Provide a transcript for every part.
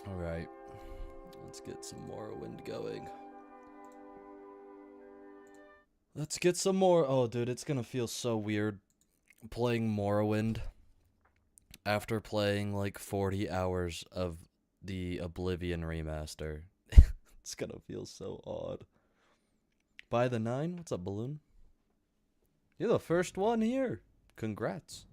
Alright. Let's get some Morrowind going. Let's get some more. Oh, dude, it's gonna feel so weird playing Morrowind after playing like 40 hours of the Oblivion remaster. It's gonna feel so odd. By the 9? What's up, Balloon? You're the first one here. Congrats.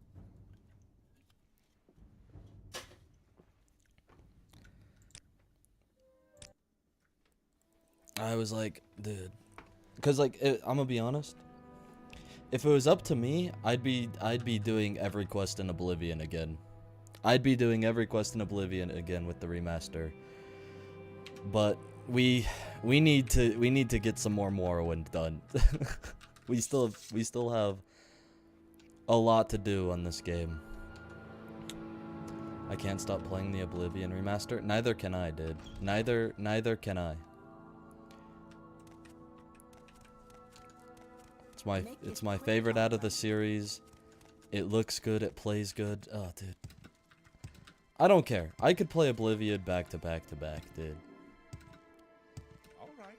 I was like, dude, because like I'm gonna be honest. If it was up to me, I'd be doing every quest in Oblivion again. I'd be doing every quest in Oblivion again with the remaster. But we need to get some more Morrowind done. we still have a lot to do on this game. I can't stop playing the Oblivion remaster. Neither can I, dude. Neither can I. It's my favorite out of the series. It looks good, it plays good. Oh, dude. I don't care. I could play Oblivion back to back to back, dude. Alright.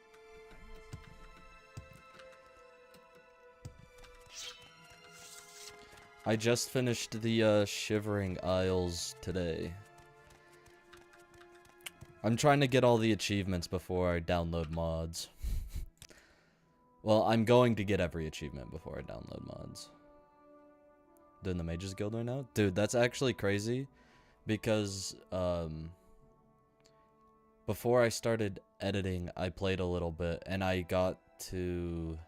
I just finished the Shivering Isles today. I'm trying to get all the achievements before I download mods. Well, I'm going to get every achievement before I download mods. Doing the Mages Guild right now? Dude, that's actually crazy. Because, before I started editing, I played a little bit. And I got to...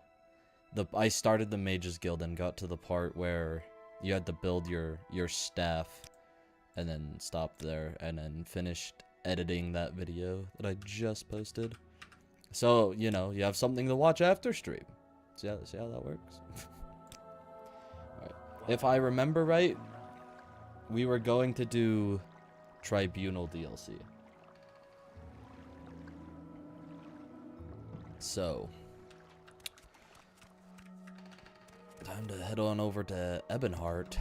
I started the Mages Guild and got to the part where you had to build your staff. And then stopped there. And then finished editing that video that I just posted. So, you know, you have something to watch after stream. See how that works? Alright. If I remember right, we were going to do Tribunal DLC. So, time to head on over to Ebonheart.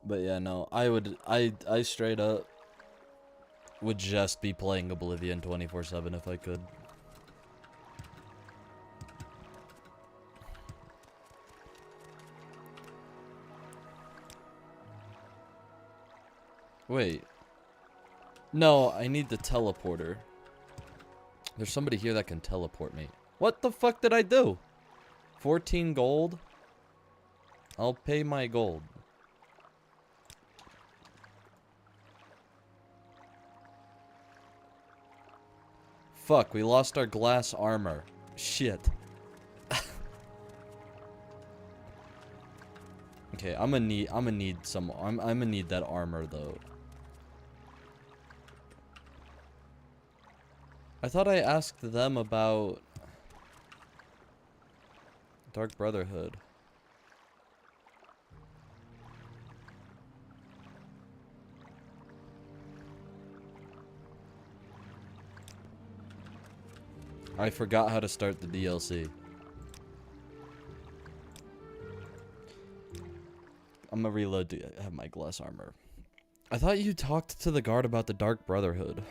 But yeah, no, I straight up would just be playing Oblivion 24/7 if I could. Wait. No, I need the teleporter. There's somebody here that can teleport me. What the fuck did I do? 14 gold? I'll pay my gold. Fuck, we lost our glass armor. Shit. Okay, I'm gonna need that armor though. I thought I asked them about Dark Brotherhood. I forgot how to start the DLC. I'm gonna reload to have my glass armor. I thought you talked to the guard about the Dark Brotherhood.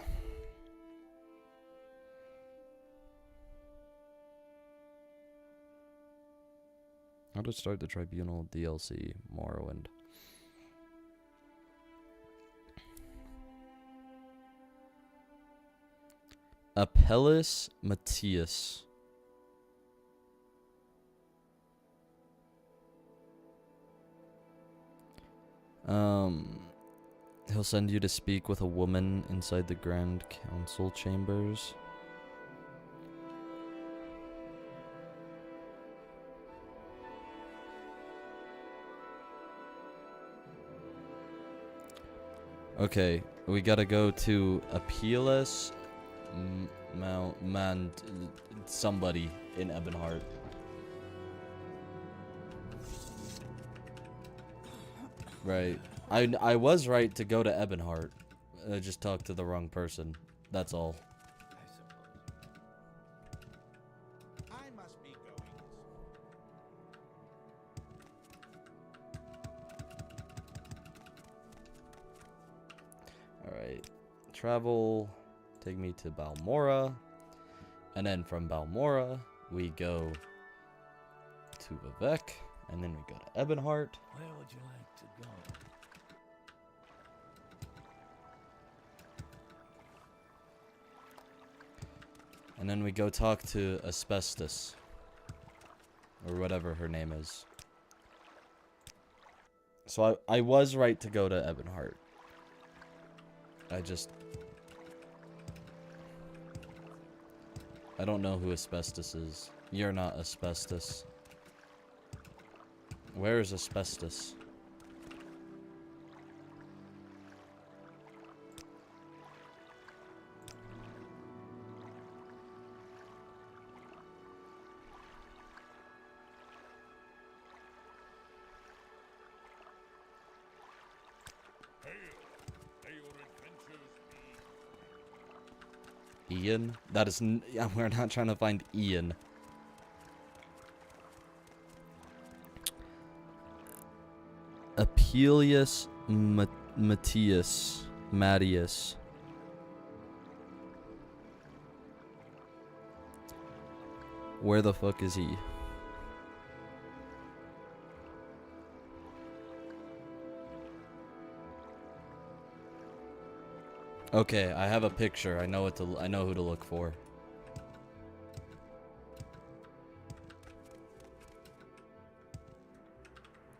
How to start the Tribunal DLC, Morrowind. Apelles Matthias. He'll send you to speak with a woman inside the Grand Council chambers. Okay, we gotta go to Apelles somebody in Ebonheart. Right. I was right to go to Ebonheart. I just talked to the wrong person. That's all. Alright. Travel. Take me to Balmora. And then from Balmora, we go to Vivek. And then we go to Ebonheart. Where would you like to go? And then we go talk to Asbestos. Or whatever her name is. So I was right to go to Ebonheart. I don't know who Asbestos is. You're not Asbestos. Where is Asbestos? Ian? That is we're not trying to find Ian. Apelius Matthias. Where the fuck is he? Okay, I have a picture. I know who to look for.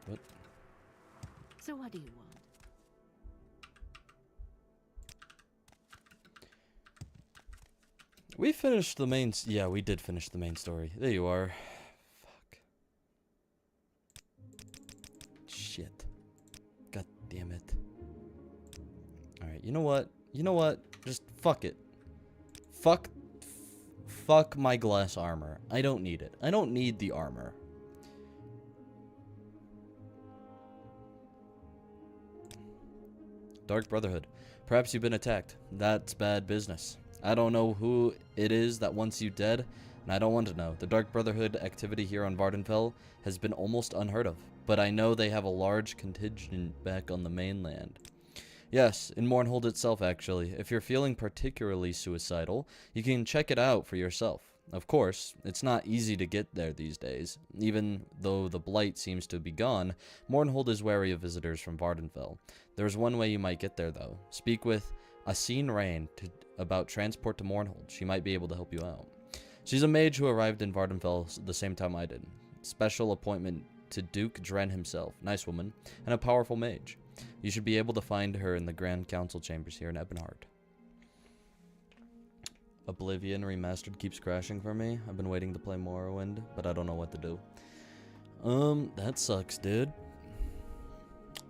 What? So what do you want? We finished the main... Yeah, we did finish the main story. There you are. Fuck. Shit. God damn it. Alright, you know what? You know what? Just fuck it. Fuck my glass armor. I don't need it. I don't need the armor. Dark Brotherhood. Perhaps you've been attacked. That's bad business. I don't know who it is that wants you dead, and I don't want to know. The Dark Brotherhood activity here on Vardenfell has been almost unheard of, but I know they have a large contingent back on the mainland. Yes, in Mournhold itself, actually. If you're feeling particularly suicidal, you can check it out for yourself. Of course, it's not easy to get there these days. Even though the blight seems to be gone, Mournhold is wary of visitors from Vardenfell. There's one way you might get there, though. Speak with Asine Rain about transport to Mournhold. She might be able to help you out. She's a mage who arrived in Vardenfell the same time I did. Special appointment to Duke Dren himself. Nice woman, and a powerful mage. You should be able to find her in the Grand Council chambers here in Ebonheart. Oblivion Remastered keeps crashing for me. I've been waiting to play Morrowind, but I don't know what to do. That sucks, dude.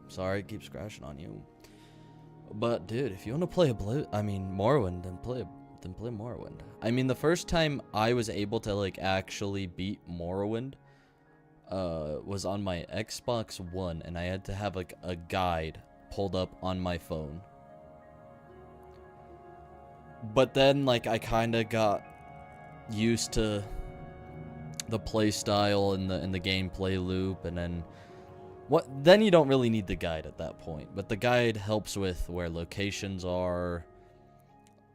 Sorry it keeps crashing on you. But, dude, if you want to play Morrowind, then play Morrowind. I mean, the first time I was able to, like, actually beat Morrowind was on my Xbox One, and I had to have, like, a guide pulled up on my phone. But then, like, I kind of got used to the playstyle and the gameplay loop, and then you don't really need the guide at that point. But the guide helps with where locations are,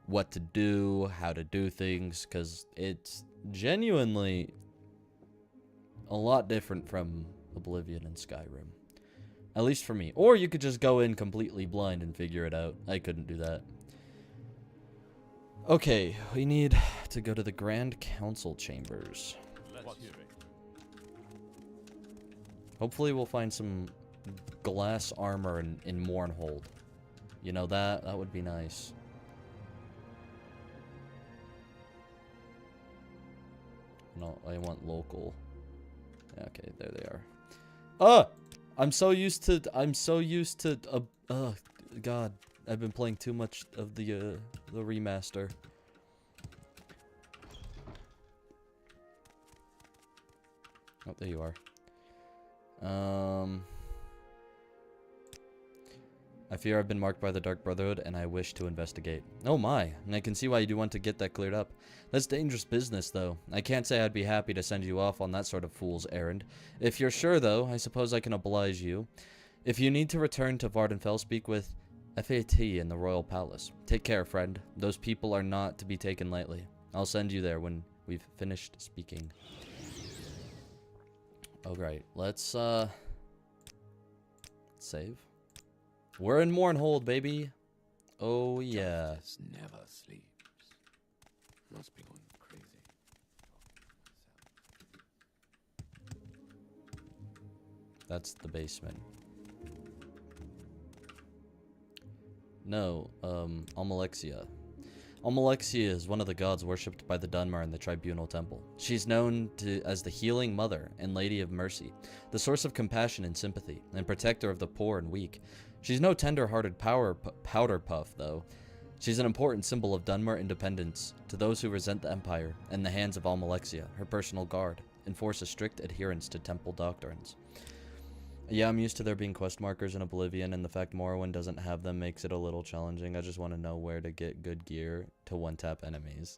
what to do, how to do things, because it's genuinely a lot different from Oblivion and Skyrim. At least for me. Or you could just go in completely blind and figure it out. I couldn't do that. Okay, we need to go to the Grand Council chambers. Hopefully we'll find some glass armor in Mournhold. You know, that would be nice. No, I want local. Okay, there they are. I'm so used to God, I've been playing too much of the remaster. Oh, there you are. I fear I've been marked by the Dark Brotherhood, and I wish to investigate. Oh my, and I can see why you do want to get that cleared up. That's dangerous business, though. I can't say I'd be happy to send you off on that sort of fool's errand. If you're sure, though, I suppose I can oblige you. If you need to return to Vardenfell, speak with FAT in the Royal Palace. Take care, friend. Those people are not to be taken lightly. I'll send you there when we've finished speaking. Alright, let's save. We're in Mournhold, baby. Oh yeah. Justice never sleeps. Must be going crazy. That's the basement. No, Almalexia. Almalexia is one of the gods worshipped by the Dunmer in the Tribunal Temple. She's known as the Healing Mother and Lady of Mercy, the source of compassion and sympathy, and protector of the poor and weak. She's no tender-hearted powder puff, though. She's an important symbol of Dunmer independence to those who resent the Empire, and the hands of Almalexia, her personal guard, enforce a strict adherence to temple doctrines. Yeah, I'm used to there being quest markers in Oblivion, and the fact Morrowind doesn't have them makes it a little challenging. I just want to know where to get good gear to one-tap enemies.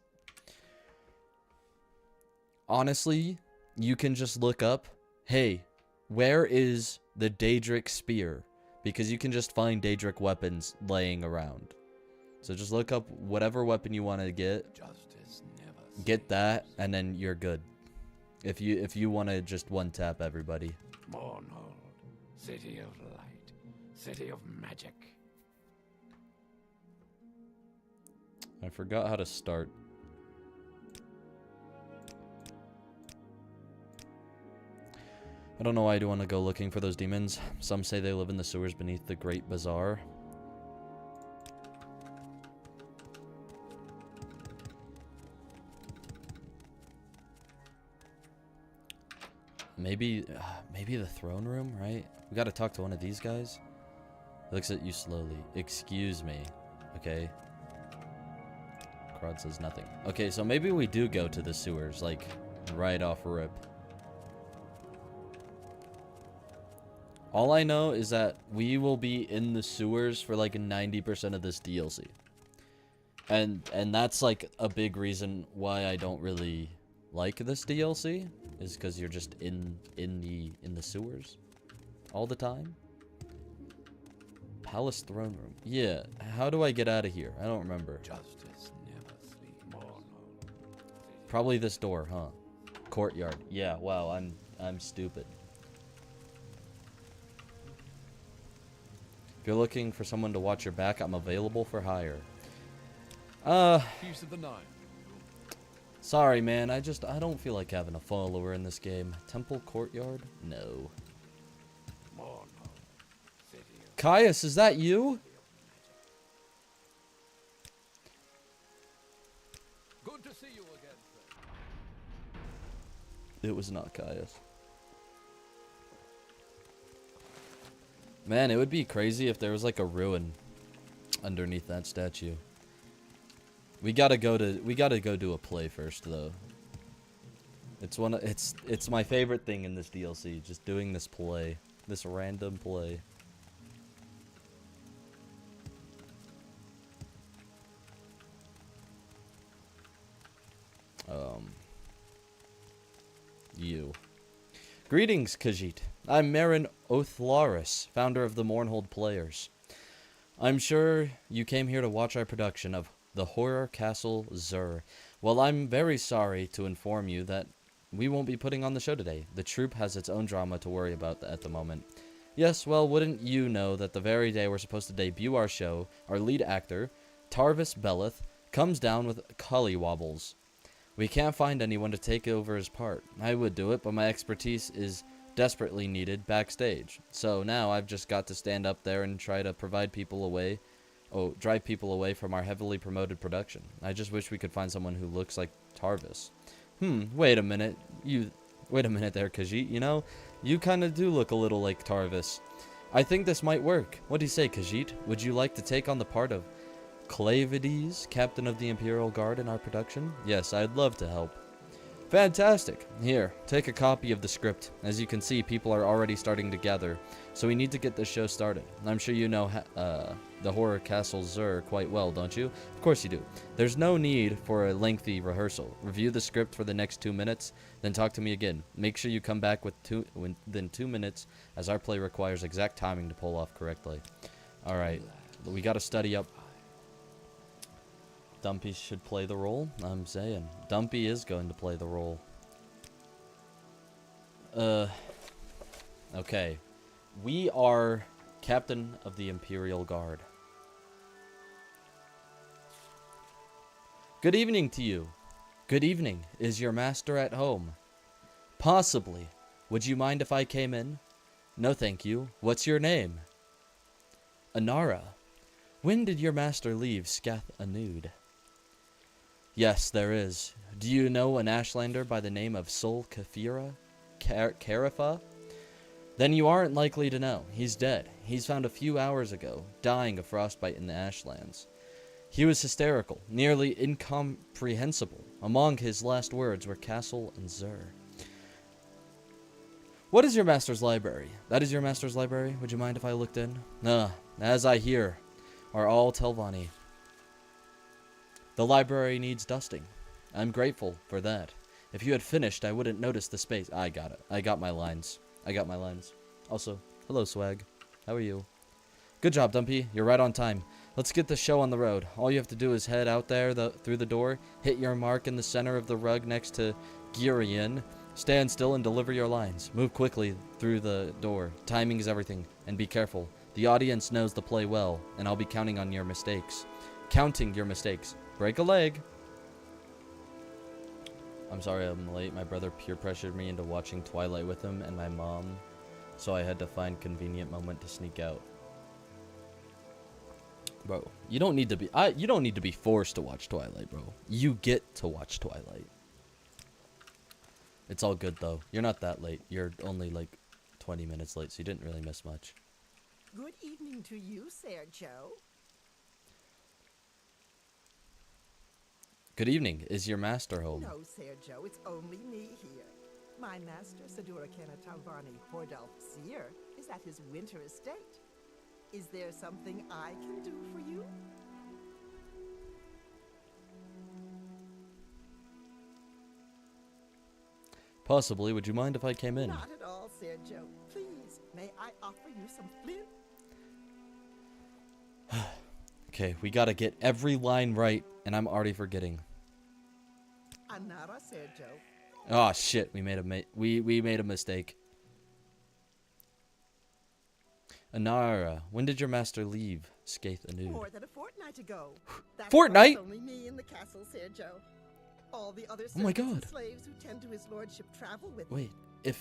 Honestly, you can just look up, hey, where is the Daedric Spear? Because you can just find Daedric weapons laying around. So just look up whatever weapon you want to get that, and then you're good. If you want to just one-tap everybody. Mournhold, city of light, city of magic. I forgot how to start. I don't know why I do want to go looking for those demons. Some say they live in the sewers beneath the Great Bazaar. Maybe the throne room, right? We gotta talk to one of these guys. Looks at you slowly. Excuse me. Okay. Crowd says nothing. Okay, so maybe we do go to the sewers, like, right off rip. All I know is that we will be in the sewers for like 90% of this DLC. And that's like a big reason why I don't really like this DLC, is because you're just in the sewers all the time. Palace throne room. Yeah, how do I get out of here? I don't remember. Justice never sleeps. Probably this door, huh? Courtyard. Yeah, wow, I'm stupid. If you're looking for someone to watch your back, I'm available for hire. Use of the knife. Sorry, man. I don't feel like having a follower in this game. Temple Courtyard? No. Caius, is that you? Good to see you again, sir. It was not Caius. Man, it would be crazy if there was like a ruin underneath that statue. We gotta go do a play first, though. It's my favorite thing in this DLC, just doing this play, this random play. You. Greetings, Khajiit. I'm Marin Othlaris, founder of the Mournhold Players. I'm sure you came here to watch our production of The Horror Castle Zur. Well, I'm very sorry to inform you that we won't be putting on the show today. The troupe has its own drama to worry about at the moment. Yes, well, wouldn't you know that the very day we're supposed to debut our show, our lead actor, Tarvis Beleth, comes down with collywobbles. We can't find anyone to take over his part. I would do it, but my expertise is desperately needed backstage. So now I've just got to stand up there and try to drive people away from our heavily promoted production. I just wish we could find someone who looks like Tarvis. Wait a minute there, Khajiit, you know? You kinda do look a little like Tarvis. I think this might work. What do you say, Khajiit? Would you like to take on the part of Clavides, captain of the Imperial Guard in our production? Yes, I'd love to help. Fantastic. Here, take a copy of the script. As you can see, people are already starting to gather, so we need to get this show started. I'm sure you know the Horror Castle Zur quite well, don't you? Of course you do. There's no need for a lengthy rehearsal. Review the script for the next 2 minutes, then talk to me again. Make sure you come back within 2 minutes, as our play requires exact timing to pull off correctly. Alright. We gotta study up. Dumpy should play the role. I'm saying. Dumpy is going to play the role. Okay. We are Captain of the Imperial Guard. Good evening to you. Good evening. Is your master at home? Possibly. Would you mind if I came in? No, thank you. What's your name? Anara. When did your master leave Scath Anud? Yes, there is. Do you know an Ashlander by the name of Sol Kafira? Carifa? Then you aren't likely to know. He's dead. He's found a few hours ago, dying of frostbite in the Ashlands. He was hysterical, nearly incomprehensible. Among his last words were castle and zur. What is your master's library? That is your master's library? Would you mind if I looked in? As I hear, are all Telvanni. The library needs dusting. I'm grateful for that. If you had finished, I wouldn't notice the space. I got it. I got my lines. Also, hello, Swag. How are you? Good job, Dumpy. You're right on time. Let's get the show on the road. All you have to do is head out there through the door, hit your mark in the center of the rug next to Girian, stand still and deliver your lines. Move quickly through the door. Timing is everything, and be careful. The audience knows the play well, and I'll be counting your mistakes. Break a leg. I'm sorry I'm late. My brother peer pressured me into watching Twilight with him and my mom, so I had to find convenient moment to sneak out. Bro, you don't need to be forced to watch Twilight, bro. You get to watch Twilight. It's all good though. You're not that late. You're only like 20 minutes late, so you didn't really miss much. Good evening to you, Sergio. Good evening. Is your master home? No, Sergio, it's only me here. My master, Sadura Talvani Hordalf Seer, is at his winter estate. Is there something I can do for you? Possibly. Would you mind if I came in? Not at all, Sergio. Please, may I offer you some flint? Okay, we gotta get every line right, and I'm already forgetting. Anara, Sergio. Oh shit, we made a mistake. Anara, when did your master leave Scath Anud? More than a fortnight ago. That's Fortnight? why it's only me in the castle, Sergio. All the other Oh my servants and God. slaves who tend to his lordship travel with Wait, me.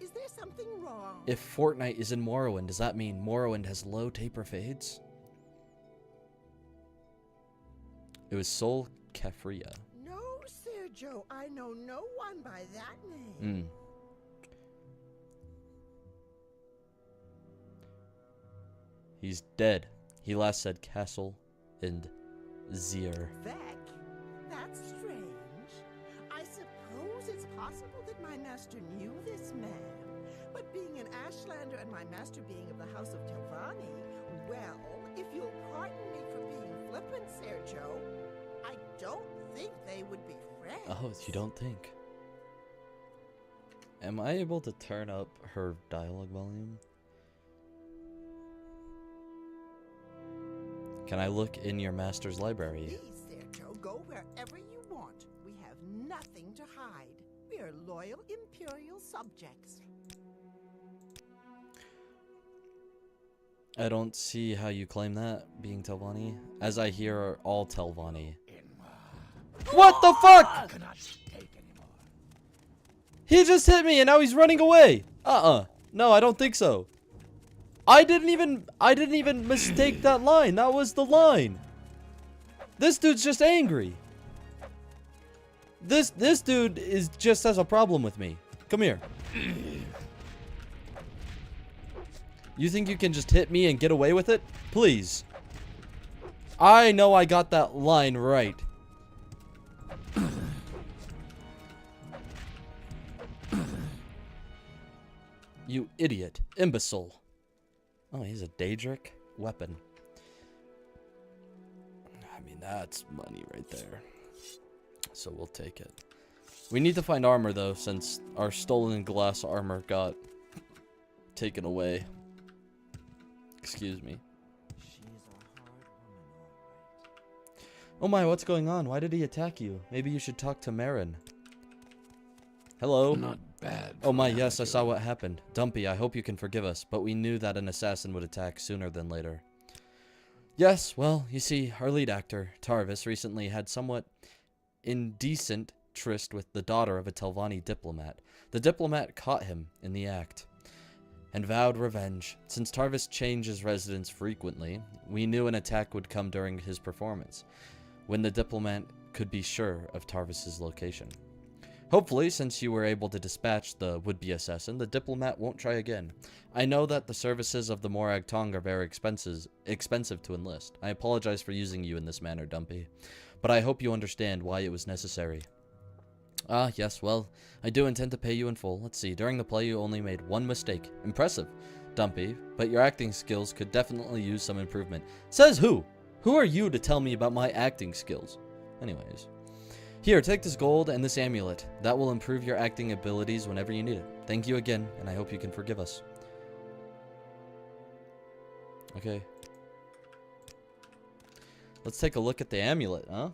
Is there something wrong? if Fortnite is in Morrowind, does that mean Morrowind has low taper fades? It was Sol Kafria. No, Sergio. I know no one by that name. He's dead. He last said castle and Zir. Vec? That's strange. I suppose it's possible that my master knew this man. But being an Ashlander and my master being of the House of Telvanni, well, if you'll pardon me for being flippant, Sergio, I don't think they would be friends. Oh, you don't think? Am I able to turn up her dialogue volume? Can I look in your master's library? Please, Sergio, go wherever you want. We have nothing to hide. We are loyal Imperial subjects. I don't see how you claim that, being Telvanni. As I hear, are all Telvanni. What the fuck? He just hit me and now he's running away. No, I don't think so. I didn't even mistake that line. That was the line. This dude's just angry. This dude just has a problem with me. Come here. You think you can just hit me and get away with it? Please. I know I got that line right. You idiot. Imbecile. Oh, he's a Daedric weapon. I mean, that's money right there. So we'll take it. We need to find armor, though, since our stolen glass armor got taken away. Excuse me. She's a Oh my, what's going on? Why did he attack you? Maybe you should talk to Marin. Hello? Not bad. Oh my, for yes, I saw amateur. what happened. Dumpy, I hope you can forgive us, but we knew that an assassin would attack sooner than later. Yes, well, you see, our lead actor, Tarvis, recently had somewhat indecent tryst with the daughter of a Telvanni diplomat. The diplomat caught him in the act and vowed revenge. Since Tarvis changes residence frequently, we knew an attack would come during his performance, when the diplomat could be sure of Tarvis's location. Hopefully, since you were able to dispatch the would-be assassin, the diplomat won't try again. I know that the services of the Morag Tong are very expensive to enlist. I apologize for using you in this manner, Dumpy, but I hope you understand why it was necessary. Ah, yes, well, I do intend to pay you in full. Let's see, during the play you only made one mistake. Impressive, Dumpy, but your acting skills could definitely use some improvement. Says who? Who are you to tell me about my acting skills? Anyways. Here, take this gold and this amulet. That will improve your acting abilities whenever you need it. Thank you again, and I hope you can forgive us. Okay. Let's take a look at the amulet, huh?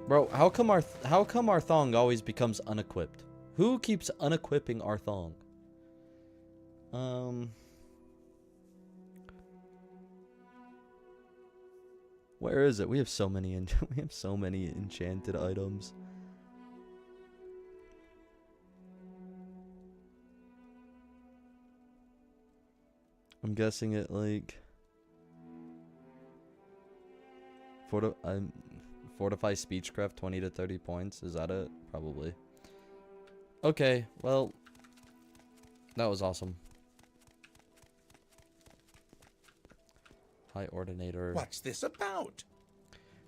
Bro, how come our thong always becomes unequipped? Who keeps unequipping our thong? Where is it? We have so many enchanted items. I'm guessing it like fortify speechcraft 20 to 30 points. Is that it? Probably. Okay, well, that was awesome. Hi, Ordinator. What's this about?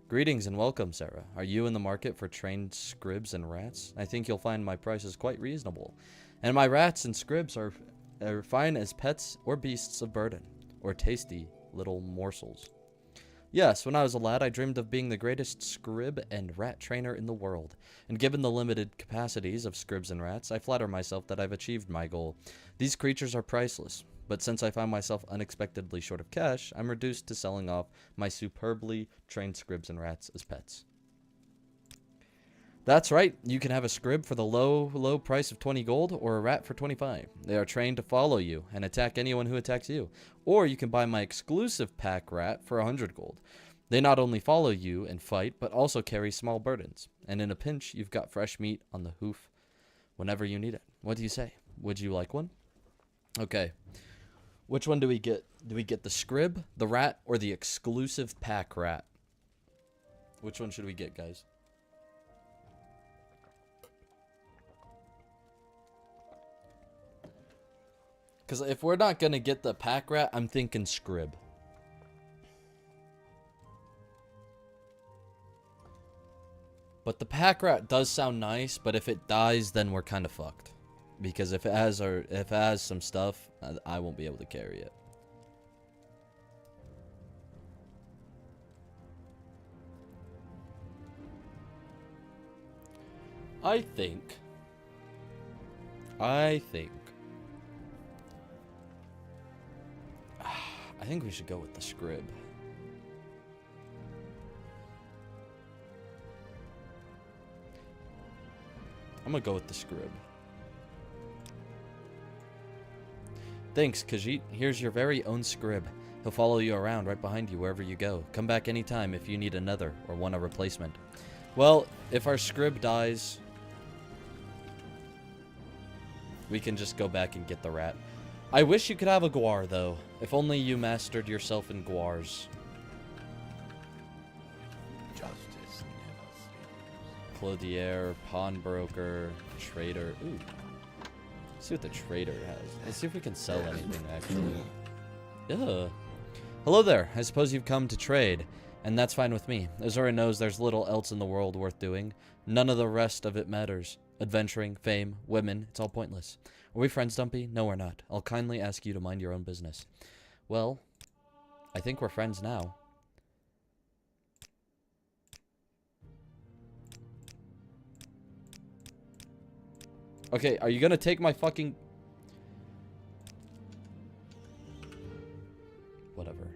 Greetings and welcome, Sarah. Are you in the market for trained scribs and rats? I think you'll find my prices quite reasonable. And my rats and scribs are fine as pets or beasts of burden, or tasty little morsels. Yes, when I was a lad, I dreamed of being the greatest scrib and rat trainer in the world. And given the limited capacities of scribs and rats, I flatter myself that I've achieved my goal. These creatures are priceless. But since I find myself unexpectedly short of cash, I'm reduced to selling off my superbly trained scribs and rats as pets. That's right, you can have a scrib for the low price of 20 gold, or a rat for 25. They are trained to follow you and attack anyone who attacks you. Or you can buy my exclusive pack rat for 100 gold. They not only follow you and fight, but also carry small burdens. And in a pinch, you've got fresh meat on the hoof whenever you need it. What do you say? Would you like one? Okay. Which one do we get? Do we get the scrib, the rat, or the exclusive pack rat? Which one should we get, guys? Because if we're not going to get the pack rat, I'm thinking scrib. But the pack rat does sound nice, but if it dies, then we're kind of fucked. Because if it has some stuff, I won't be able to carry it. I think we should go with the scrib. I'm gonna go with the scrib. Thanks, Khajiit. Here's your very own scrib. He'll follow you around right behind you wherever you go. Come back anytime if you need another or want a replacement. Well, if our scrib dies, we can just go back and get the rat. I wish you could have a guar, though. If only you mastered yourself in guars. Justice never sleeps. Clothier, pawnbroker, trader. Ooh. Let's see what the trader has. Let's see if we can sell anything, actually. Yeah. Hello there. I suppose you've come to trade, and that's fine with me. Azura knows there's little else in the world worth doing. None of the rest of it matters. Adventuring, fame, women, it's all pointless. Are we friends, Dumpy? No, we're not. I'll kindly ask you to mind your own business. Well, I think we're friends now. Okay, are you gonna take my fucking... whatever.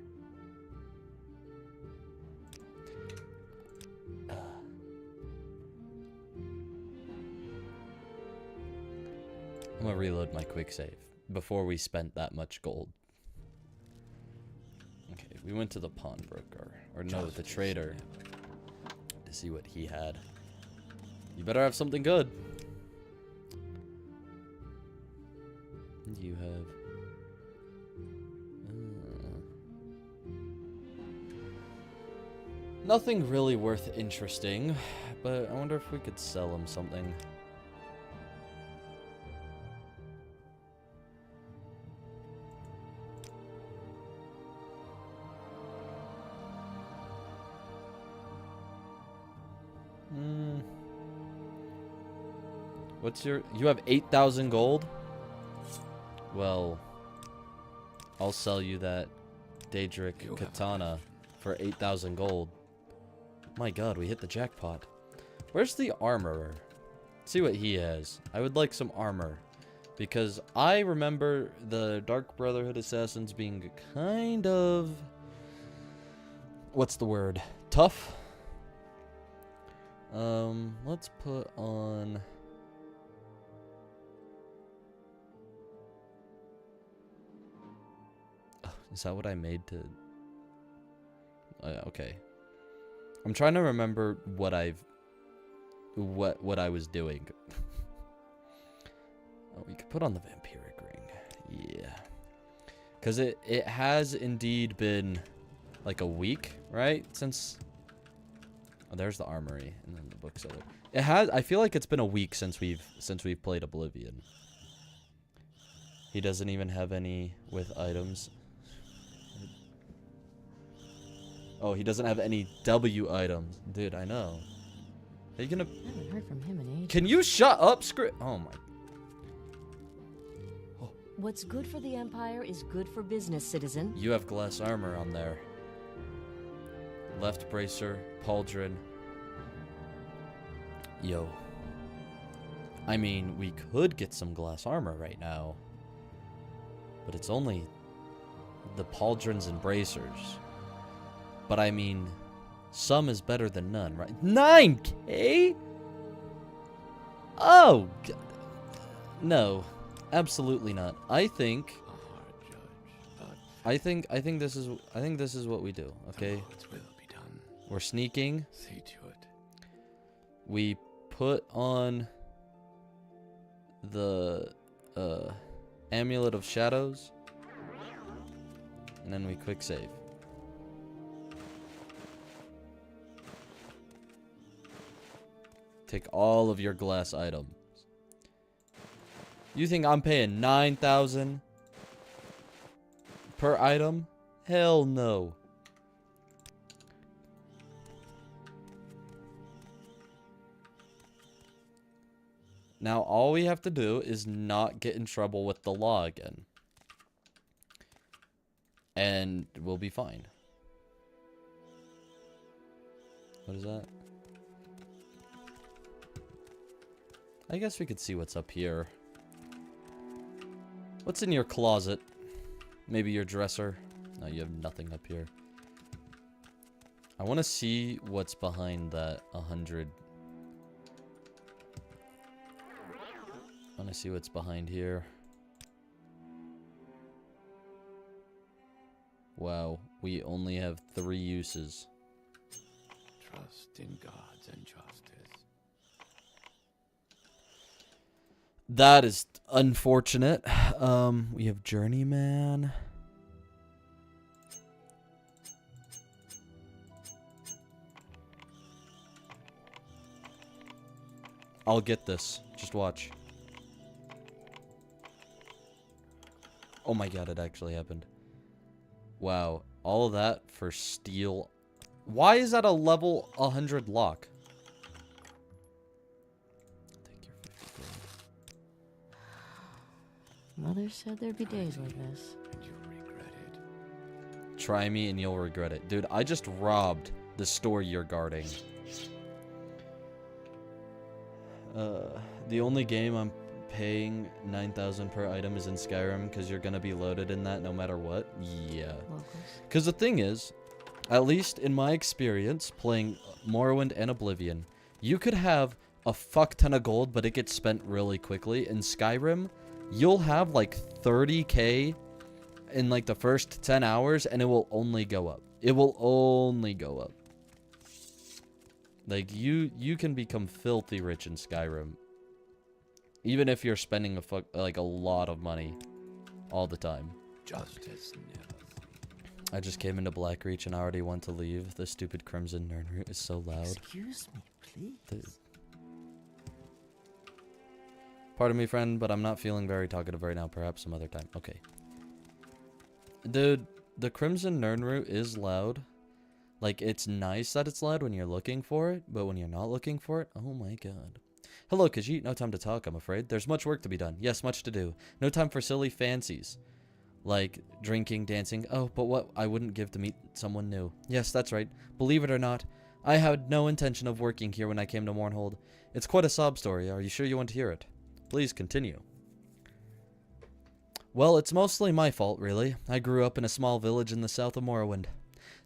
I'm gonna reload my quick save before we spent that much gold. Okay, we went to the pawnbroker, or no, the trader, to see what he had. You better have something good. You have... nothing really worth interesting, but I wonder if we could sell him something. What's your... you have 8,000 gold? Well, I'll sell you that Daedric katana for 8,000 gold. My god, we hit the jackpot. Where's the armorer? Let's see what he has. I would like some armor. Because I remember the Dark Brotherhood assassins being kind of... what's the word? Tough? Let's put on... oh, is that what I made to... okay. I'm trying to remember what what I was doing. Oh, we could put on the vampiric ring. Yeah. Because it has indeed been like a week, right? Since... oh, there's the armory and then the bookseller. It has... I feel like it's been a week since we've played Oblivion. He doesn't even have any with items. Oh, he doesn't have any W items. Dude, I know. Are you gonna... I haven't heard from him in ages. can you shut up, script? Oh my... What's good for the Empire is good for business, citizen. you have glass armor on there. Left bracer, pauldron. Yo. I mean, we could get some glass armor right now. But it's only the pauldrons and bracers. But I mean, some is better than none, right? 9K? Oh, God. No, absolutely not. I think this is what we do. Okay, Will be done. we're sneaking. See to it. We put on the Amulet of Shadows, and then we quick save. Take all of your glass items. You think I'm paying 9,000 per item? Hell no. Now all we have to do is not get in trouble with the law again. And we'll be fine. What is that? I guess we could see what's up here. What's in your closet? Maybe your dresser? No, you have nothing up here. I want to see what's behind that 100. I want to see what's behind here. Wow, we only have 3 uses. Trust in gods and justice. That is unfortunate. We have Journeyman. I'll get this. Just watch. Oh my god, it actually happened. Wow. All of that for steel. Why is that a level 100 lock? Take your 50 gold. Mother said there'd be days like this. And you'll regret it. Try me and you'll regret it. Dude, I just robbed the store you're guarding. The only game I'm paying 9,000 per item is in Skyrim because you're gonna be loaded in that no matter what? Yeah. Locals. Because the thing is, at least in my experience playing Morrowind and Oblivion, you could have a fuck ton of gold, but it gets spent really quickly. In Skyrim, you'll have like 30k in like the first 10 hours, and it will only go up. It will only go up. Like, you can become filthy rich in Skyrim. Even if you're spending a lot of money all the time. Justice never. I just came into Blackreach and I already want to leave. The stupid Crimson Nernroot is so loud. Excuse me, please. Pardon me, friend, but I'm not feeling very talkative right now. Perhaps some other time. Okay. Dude, the Crimson Nernroot is loud. Like, it's nice that it's loud when you're looking for it, but when you're not looking for it, oh my god. Hello, Khajiit. No time to talk, I'm afraid. There's much work to be done. Yes, much to do. No time for silly fancies. Like, drinking, dancing. Oh, but what I wouldn't give to meet someone new. Yes, that's right. Believe it or not, I had no intention of working here when I came to Mournhold. It's quite a sob story. Are you sure you want to hear it? Please continue. Well, it's mostly my fault, really. I grew up in a small village in the south of Morrowind.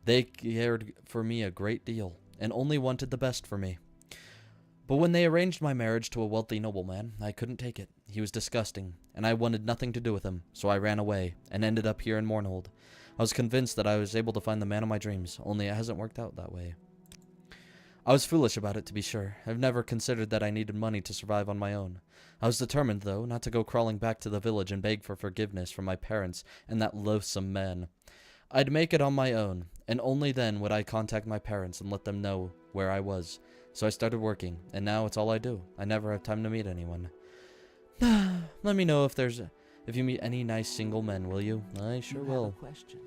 They cared for me a great deal, and only wanted the best for me. But when they arranged my marriage to a wealthy nobleman, I couldn't take it. He was disgusting, and I wanted nothing to do with him, so I ran away, and ended up here in Mournhold. I was convinced that I was able to find the man of my dreams, only it hasn't worked out that way. I was foolish about it, to be sure. I've never considered that I needed money to survive on my own. I was determined, though, not to go crawling back to the village and beg for forgiveness from my parents and that loathsome man. I'd make it on my own, and only then would I contact my parents and let them know where I was. So I started working, and now it's all I do. I never have time to meet anyone. Let me know if you meet any nice single men, will you? I sure will. Question.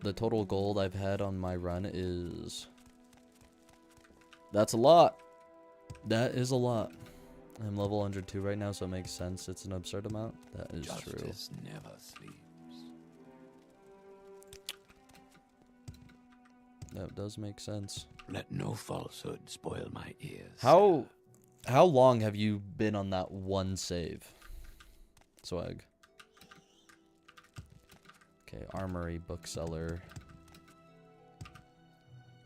The total gold I've had on my run is... That's a lot. That is a lot. I'm level 102 right now, so it makes sense. It's an absurd amount. That is true. Justice never sleeps. That does make sense. Let no falsehood spoil my ears. How long have you been on that one save? Swag. Okay, armory, bookseller.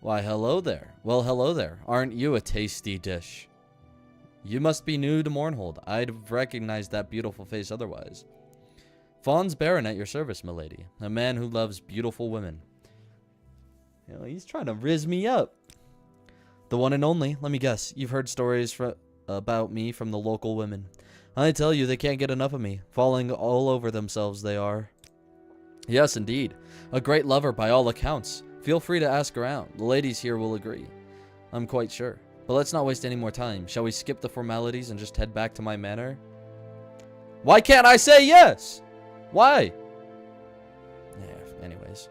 Why, hello there. Well, hello there. Aren't you a tasty dish? You must be new to Mournhold. I'd have recognized that beautiful face otherwise. Fawn's Baron at your service, milady. A man who loves beautiful women. You know, he's trying to rizz me up. The one and only. Let me guess. You've heard stories about me from the local women. I tell you, they can't get enough of me. Falling all over themselves, they are. Yes, indeed. A great lover by all accounts. Feel free to ask around. The ladies here will agree. I'm quite sure. But let's not waste any more time. Shall we skip the formalities and just head back to my manor? Why can't I say yes? Why? Yeah, anyways.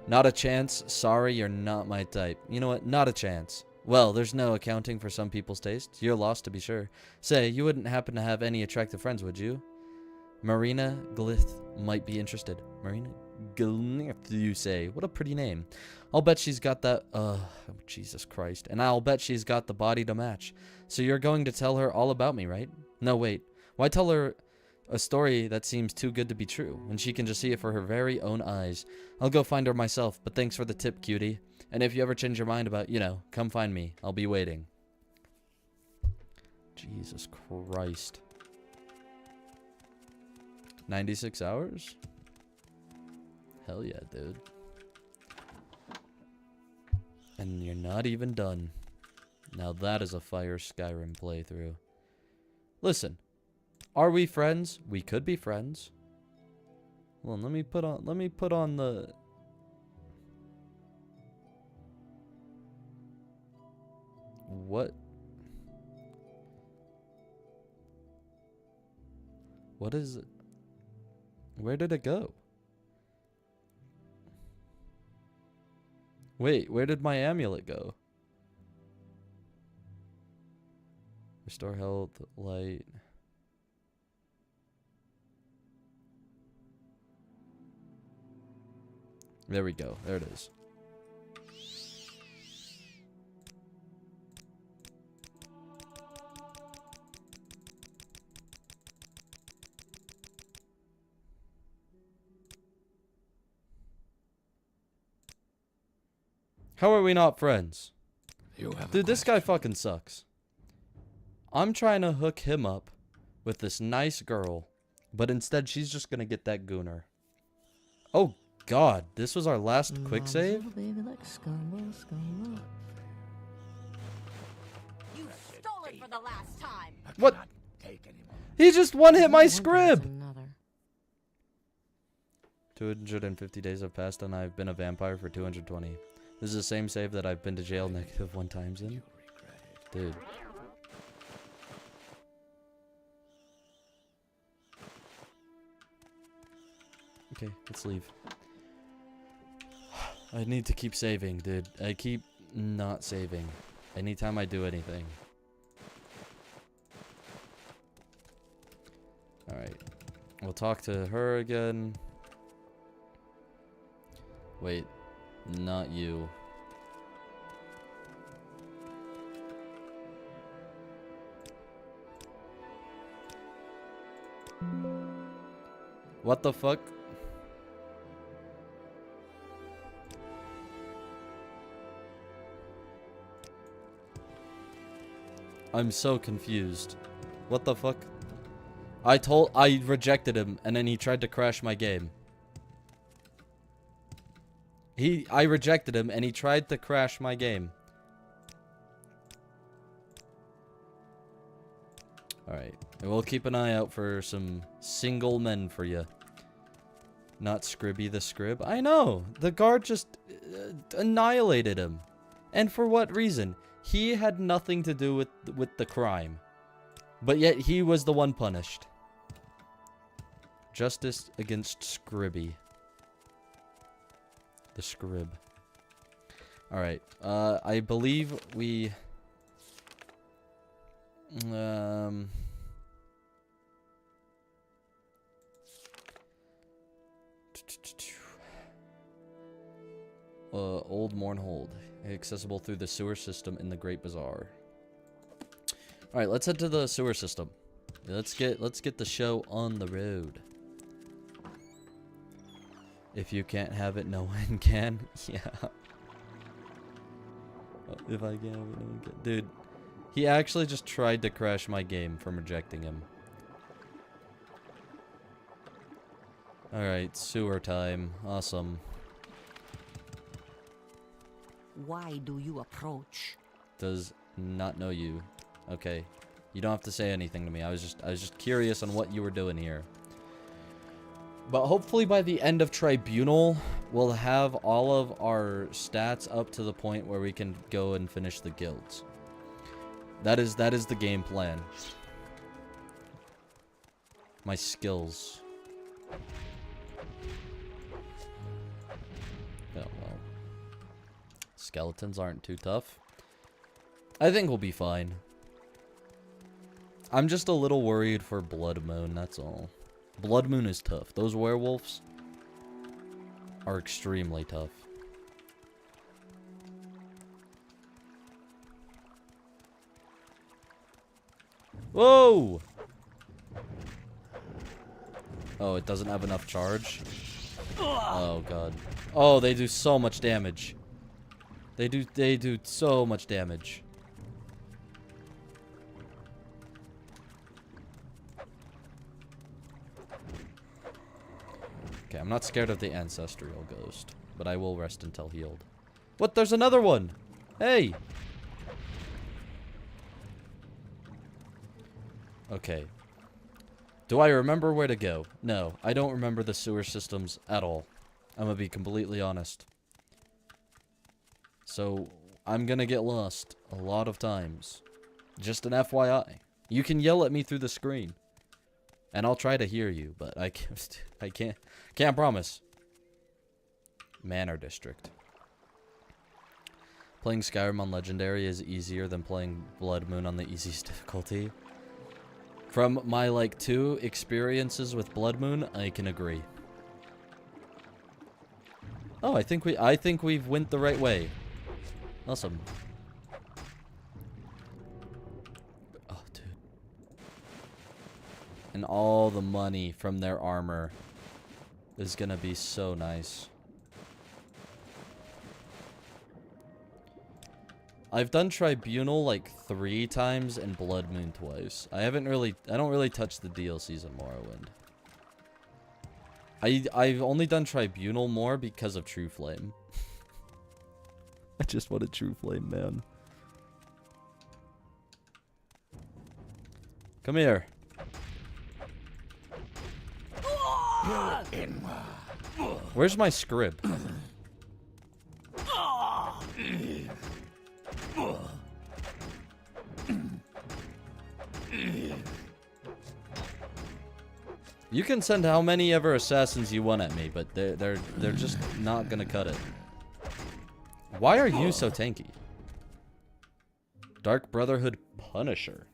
Not a chance. Sorry, you're not my type. You know what? Not a chance. Well, there's no accounting for some people's tastes. You're lost, to be sure. Say, you wouldn't happen to have any attractive friends, would you? Marina Glith might be interested. Marina Glith, you say? What a pretty name. I'll bet she's got that... Jesus Christ. And I'll bet she's got the body to match. So you're going to tell her all about me, right? No, wait. Why tell her a story that seems too good to be true, when she can just see it for her very own eyes? I'll go find her myself, but thanks for the tip, cutie. And if you ever change your mind about, come find me. I'll be waiting. Jesus Christ. 96 hours? Hell yeah, dude. And you're not even done. Now that is a fire Skyrim playthrough. Listen. Are we friends? We could be friends. Hold on, let me put on the... What? What is it? Where did it go? Wait, where did my amulet go? Restore health, light. There we go. There it is. How are we not friends? You have a Dude, this guy question. fucking sucks. I'm trying to hook him up with this nice girl, but instead she's just gonna get that gooner. Oh god, this was our last quick Mom's save? little baby like scumble, scumble. You stole it for the last time. I What? cannot take any more. He just one hit my No wonder it's scrib! another. 250 days have passed and I've been a vampire for 220. This is the same save that I've been to jail -1 times in. You'll regret it. Dude. Okay, let's leave. I need to keep saving, dude. I keep not saving. Anytime I do anything. Alright. We'll talk to her again. Wait. Not you. What the fuck? I'm so confused. What the fuck? I rejected him and then he tried to crash my game. I rejected him and he tried to crash my game. Alright. We'll keep an eye out for some single men for you. Not Scribby the Scrib. I know! The guard just annihilated him. And for what reason? He had nothing to do with the crime. But yet he was the one punished. Justice against Scribby. The Scrib. Alright. I believe we... Old Mournhold. Accessible through the sewer system in the Great Bazaar. Alright, let's head to the sewer system. Let's get the show on the road. If you can't have it, no one can. Yeah. If I can't have it, no one can. Dude, he actually just tried to crash my game from rejecting him. Alright, sewer time. Awesome. Why do you approach? Does not know you. Okay. You don't have to say anything to me. I was just curious on what you were doing here. But hopefully by the end of Tribunal, we'll have all of our stats up to the point where we can go and finish the guilds. That is the game plan. My skills. Oh well. Skeletons aren't too tough. I think we'll be fine. I'm just a little worried for Blood Moon, that's all. Blood Moon is tough. Those werewolves are extremely tough. Whoa! Oh, it doesn't have enough charge? Oh god. Oh, they do so much damage. They do so much damage. Okay, I'm not scared of the ancestral ghost, but I will rest until healed. What? There's another one! Hey! Okay. Do I remember where to go? No, I don't remember the sewer systems at all. I'm gonna be completely honest. So, I'm gonna get lost a lot of times. Just an FYI. You can yell at me through the screen. And I'll try to hear you, but I can't promise. Manor District. Playing Skyrim on Legendary is easier than playing Blood Moon on the easiest difficulty. From my, like, 2 experiences with Blood Moon, I can agree. Oh, I think we've went the right way. Awesome. Oh, dude. And all the money from their armor is gonna be so nice. I've done Tribunal like 3 times and Blood Moon twice. I don't really touch the DLCs in Morrowind. I've only done Tribunal more because of True Flame. I just wanted True Flame, man. Come here. Where's my scrib? You can send how many ever assassins you want at me, but they're just not gonna cut it. Why are you so tanky? Dark Brotherhood Punisher.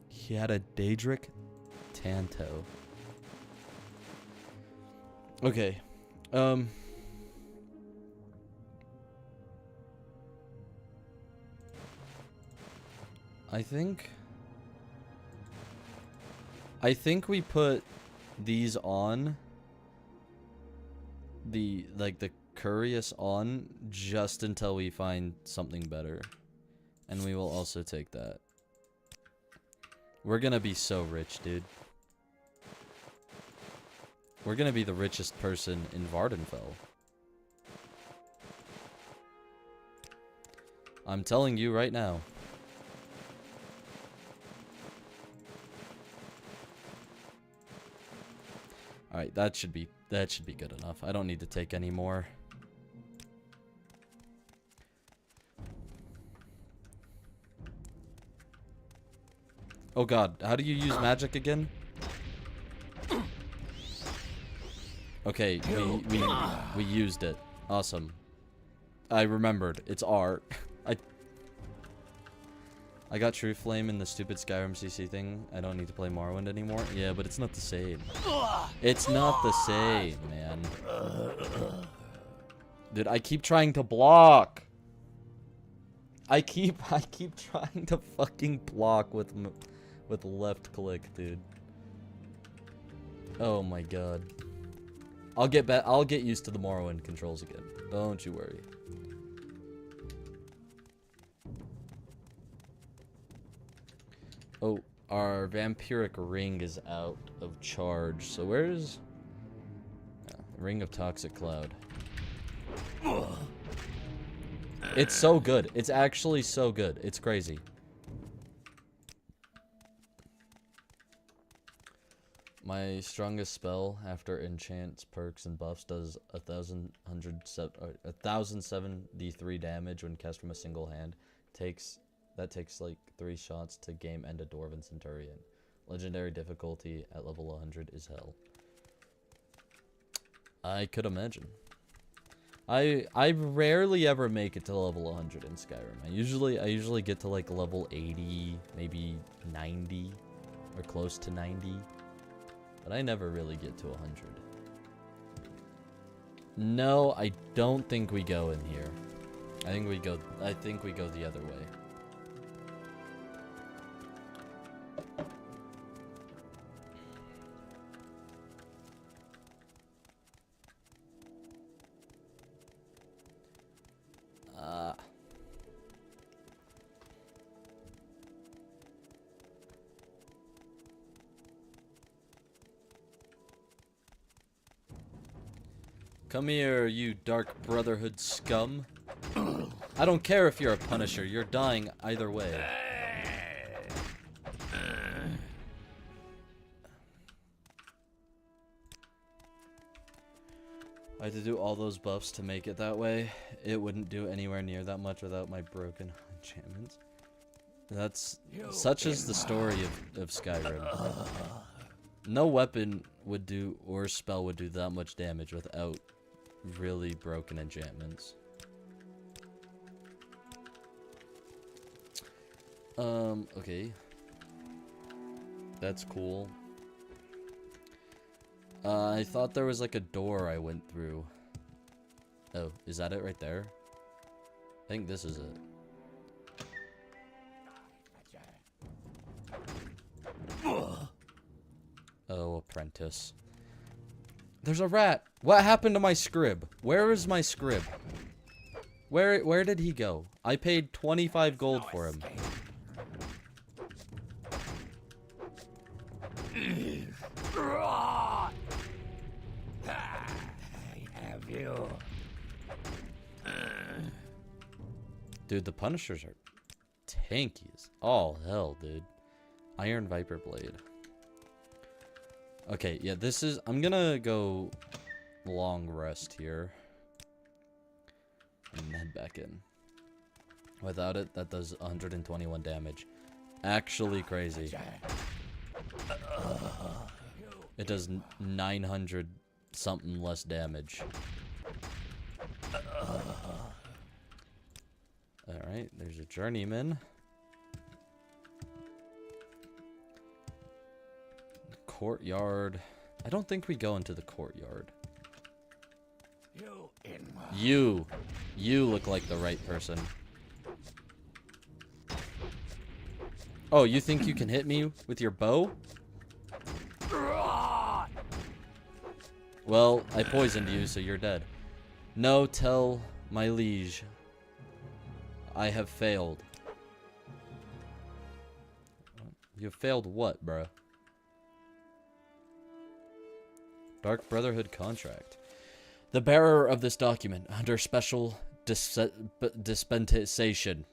He had a Daedric Tanto. Okay. I think we put these on the Curious on just until we find something better. And we will also take that. We're gonna be so rich, dude. We're gonna be the richest person in Vardenfell. I'm telling you right now. Alright, that should be good enough. I don't need to take any more. Oh god, how do you use magic again? Okay, we used it. Awesome. I remembered. It's R. I got True Flame in the stupid Skyrim CC thing. I don't need to play Morrowind anymore. Yeah, but it's not the same. It's not the same, man. Dude, I keep trying to block. I keep trying to fucking block with left click, dude. Oh my god. I'll get used to the Morrowind controls again. Don't you worry. Oh, our vampiric ring is out of charge. So where's Ring of Toxic Cloud? It's so good. It's actually so good. It's crazy. My strongest spell after enchants, perks, and buffs does 1073 damage when cast from a single hand. That takes like 3 shots to game end a Dwarven Centurion. Legendary difficulty at level 100 is hell. I could imagine. I rarely ever make it to level 100 in Skyrim. I usually get to like level 80, maybe 90, or close to 90. But I never really get to 100. No, I don't think we go in here. I think we go the other way. Come here, you Dark Brotherhood scum. I don't care if you're a Punisher, you're dying either way. I had to do all those buffs to make it that way. It wouldn't do anywhere near that much without my broken enchantments. Such is the story of Skyrim. No weapon would do, or spell would do that much damage without really broken enchantments. Okay. That's cool. I thought there was like a door I went through. Oh, is that it right there? I think this is it. Oh, a apprentice. There's a rat. What happened to my scrib? Where is my scrib? Where did he go? I paid 25 gold for him. I have you. Dude, the Punishers are tanky as all hell, dude. Iron Viper Blade. Okay, yeah, this is... I'm gonna go long rest here. And head back in. Without it, that does 121 damage. Actually crazy. It does 900 something less damage. Alright, there's a journeyman. Courtyard. I don't think we go into the courtyard. You look like the right person. Oh, you think you can hit me with your bow? Well, I poisoned you, so you're dead. No, tell my liege. I have failed. You have failed what, bruh? Dark Brotherhood contract. The bearer of this document, under special dispensation,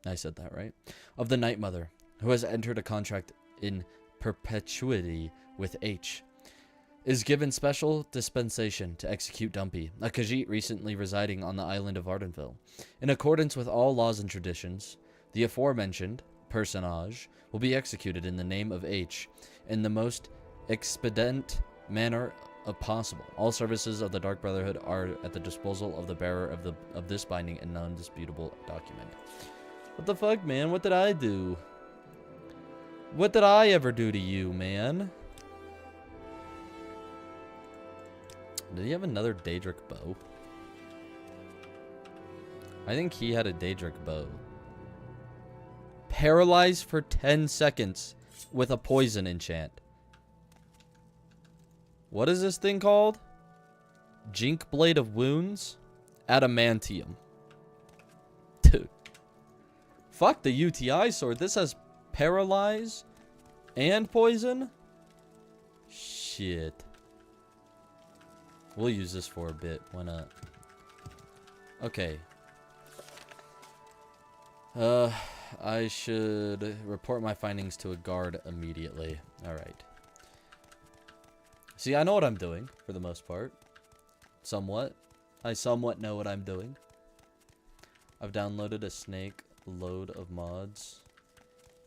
I said that right, of the Night Mother, who has entered a contract in perpetuity with H, is given special dispensation to execute Dumpy, a Khajiit recently residing on the island of Ardenville. In accordance with all laws and traditions, the aforementioned personage will be executed in the name of H in the most expedient manner possible. All services of the Dark Brotherhood are at the disposal of the bearer of this binding and non-disputable document. What the fuck, man? What did I do? What did I ever do to you, man? Did he have another Daedric bow? I think he had a Daedric bow. Paralyzed for 10 seconds with a poison enchant. What is this thing called? Jink Blade of Wounds? Adamantium. Dude. Fuck the UTI sword. This has paralyze and poison? Shit. We'll use this for a bit. Why not? Okay. I should report my findings to a guard immediately. Alright. See, I know what I'm doing, for the most part. Somewhat. I somewhat know what I'm doing. I've downloaded a snake load of mods.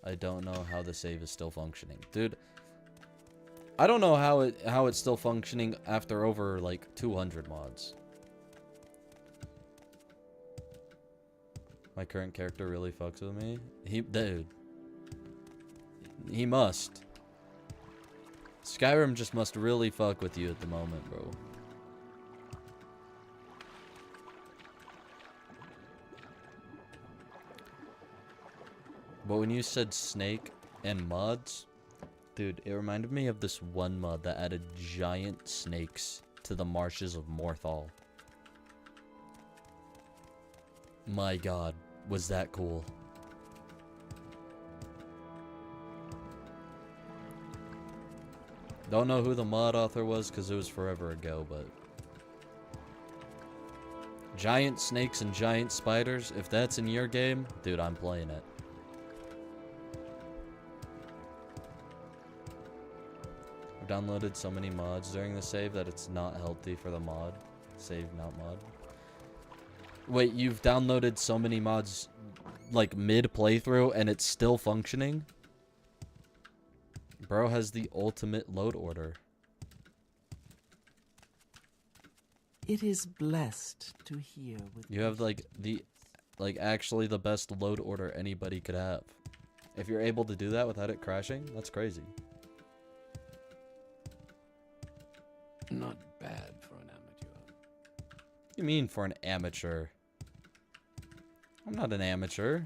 I don't know how the save is still functioning. Dude, I don't know how it's still functioning after over, like, 200 mods. My current character really fucks with me. Dude. He must. Skyrim just must really fuck with you at the moment, bro. But when you said snake and mods, dude, it reminded me of this one mod that added giant snakes to the marshes of Morthal. My god, was that cool. Don't know who the mod author was because it was forever ago, but... Giant snakes and giant spiders, if that's in your game, dude, I'm playing it. I've downloaded so many mods during the save that it's not healthy for the mod. Save, not mod. Wait, you've downloaded so many mods, like, mid-playthrough, and it's still functioning? Bro has the ultimate load order. It is blessed to hear with You have, like, actually the best load order anybody could have. If you're able to do that without it crashing, that's crazy. Not bad for an amateur. What do you mean for an amateur? I'm not an amateur.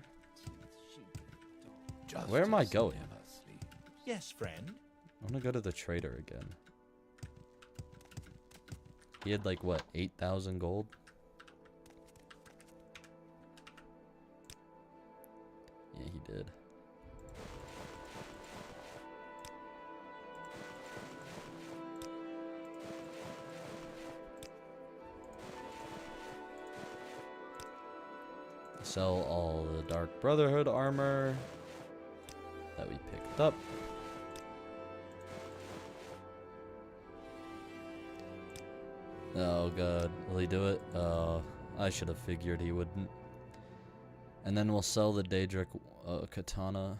Where am I going? Never sleep. Yes, friend. I'm gonna go to the trader again. He had like what, 8,000 gold? Yeah, he did. Sell all the Dark Brotherhood armor that we picked up. Oh god, will he do it? I should have figured he wouldn't. And then we'll sell the Daedric katana.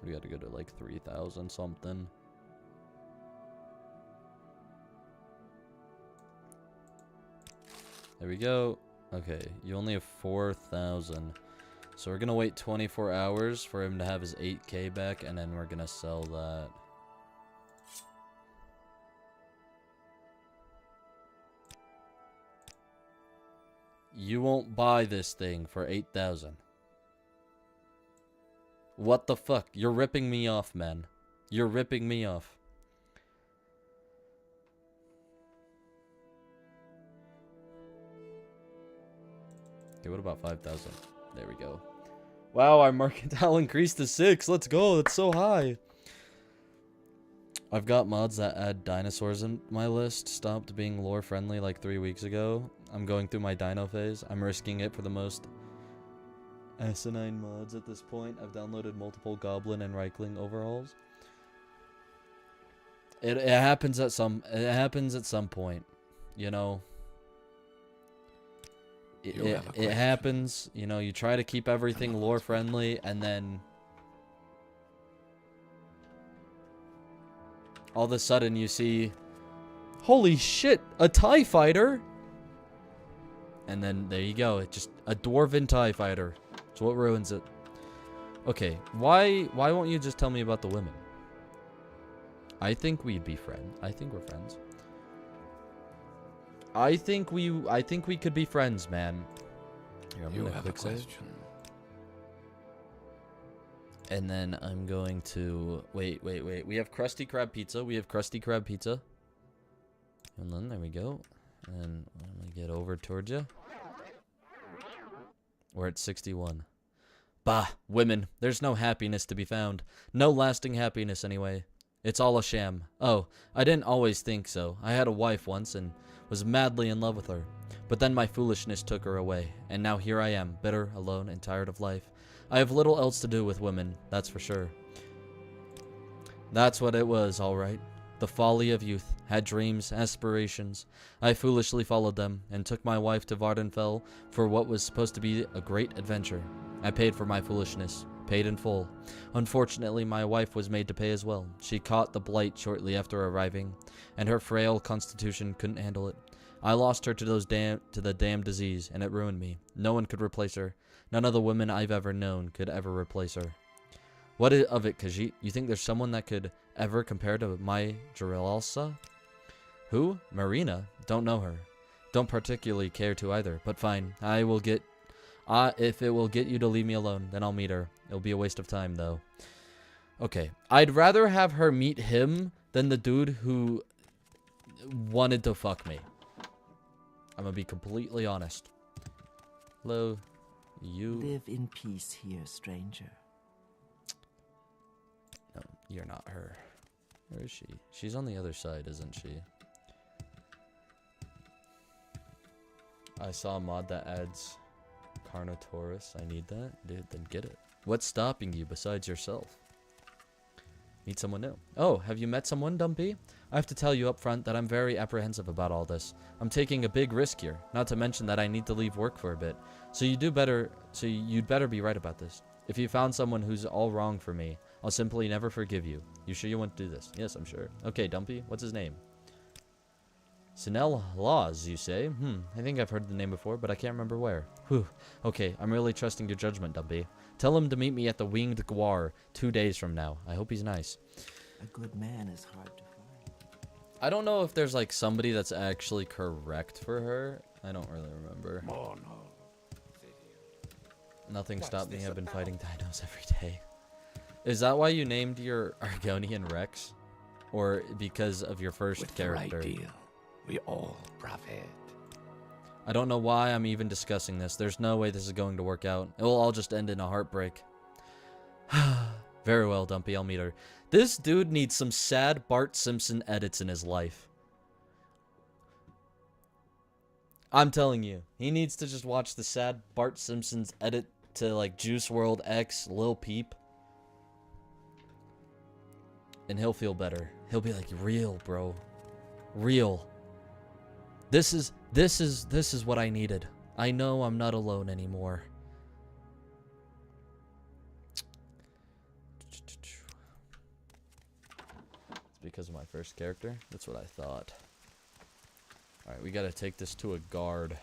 We got to go to like 3,000 something. There we go. Okay, you only have 4,000. So we're gonna wait 24 hours for him to have his 8K back, and then we're gonna sell that. You won't buy this thing for 8,000. What the fuck? You're ripping me off, man. You're ripping me off. Okay, what about 5,000? There we go. Wow, our mercantile increased to 6. Let's go. That's so high. I've got mods that add dinosaurs in my list. Stopped being lore friendly like 3 weeks ago. I'm going through my dino phase. I'm risking it for the most asinine mods at this point. I've downloaded multiple Goblin and Reichling overhauls. It happens at some point, you know. It happens, you know. You try to keep everything lore friendly, and then all of a sudden you see, holy shit, a TIE fighter, and then there you go. It's just a dwarven TIE fighter. It's what ruins it. Okay, why won't you just tell me about the women? I think we'd be friends. I think we're friends. I think we could be friends, man. Here, I'm gonna quick save. And then I'm going to wait. We have Krusty Krab pizza. And then there we go. And let me get over towards you. We're at 61. Bah, women. There's no happiness to be found. No lasting happiness anyway. It's all a sham. Oh, I didn't always think so. I had a wife once and was madly in love with her. But then my foolishness took her away, and now here I am, bitter, alone, and tired of life. I have little else to do with women, that's for sure. That's what it was, all right. The folly of youth. Had dreams, aspirations. I foolishly followed them, and took my wife to Vardenfell for what was supposed to be a great adventure. I paid for my foolishness. Paid in full. Unfortunately, my wife was made to pay as well. She caught the blight shortly after arriving, and her frail constitution couldn't handle it. I lost her to the damned disease, and it ruined me. No one could replace her. None of the women I've ever known could ever replace her. What of it, Khajiit? You think there's someone that could ever compare to my Jiralsa? Who? Marina? Don't know her. Don't particularly care to either, but fine. I will get... if it will get you to leave me alone, then I'll meet her. It'll be a waste of time, though. Okay. I'd rather have her meet him than the dude who wanted to fuck me. I'm gonna be completely honest. Hello, you... Live in peace here, stranger. No, you're not her. Where is she? She's on the other side, isn't she? I saw a mod that adds Carnotaurus. I need that. Dude, then get it. What's stopping you besides yourself? Meet someone new. Oh, have you met someone, Dumpy? I have to tell you up front that I'm very apprehensive about all this. I'm taking a big risk here, not to mention that I need to leave work for a bit. So you'd better be right about this. If you found someone who's all wrong for me, I'll simply never forgive you. You sure you want to do this? Yes, I'm sure. Okay, Dumpy, what's his name? Sinel Laws, you say? I think I've heard the name before, but I can't remember where. Whew. Okay, I'm really trusting your judgment, Dumpy. Tell him to meet me at the Winged Gwar 2 days from now. I hope he's nice. A good man is hard to find. I don't know if there's like somebody that's actually correct for her. I don't really remember. Oh, no. Nothing stopped me. I've been fighting dinos every day. Is that why you named your Argonian Rex? Or because of your first With character? the right deal, we all profit. I don't know why I'm even discussing this. There's no way this is going to work out. It will all just end in a heartbreak. Very well, Dumpy. I'll meet her. This dude needs some sad Bart Simpson edits in his life. I'm telling you. He needs to just watch the sad Bart Simpson's edit to, like, Juice WRLD X, Lil Peep. And he'll feel better. He'll be like, real, bro. Real. This is what I needed. I know I'm not alone anymore. It's because of my first character? That's what I thought. Alright, we gotta take this to a guard.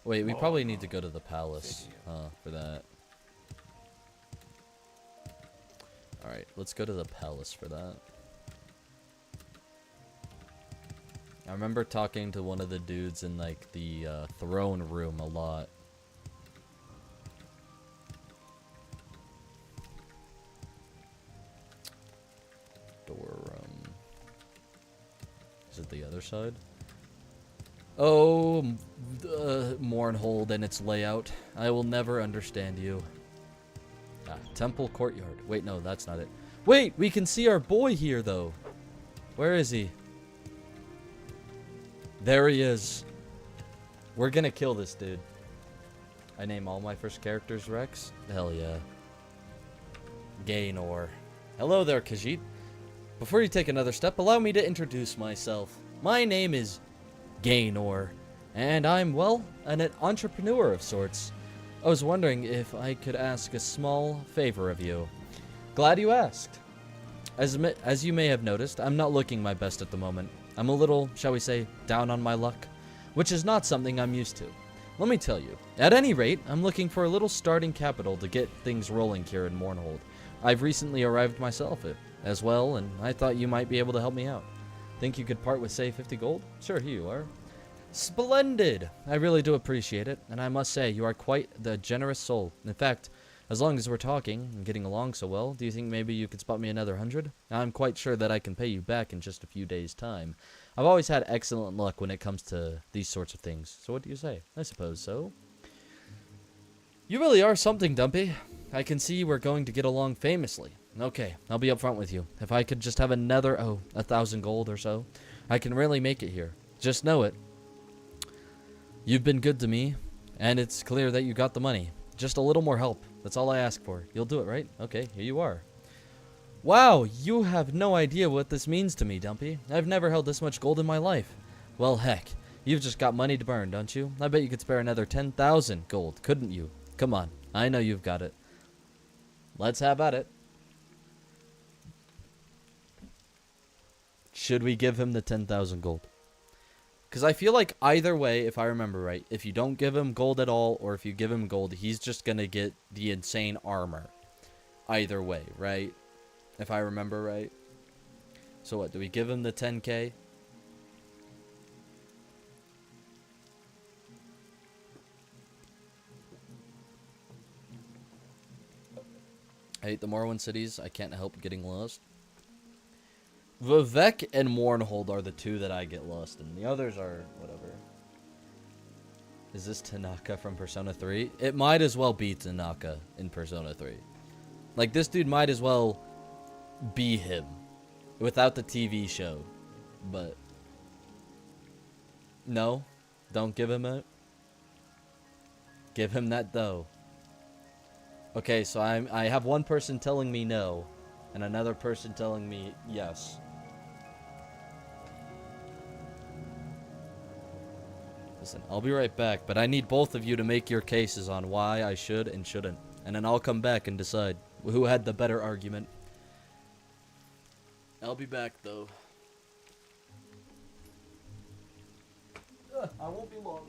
Wait, we probably need to go to the palace for that. Alright, let's go to the palace for that. I remember talking to one of the dudes in, like, the throne room a lot. Door room. Is it the other side? Oh, Mournhold and its layout. I will never understand you. Ah, Temple Courtyard. Wait, no, that's not it. Wait, we can see our boy here, though. Where is he? There he is. We're gonna kill this dude. I name all my first characters Rex? Hell yeah. Gaynor. Hello there, Khajiit. Before you take another step, allow me to introduce myself. My name is Gaynor, and I'm, well, an entrepreneur of sorts. I was wondering if I could ask a small favor of you. Glad you asked. As you may have noticed, I'm not looking my best at the moment. I'm a little, shall we say, down on my luck, which is not something I'm used to. Let me tell you, at any rate, I'm looking for a little starting capital to get things rolling here in Mournhold. I've recently arrived myself as well, and I thought you might be able to help me out. Think you could part with, say, 50 gold? Sure, here you are. Splendid! I really do appreciate it, and I must say, you are quite the generous soul. In fact, as long as we're talking and getting along so well, do you think maybe you could spot me another 100? I'm quite sure that I can pay you back in just a few days' time. I've always had excellent luck when it comes to these sorts of things, so what do you say? I suppose so. You really are something, Dumpy. I can see we're going to get along famously. Okay, I'll be upfront with you. If I could just have another, 1,000 gold or so, I can really make it here. Just know it. You've been good to me, and it's clear that you got the money. Just a little more help. That's all I ask for. You'll do it, right? Okay, here you are. Wow, you have no idea what this means to me, Dumpy. I've never held this much gold in my life. Well, heck, you've just got money to burn, don't you? I bet you could spare another 10,000 gold, couldn't you? Come on, I know you've got it. Let's have at it. Should we give him the 10,000 gold? Because I feel like either way, if I remember right, if you don't give him gold at all, or if you give him gold, he's just going to get the insane armor. Either way, right? If I remember right. So what, do we give him the 10k? I hate the Morrowind cities. I can't help getting lost. Vivek and Mournhold are the two that I get lost in. The others are whatever. Is this Tanaka from Persona 3? It might as well be Tanaka in Persona 3. Like, this dude might as well be him without the TV show. But no, don't give him it. Give him that dough. Okay, so I have one person telling me no, and another person telling me yes. Listen, I'll be right back, but I need both of you to make your cases on why I should and shouldn't. And then I'll come back and decide who had the better argument. I'll be back, though. I won't be long.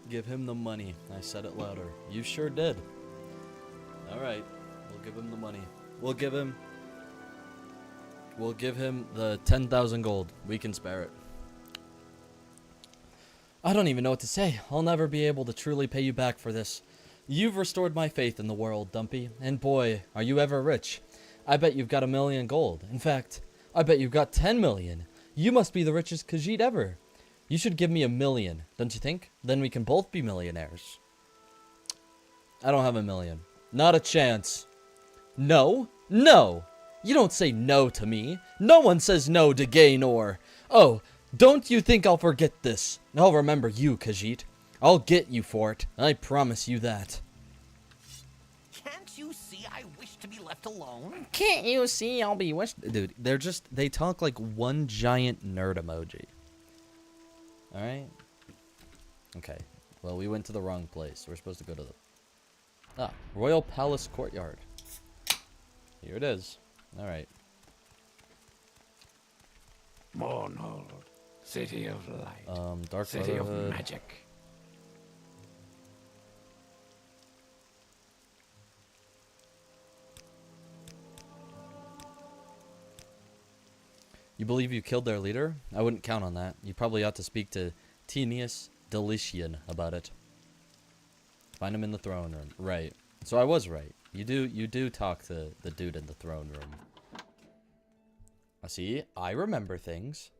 Give him the money. I said it louder. You sure did. Alright. We'll give him the money. We'll give him the 10,000 gold. We can spare it. I don't even know what to say. I'll never be able to truly pay you back for this. You've restored my faith in the world, Dumpy. And boy, are you ever rich. I bet you've got 1,000,000 gold. In fact, I bet you've got 10 million. You must be the richest Khajiit ever. You should give me 1,000,000, don't you think? Then we can both be millionaires. I don't have 1,000,000. Not a chance. No? No! You don't say no to me. No one says no to Gaynor. Oh, don't you think I'll forget this? I'll remember you, Khajiit. I'll get you for it. I promise you that. Can't you see I wish to be left alone? Can't you see I'll be wished? Dude, they talk like one giant nerd emoji. Alright. Okay. Well, we went to the wrong place. We're supposed to go to the... Royal Palace Courtyard. Here it is. Alright. Morrowind, city of light. Dark city of Brotherhood. magic. You believe you killed their leader? I wouldn't count on that. You probably ought to speak to Tenius Delician about it. Find him in the throne room. Right. So I was right. You do talk to the dude in the throne room. I see. I remember things.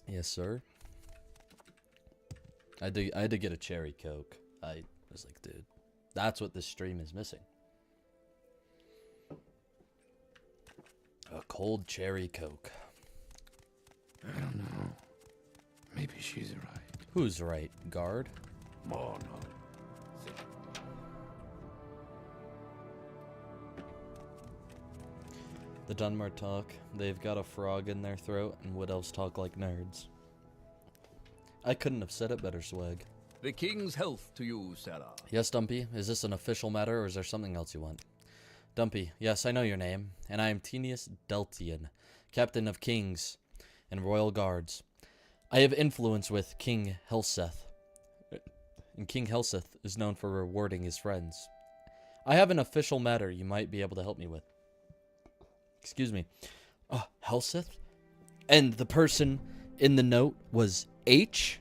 Yes, sir. I had to get a cherry coke. I was like, dude, that's what this stream is missing. A cold cherry coke. I don't know. Maybe she's right. Who's right, guard? Morrowind. The Dunmer talk. They've got a frog in their throat, and wood elves talk like nerds. I couldn't have said it better, Swag. The king's health to you, Sarah. Yes, Dumpy. Is this an official matter, or is there something else you want? Dumpy, yes, I know your name, and I am Tenius Deltian, captain of kings and royal guards. I have influence with King Helseth, and King Helseth is known for rewarding his friends. I have an official matter you might be able to help me with. Excuse me. Helseth? And the person in the note was H?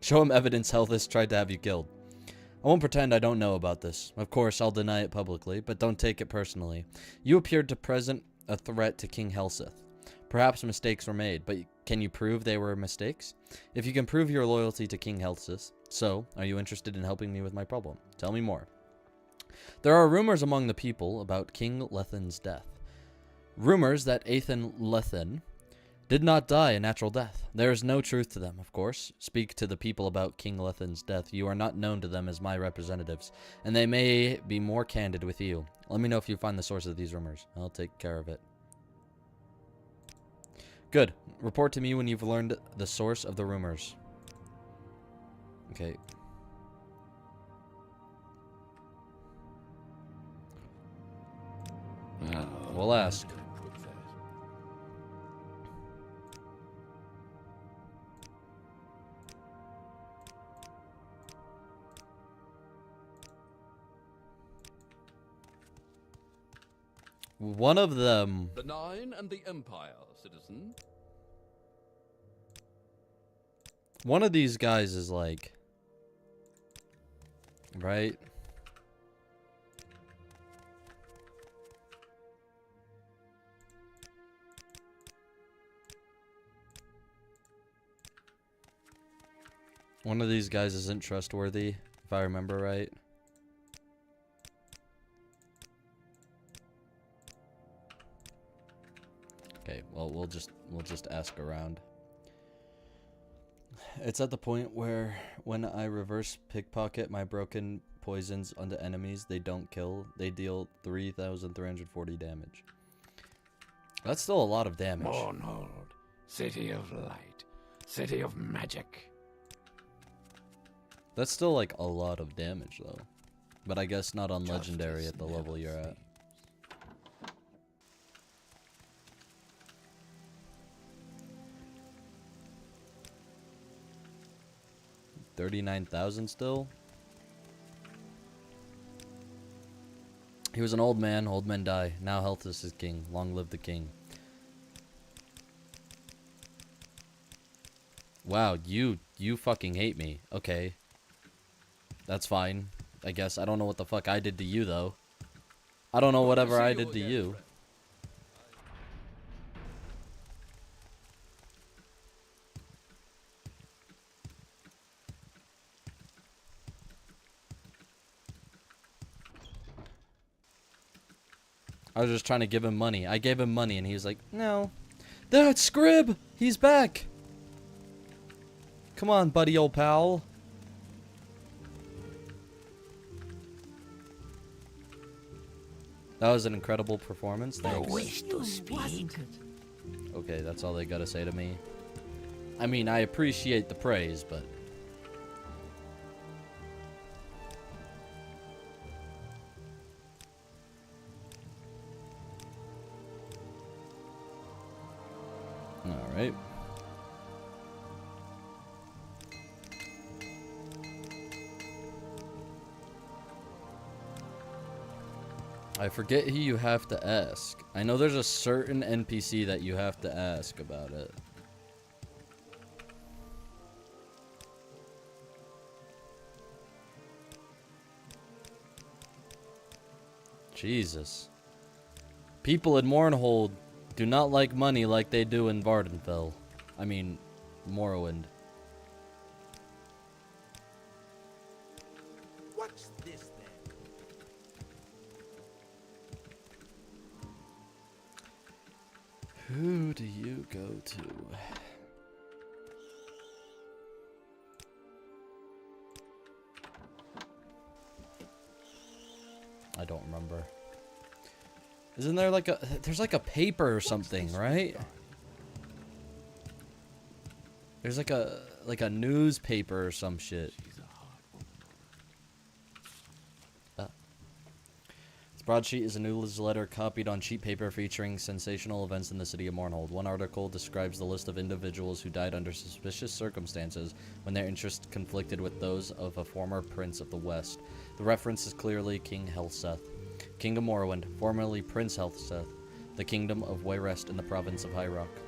Show him evidence Helseth tried to have you killed. I won't pretend I don't know about this. Of course, I'll deny it publicly, but don't take it personally. You appeared to present a threat to King Helseth. Perhaps mistakes were made, but can you prove they were mistakes? If you can prove your loyalty to King Helseth, so, are you interested in helping me with my problem? Tell me more. There are rumors among the people about King Lethen's death. Rumors that Athen Lethen did not die a natural death. There is no truth to them, of course. Speak to the people about King Lethen's death. You are not known to them as my representatives, and they may be more candid with you. Let me know if you find the source of these rumors. I'll take care of it. Good. Report to me when you've learned the source of the rumors. Okay. We'll ask. One of them. The Nine and the Empire, citizen. One of these guys is like, right? One of these guys isn't trustworthy, if I remember right. Okay, well, we'll just ask around. It's at the point where when I reverse pickpocket my broken poisons onto enemies, they don't kill. They deal 3,340 damage. That's still a lot of damage. Morrowind, city of light, city of magic. That's still like a lot of damage though. But I guess not on Justice legendary at the level never you're at. 39,000 still. He was an old man. Old men die. Now health is his king. Long live the king. Wow, you fucking hate me. Okay. That's fine. I guess. I don't know what the fuck I did to you, though. I don't know whatever I did to you. I was just trying to give him money. I gave him money and he was like, no. That's Scrib! He's back! Come on, buddy, old pal. That was an incredible performance. Thanks. Wish to speak. Wasn't it? Okay, that's all they gotta say to me. I mean, I appreciate the praise, but... Alright. I forget who you have to ask. I know there's a certain NPC that you have to ask about it. Jesus. People in Mournhold do not like money like they do in Vardenfell. I mean, Morrowind. What's this then? Who do you go to? I don't remember. Isn't there like a... There's like a paper or something, right? There's like a newspaper or some shit. This broadsheet is a newsletter copied on sheet paper featuring sensational events in the city of Mournhold. One article describes the list of individuals who died under suspicious circumstances when their interests conflicted with those of a former prince of the West. The reference is clearly King Helseth, King of Morrowind, formerly Prince Helseth, the kingdom of Wayrest in the province of High Rock.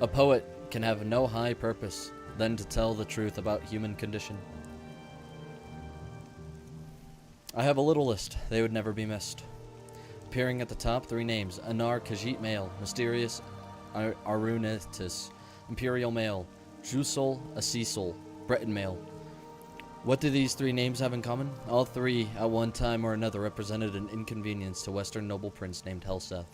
A poet can have no high purpose than to tell the truth about human condition. I have a little list. They would never be missed. Appearing at the top, 3 names. Anar Khajiit male, Mysterious Arunitis, Imperial male, Jusol Asisol, Breton male. What do these 3 names have in common? All 3, at one time or another, represented an inconvenience to Western noble prince named Helseth.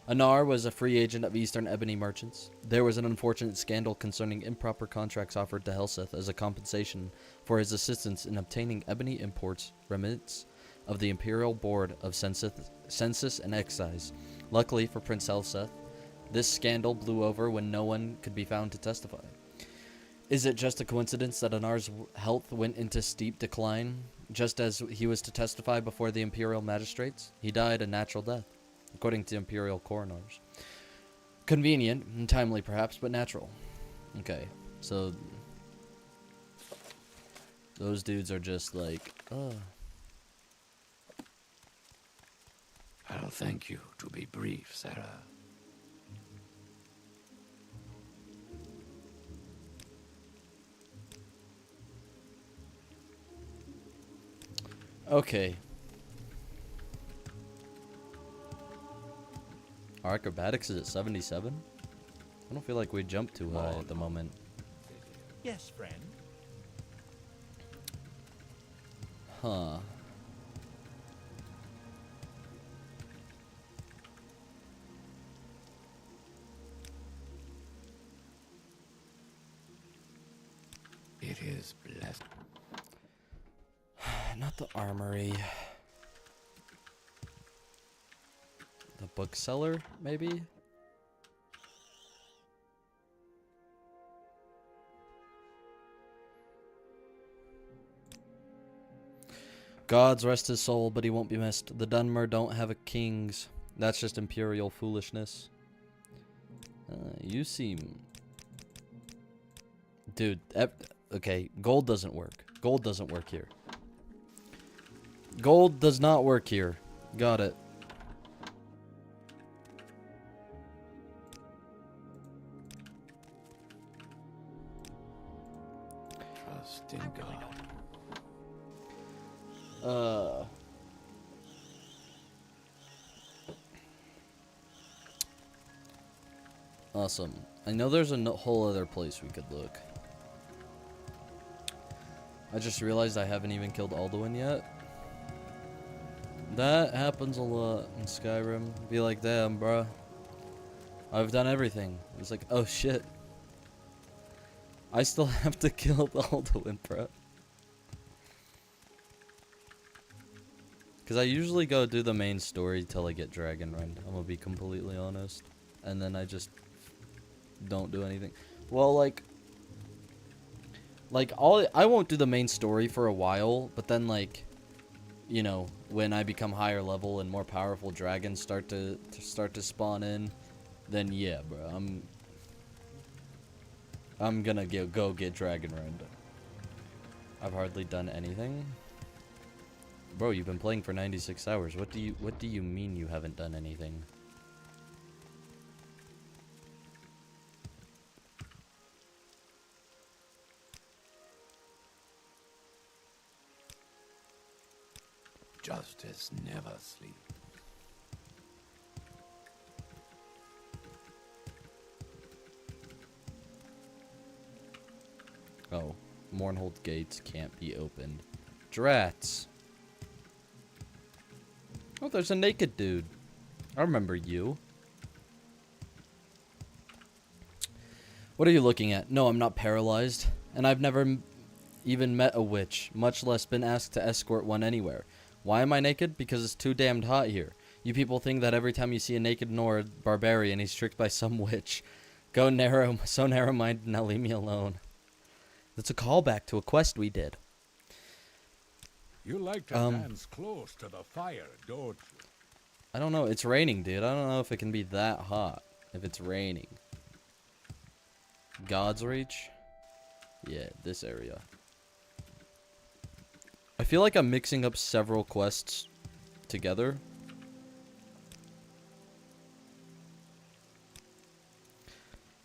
Anar was a free agent of Eastern ebony merchants. There was an unfortunate scandal concerning improper contracts offered to Helseth as a compensation for his assistance in obtaining ebony imports remits of the Imperial Board of Census and Excise. Luckily for Prince Helseth, this scandal blew over when no one could be found to testify. Is it just a coincidence that Anar's health went into steep decline just as he was to testify before the Imperial magistrates? He died a natural death, according to Imperial coroners. Convenient and timely perhaps, but natural. Okay, so those dudes are just like, I'll thank you to be brief, Sarah. Okay. Our acrobatics is at 77? I don't feel like we jumped too high at the moment. Yes, friend. Huh. It is blessed. Not the armory. The bookseller, maybe? Gods rest his soul, but he won't be missed. The Dunmer don't have a king's. That's just imperial foolishness. You seem... Dude, Okay, gold doesn't work. Gold doesn't work here. Gold does not work here. Got it. Trust in God. Awesome. I know there's a whole other place we could look. I just realized I haven't even killed Alduin yet. That happens a lot in Skyrim. Be like, damn, bruh. I've done everything. It's like, oh shit. I still have to kill Alduin, bruh. Because I usually go do the main story till I get Dragon Run. I'm gonna be completely honest. And then I just don't do anything. Well, like I won't do the main story for a while, but then like, you know, when I become higher level and more powerful dragons start to spawn in, then yeah, bro, I'm gonna go get Dragon Run. I've hardly done anything. Bro, you've been playing for 96 hours. What do you mean you haven't done anything? Justice never sleeps. Oh, Mournhold gates can't be opened. Drats. Oh, there's a naked dude. I remember you. What are you looking at? No, I'm not paralyzed. And I've never even met a witch, much less been asked to escort one anywhere. Why am I naked? Because it's too damned hot here. You people think that every time you see a naked Nord barbarian, he's tricked by some witch. Go narrow, so narrow-minded, now leave me alone. That's a callback to a quest we did. You like to dance close to the fire, don't you? I don't know. It's raining, dude. I don't know if it can be that hot if it's raining. God's Reach? Yeah, this area. I feel like I'm mixing up several quests together.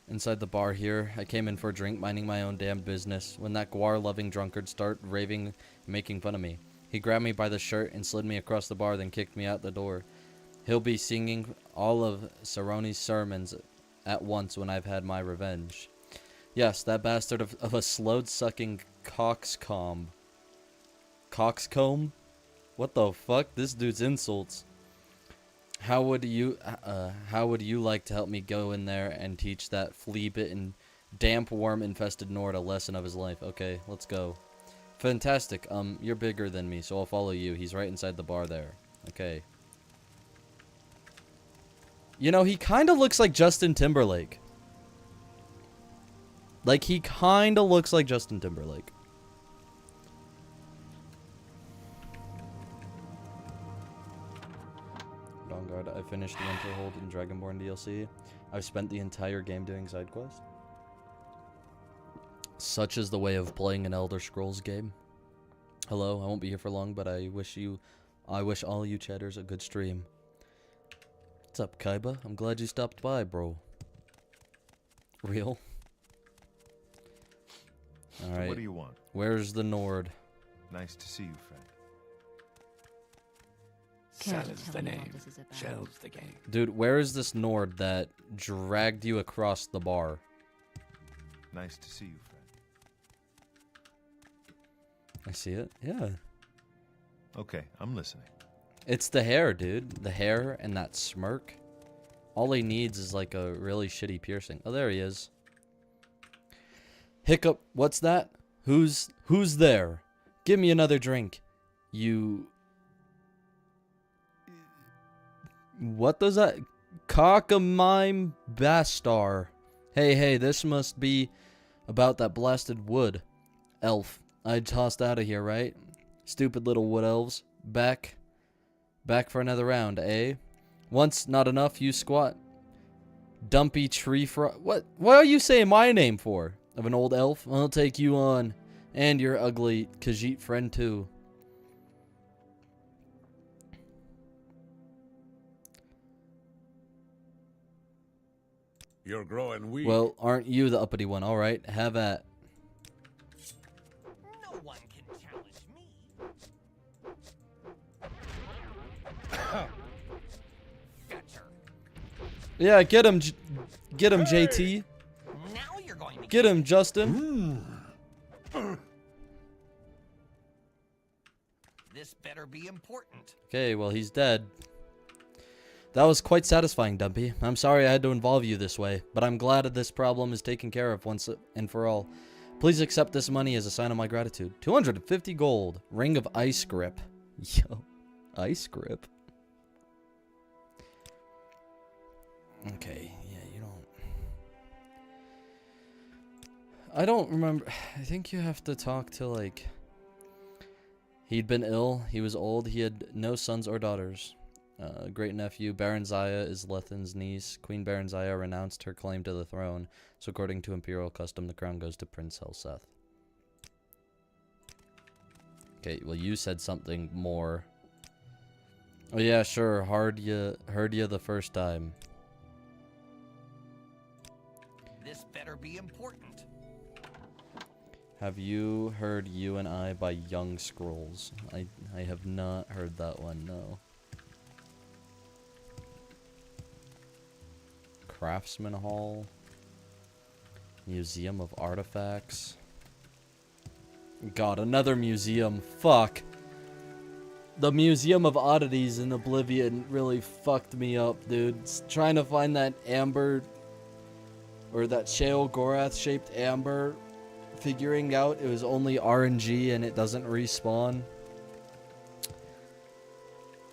Inside the bar here, I came in for a drink, minding my own damn business, when that guar-loving drunkard started raving, making fun of me. He grabbed me by the shirt and slid me across the bar, then kicked me out the door. He'll be singing all of Saroni's sermons at once when I've had my revenge. Yes, that bastard of a slow-sucking coxcomb. Coxcomb? What the fuck? This dude's insults. How would you like to help me go in there and teach that flea-bitten, damp worm-infested Nord a lesson of his life? Okay, let's go. Fantastic. You're bigger than me, so I'll follow you. He's right inside the bar there. Okay. You know, he kind of looks like Justin Timberlake. Like, he kind of looks like Justin Timberlake. Dawnguard, I finished the Winterhold and Dragonborn DLC. I've spent the entire game doing side quests. Such is the way of playing an Elder Scrolls game. Hello, I won't be here for long, but I wish all you chatters a good stream. What's up, Kaiba? I'm glad you stopped by, bro. Real? Alright. So what do you want? Where's the Nord? Nice to see you, friend. Cell is the name. Shell's the game. Dude, where is this Nord that dragged you across the bar? Nice to see you, friend. I see it. Yeah. Okay, I'm listening. It's the hair, dude. The hair and that smirk. All he needs is like a really shitty piercing. Oh, there he is. Hiccup, what's that? Who's there? Give me another drink. You... What does that... Cockamime Bastar. Hey, this must be about that blasted wood. Elf. I tossed out of here, right? Stupid little wood elves. Back for another round, eh? Once not enough, you squat. Dumpy tree frog. What are you saying my name for? of an old elf? I'll take you on. And your ugly Khajiit friend, too. You're growing weak. Well, aren't you the uppity one? All right, have at. No one can challenge me. Fetcher. Yeah, get him, JT. Now you're going to Get him, Justin. This better be important. Okay, well, he's dead. That was quite satisfying, Dumpy. I'm sorry I had to involve you this way, but I'm glad that this problem is taken care of once and for all. Please accept this money as a sign of my gratitude. 250 gold. Ring of Ice Grip. Yo, Ice Grip. Okay, yeah, you don't... I don't remember... I think you have to talk to, like... He'd been ill, he was old, he had no sons or daughters. Great-nephew, Baron Zaya is Lethen's niece. Queen Baron Zaya renounced her claim to the throne, so according to imperial custom, the crown goes to Prince Helseth. Okay, well, you said something more. Oh yeah, sure, heard ya the first time. This better be important. Have you heard You and I by Young Scrolls? I have not heard that one, no. Craftsman Hall. Museum of Artifacts. God, another museum. Fuck. The Museum of Oddities in Oblivion really fucked me up, dude. Trying to find that amber, or that Shale Gorath shaped amber, figuring out it was only RNG and it doesn't respawn.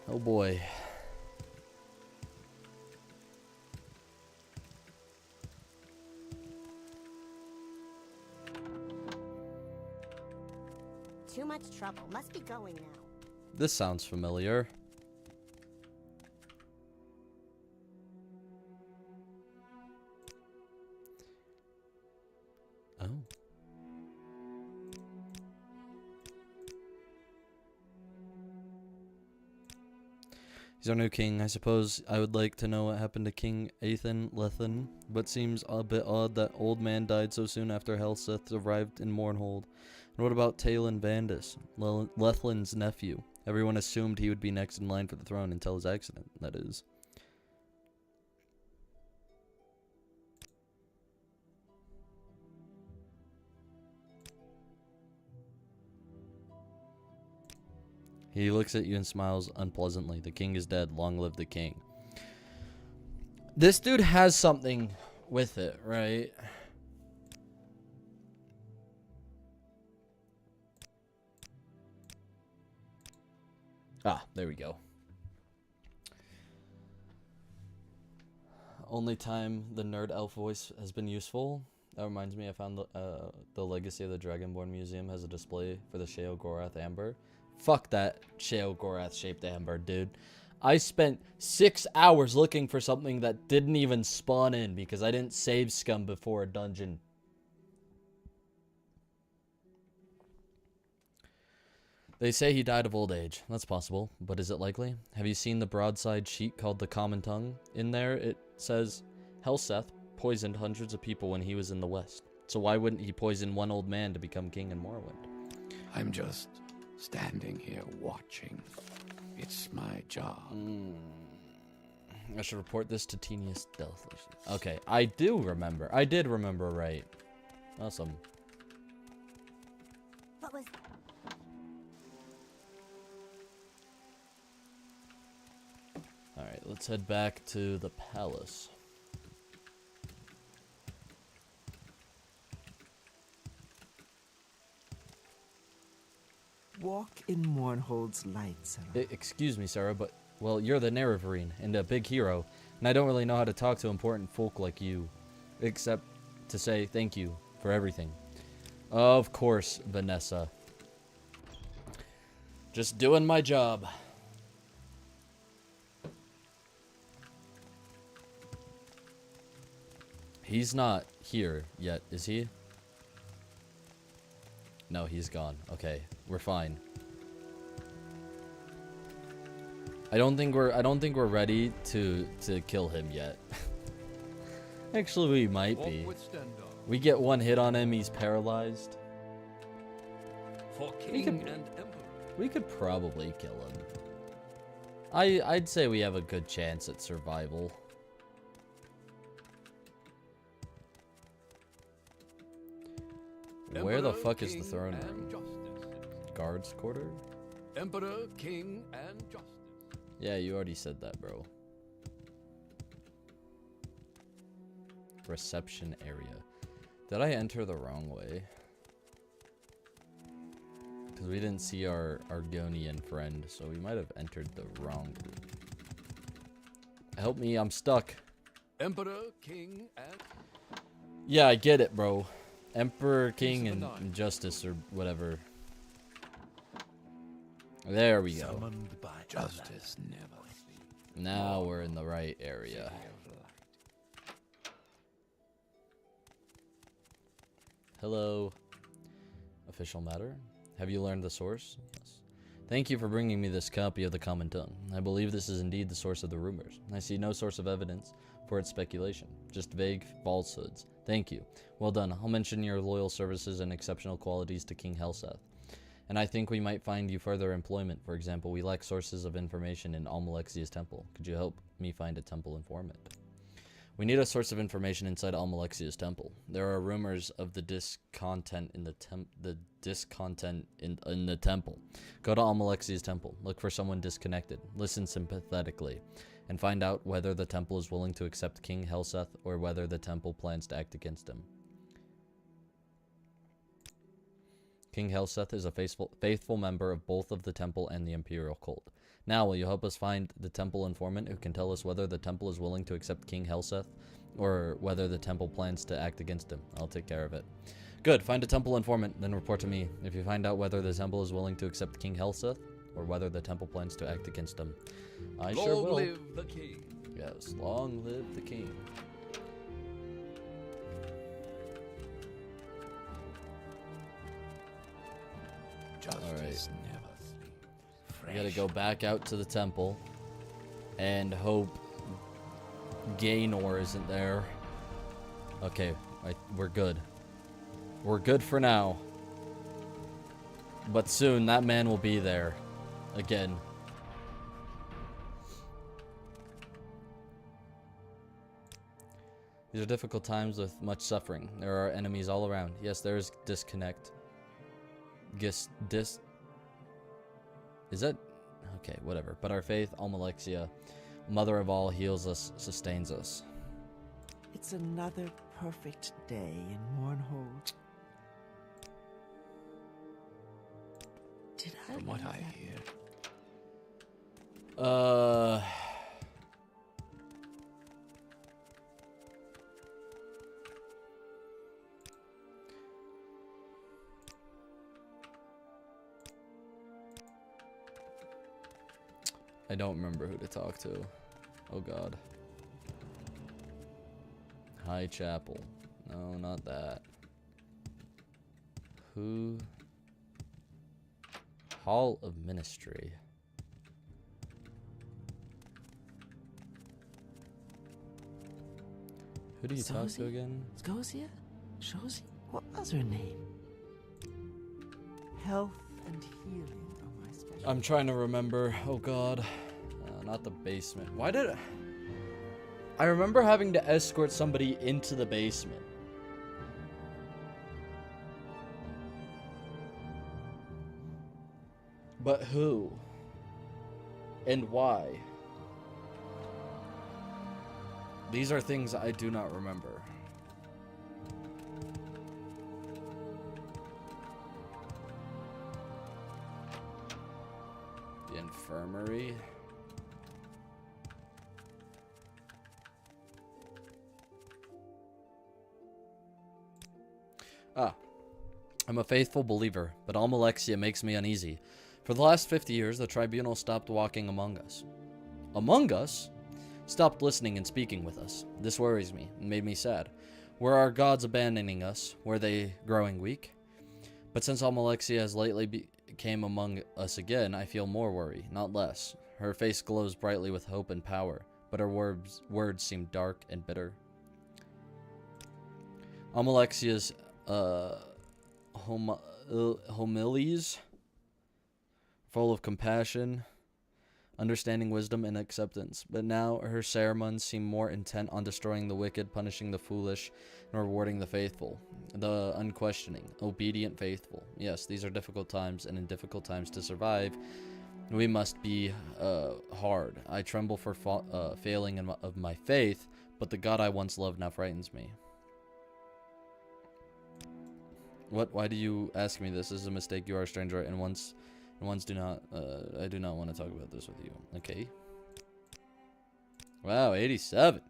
Oh boy. Too much trouble. Must be going now. This sounds familiar. Oh. He's our new king. I suppose I would like to know what happened to King Lethen, but seems a bit odd that old man died so soon after Helseth arrived in Mournhold. And what about Talon Vandus, Lethlin's nephew? Everyone assumed he would be next in line for the throne until his accident, that is. He looks at you and smiles unpleasantly. The king is dead. Long live the king. This dude has something with it, right? Ah, there we go. Only time the nerd elf voice has been useful. That reminds me, I found the Legacy of the Dragonborn Museum has a display for the Shale Gorath Amber. Fuck that Shale Gorath shaped amber, dude. I spent 6 hours looking for something that didn't even spawn in because I didn't save scum before a dungeon. They say he died of old age. That's possible, but is it likely? Have you seen the broadside sheet called the Common Tongue? In there, it says, Helseth poisoned hundreds of people when he was in the West. So why wouldn't he poison one old man to become king in Morrowind? I'm just standing here watching. It's my job. I should report this to Tenius Stealth. Okay, I do remember. I did remember right. Awesome. What was... Alright, let's head back to the palace. Walk in Mournhold's light, Sarah. Excuse me, Sarah, but, well, you're the Nerevarine and a big hero, and I don't really know how to talk to important folk like you, except to say thank you for everything. Of course, Vanessa. Just doing my job. He's not here yet, is he? No, he's gone. Okay, we're fine. I don't think we're ready to kill him yet. Actually, we might be. We get one hit on him, he's paralyzed. For king and emperor. We could probably kill him. I'd say we have a good chance at survival. Where the fuck is the throne room? Guards quarter? Emperor, king, and justice. Yeah, you already said that, bro. Reception area. Did I enter the wrong way? Because we didn't see our Argonian friend, so we might have entered the wrong room. Help me, I'm stuck. Emperor, king, and... Yeah, I get it, bro. Emperor, king, and justice, or whatever. There we go. Summoned by justice never sleeps. Now we're in the right area. Hello. Official matter? Have you learned the source? Yes. Thank you for bringing me this copy of the Common Tongue. I believe this is indeed the source of the rumors. I see no source of evidence for its speculation, just vague falsehoods. Thank you. Well done. I'll mention your loyal services and exceptional qualities to King Helseth. And I think we might find you further employment. For example, we lack sources of information in Almalexia's temple. Could you help me find a temple informant? We need a source of information inside Almalexia's temple. There are rumors of the discontent in the temple. Go to Almalexia's temple. Look for someone disconnected. Listen sympathetically. And find out whether the temple is willing to accept King Helseth or whether the temple plans to act against him. King Helseth is a faithful member of both of the temple and the imperial cult. Now, will you help us find the temple informant who can tell us whether the temple is willing to accept King Helseth or whether the temple plans to act against him? I'll take care of it. Good. Find a temple informant, then report to me. If you find out whether the temple is willing to accept King Helseth or whether the temple plans to act against him, I sure will. Long live the king. Yes, long live the king. Justice All right. never sleeps. We gotta go back out to the temple and hope Gaynor isn't there. Okay, we're good. We're good for now. But soon that man will be there again. These are difficult times with much suffering. There are enemies all around. Yes, there is disconnect. Is that... Okay, whatever. But our faith, Almalexia, Mother of all, heals us, sustains us. It's another perfect day in Mournhold. Did I From what read I that? hear, I don't remember who to talk to. Oh god. High Chapel. No, not that. Who? Hall of Ministry. Who do you talk to Zosie? again? Scosia? Shosie? What was her name? Health and healing are my specialty. I'm trying to remember. Oh god. Not the basement. Why did I remember having to escort somebody into the basement. But who? And why? These are things I do not remember. The infirmary. I'm a faithful believer, but Almalexia makes me uneasy. For the last 50 years, the tribunal stopped walking among us. Among us? Stopped listening and speaking with us. This worries me and made me sad. Were our gods abandoning us? Were they growing weak? But since Almalexia has lately came among us again, I feel more worry, not less. Her face glows brightly with hope and power, but her words seem dark and bitter. Almalexia's homilies, full of compassion, understanding, wisdom, and acceptance. But now her sermons seem more intent on destroying the wicked, punishing the foolish, and rewarding the faithful, the unquestioning, obedient faithful. Yes, these are difficult times, and in difficult times to survive, we must be hard. I tremble for failing of my faith, but the God I once loved now frightens me. What? Why do you ask me this? This is a mistake. You are a stranger, and ones do not. I do not want to talk about this with you. Okay. Wow, 87.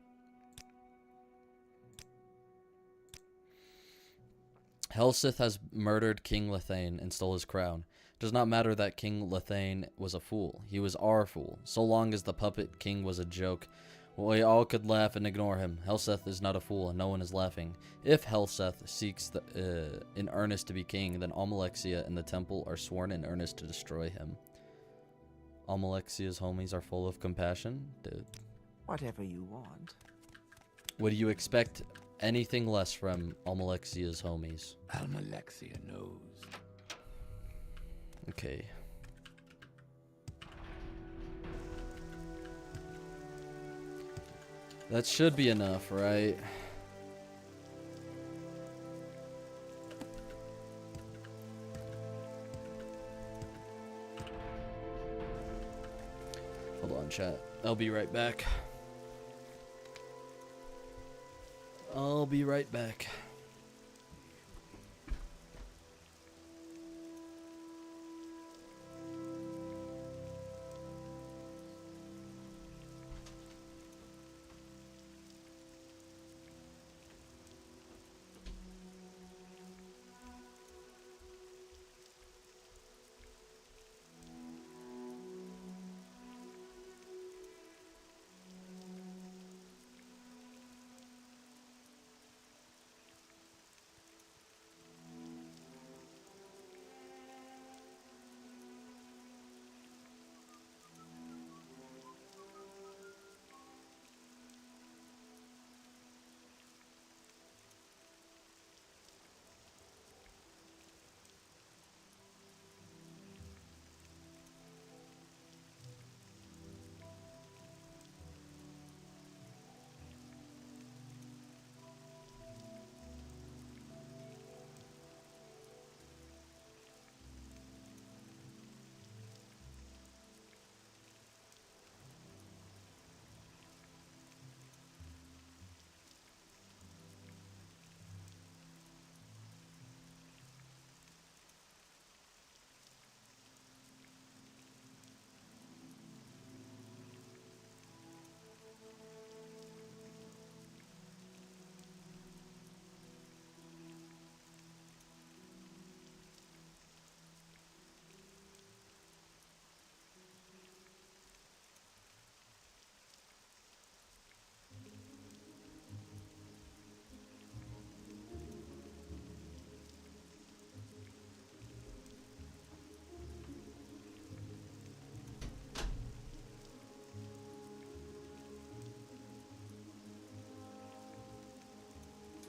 Helsith has murdered King Lethane and stole his crown. It does not matter that King Lethane was a fool. He was our fool. So long as the puppet king was a joke, we all could laugh and ignore him. Helseth is not a fool, and no one is laughing. If Helseth seeks in earnest to be king, then Almalexia and the temple are sworn in earnest to destroy him. Almalexia's homies are full of compassion? Dude. Whatever you want. Would you expect anything less from Almalexia's homies? Almalexia knows. Okay. That should be enough, right? Hold on, chat. I'll be right back. I'll be right back.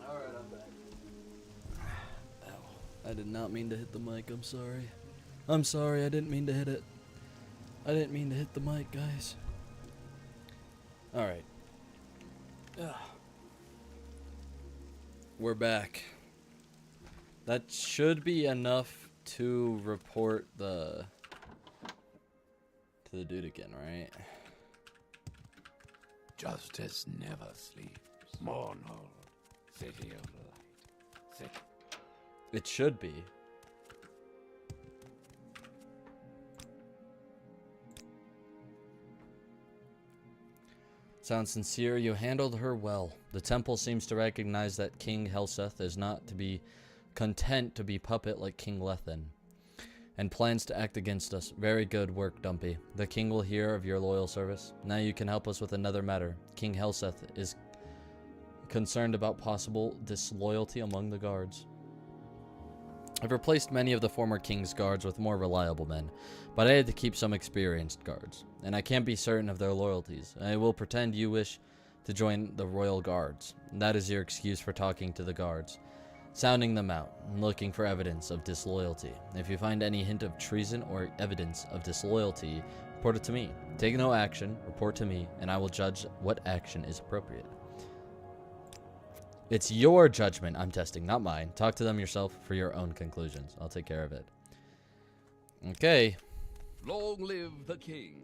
Alright, I'm back. Ow. I did not mean to hit the mic, I'm sorry. I'm sorry, I didn't mean to hit it. I didn't mean to hit the mic, guys. Alright. We're back. That should be enough to report to the dude again, right? Justice never sleeps. Mournhold, city of light. It should be. Sounds sincere. You handled her well. The temple seems to recognize that King Helseth is not to be content to be puppet like King Lethen, and plans to act against us. Very good work, Dumpy. The king will hear of your loyal service. Now you can help us with another matter. King Helseth is concerned about possible disloyalty among the guards. I've replaced many of the former king's guards with more reliable men, but I had to keep some experienced guards, and I can't be certain of their loyalties. I will pretend you wish to join the royal guards. That is your excuse for talking to the guards, sounding them out, and looking for evidence of disloyalty. If you find any hint of treason or evidence of disloyalty, report it to me. Take no action, report to me, and I will judge what action is appropriate. It's your judgment I'm testing, not mine. Talk to them yourself for your own conclusions. I'll take care of it. Okay. Long live the king.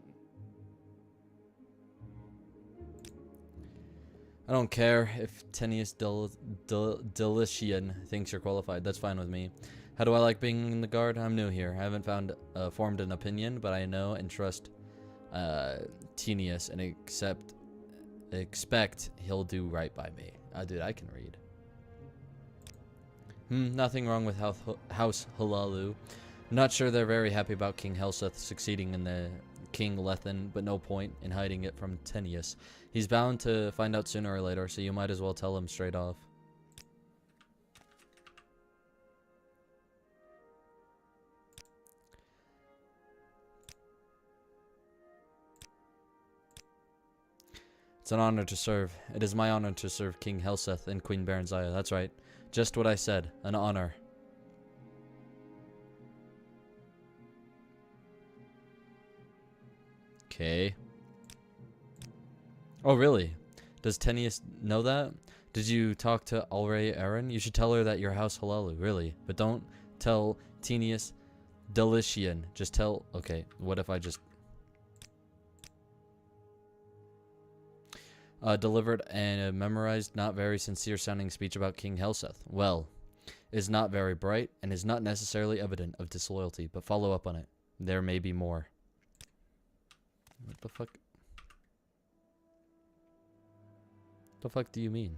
I don't care if Tenius Delician thinks you're qualified. That's fine with me. How do I like being in the guard? I'm new here. I haven't formed an opinion, but I know and trust Tenius and expect he'll do right by me. Dude, I can read. Nothing wrong with House Halalu. Not sure they're very happy about King Helseth succeeding in the King Lethan, but no point in hiding it from Tenius. He's bound to find out sooner or later, so you might as well tell him straight off. It's an honor to serve. It is my honor to serve King Helseth and Queen Baronzaya. That's right. Just what I said. An honor. Okay. Oh, really? Does Tenius know that? Did you talk to Alray Aaron? You should tell her that your house Halalu. Really. But don't tell Tenius Delician. Just tell... Okay, what if I just... delivered a memorized, not very sincere sounding speech about King Helseth. Well, is not very bright and is not necessarily evident of disloyalty, but follow up on it. There may be more. What the fuck? The fuck do you mean?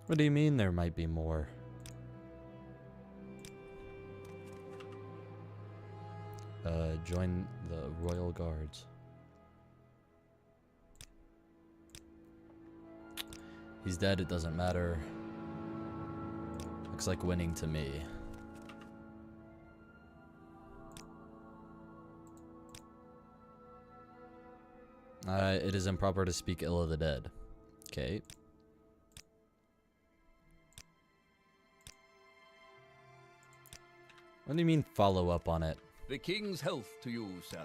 What do you mean there might be more? Join the Royal Guards. He's dead, it doesn't matter. Looks like winning to me. It is improper to speak ill of the dead. Okay. What do you mean follow up on it? The king's health to you, Sarah.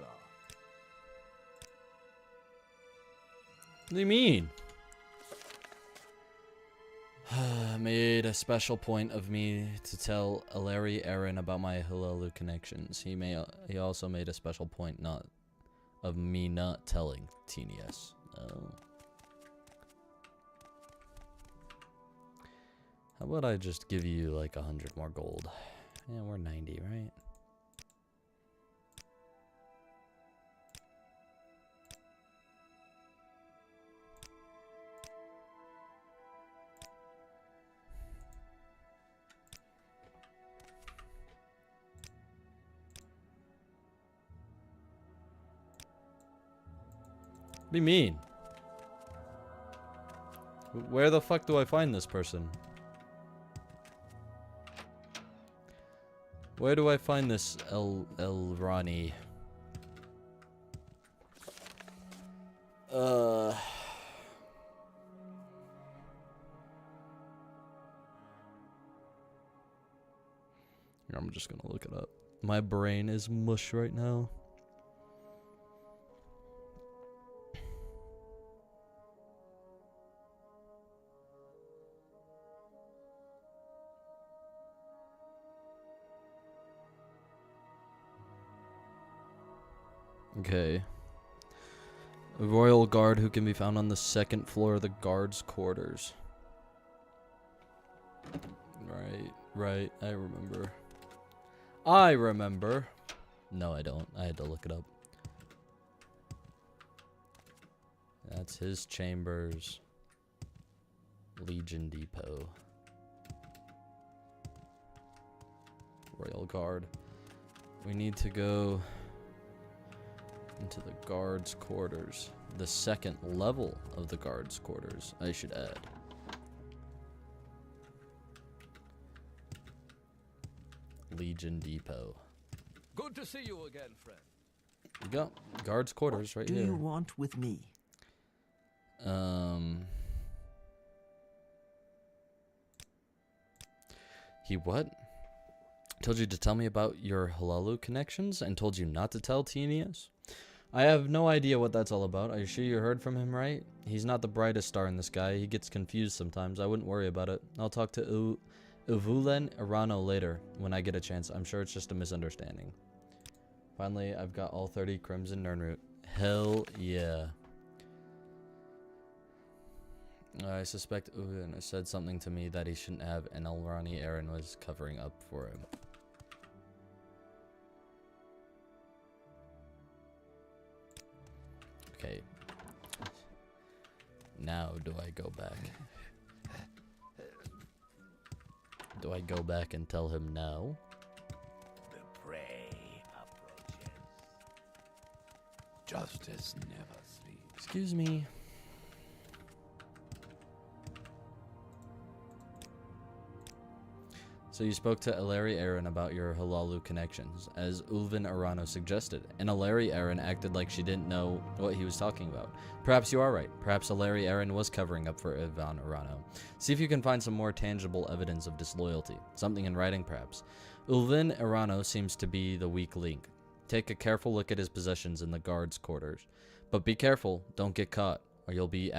What do you mean? Made a special point of me to tell Alary Aaron about my Halalu connections. He also made a special point of me not telling Tenius. Oh. How about I just give you like 100 more gold? Yeah, we're 90, right? What do you mean? Where the fuck do I find this person? Where do I find this Elrani? I'm just gonna look it up. My brain is mush right now. Okay. A royal guard who can be found on the second floor of the guards' quarters. Right, I remember. No, I don't. I had to look it up. That's his chambers. Legion Depot. Royal Guard. We need to go into the guards' quarters. The second level of the guards' quarters, I should add. Legion Depot. Good to see you again, friend. You got guards' quarters right Do here. you want with me? He what? Told you to tell me about your Halalu connections and told you not to tell Tinius? I have no idea what that's all about. Are you sure you heard from him right? He's not the brightest star in the sky. He gets confused sometimes. I wouldn't worry about it. I'll talk to Uvulen Irano later when I get a chance. I'm sure it's just a misunderstanding. Finally, I've got all 30 Crimson Nirnroot. Hell yeah. I suspect Uvulen said something to me that he shouldn't have, and Elrani Aaron was covering up for him. Okay. Now, do I go back? Do I go back and tell him no? The prey approaches. Justice never sleeps. Excuse me. So you spoke to Eleri Aaron about your Halalu connections, as Ulvin Arano suggested, and Eleri Aaron acted like she didn't know what he was talking about. Perhaps you are right. Perhaps Eleri Aaron was covering up for Ivan Arano. See if you can find some more tangible evidence of disloyalty. Something in writing, perhaps. Ulvin Arano seems to be the weak link. Take a careful look at his possessions in the guards' quarters. But be careful, don't get caught, or you'll be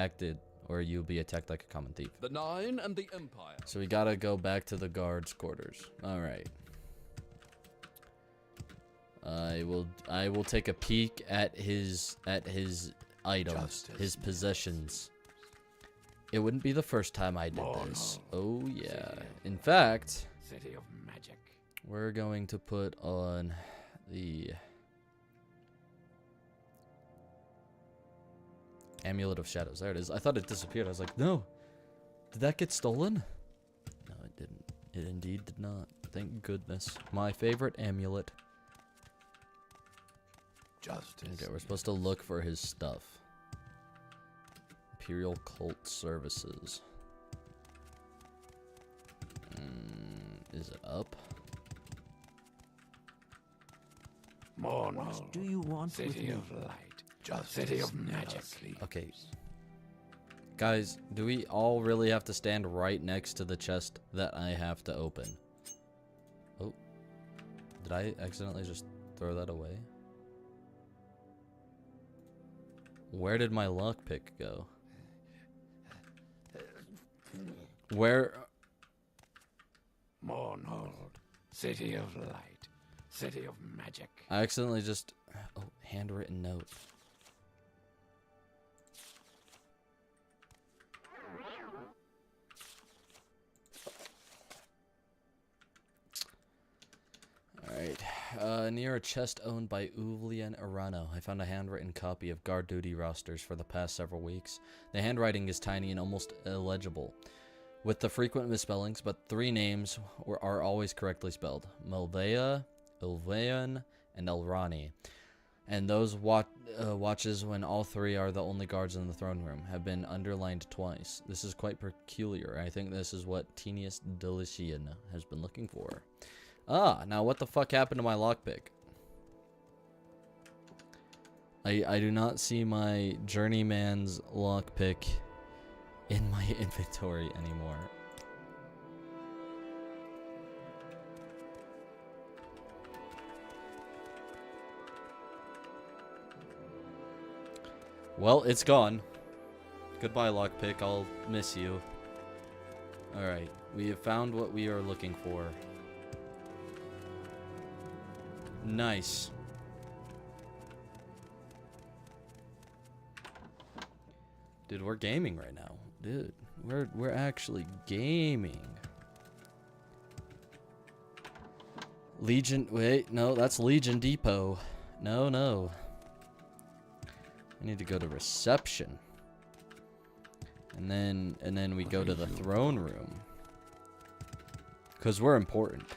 attacked like a common thief. The Nine and the Empire. So we gotta go back to the guards' quarters. Alright. I will take a peek at his items, his possessions. It wouldn't be the first time I did this. Oh yeah. In fact, City of Magic. we're going to put on the Amulet of Shadows. There it is. I thought it disappeared. I was like, no. Did that get stolen? No, it didn't. It indeed did not. Thank goodness. My favorite amulet. Justice. Okay, we're supposed to look for his stuff. Imperial Cult Services. Is it up? What do you want with City me? of Light. City of Magic. Okay. Guys, do we all really have to stand right next to the chest that I have to open? Oh. Did I accidentally just throw that away? Where did my lockpick go? Where? Mornold. City of Light. City of Magic. I accidentally just... Oh, handwritten note. Alright. Near a chest owned by Uvlian Arano, I found a handwritten copy of guard duty rosters for the past several weeks. The handwriting is tiny and almost illegible, with the frequent misspellings, but 3 names are always correctly spelled. Melvea, Ilvayan, and Elrani. And those watches, when all 3 are the only guards in the throne room, have been underlined twice. This is quite peculiar. I think this is what Tinius Delician has been looking for. Ah, now what the fuck happened to my lockpick? I do not see my journeyman's lockpick in my inventory anymore. Well, it's gone. Goodbye, lockpick. I'll miss you. Alright, we have found what we are looking for. Nice. Dude, we're gaming right now. Dude, we're actually gaming. Legion, wait, no, that's Legion Depot. No. I need to go to reception. And then we go to the throne room. 'Cause we're important.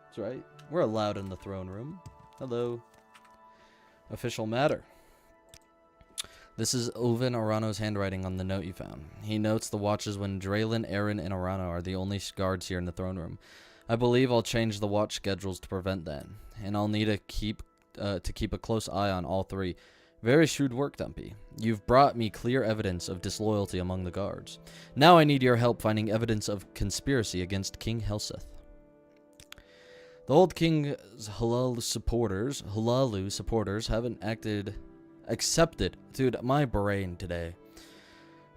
That's right. We're allowed in the throne room. Hello. Official matter. This is Oven Arano's handwriting on the note you found. He notes the watches when Draylin, Aaron, and Arano are the only guards here in the throne room. I believe I'll change the watch schedules to prevent that, and I'll need to keep a close eye on all three. Very shrewd work, Dumpy. You've brought me clear evidence of disloyalty among the guards. Now I need your help finding evidence of conspiracy against King Helseth. The old King's Halalu supporters haven't accepted, dude, my brain today,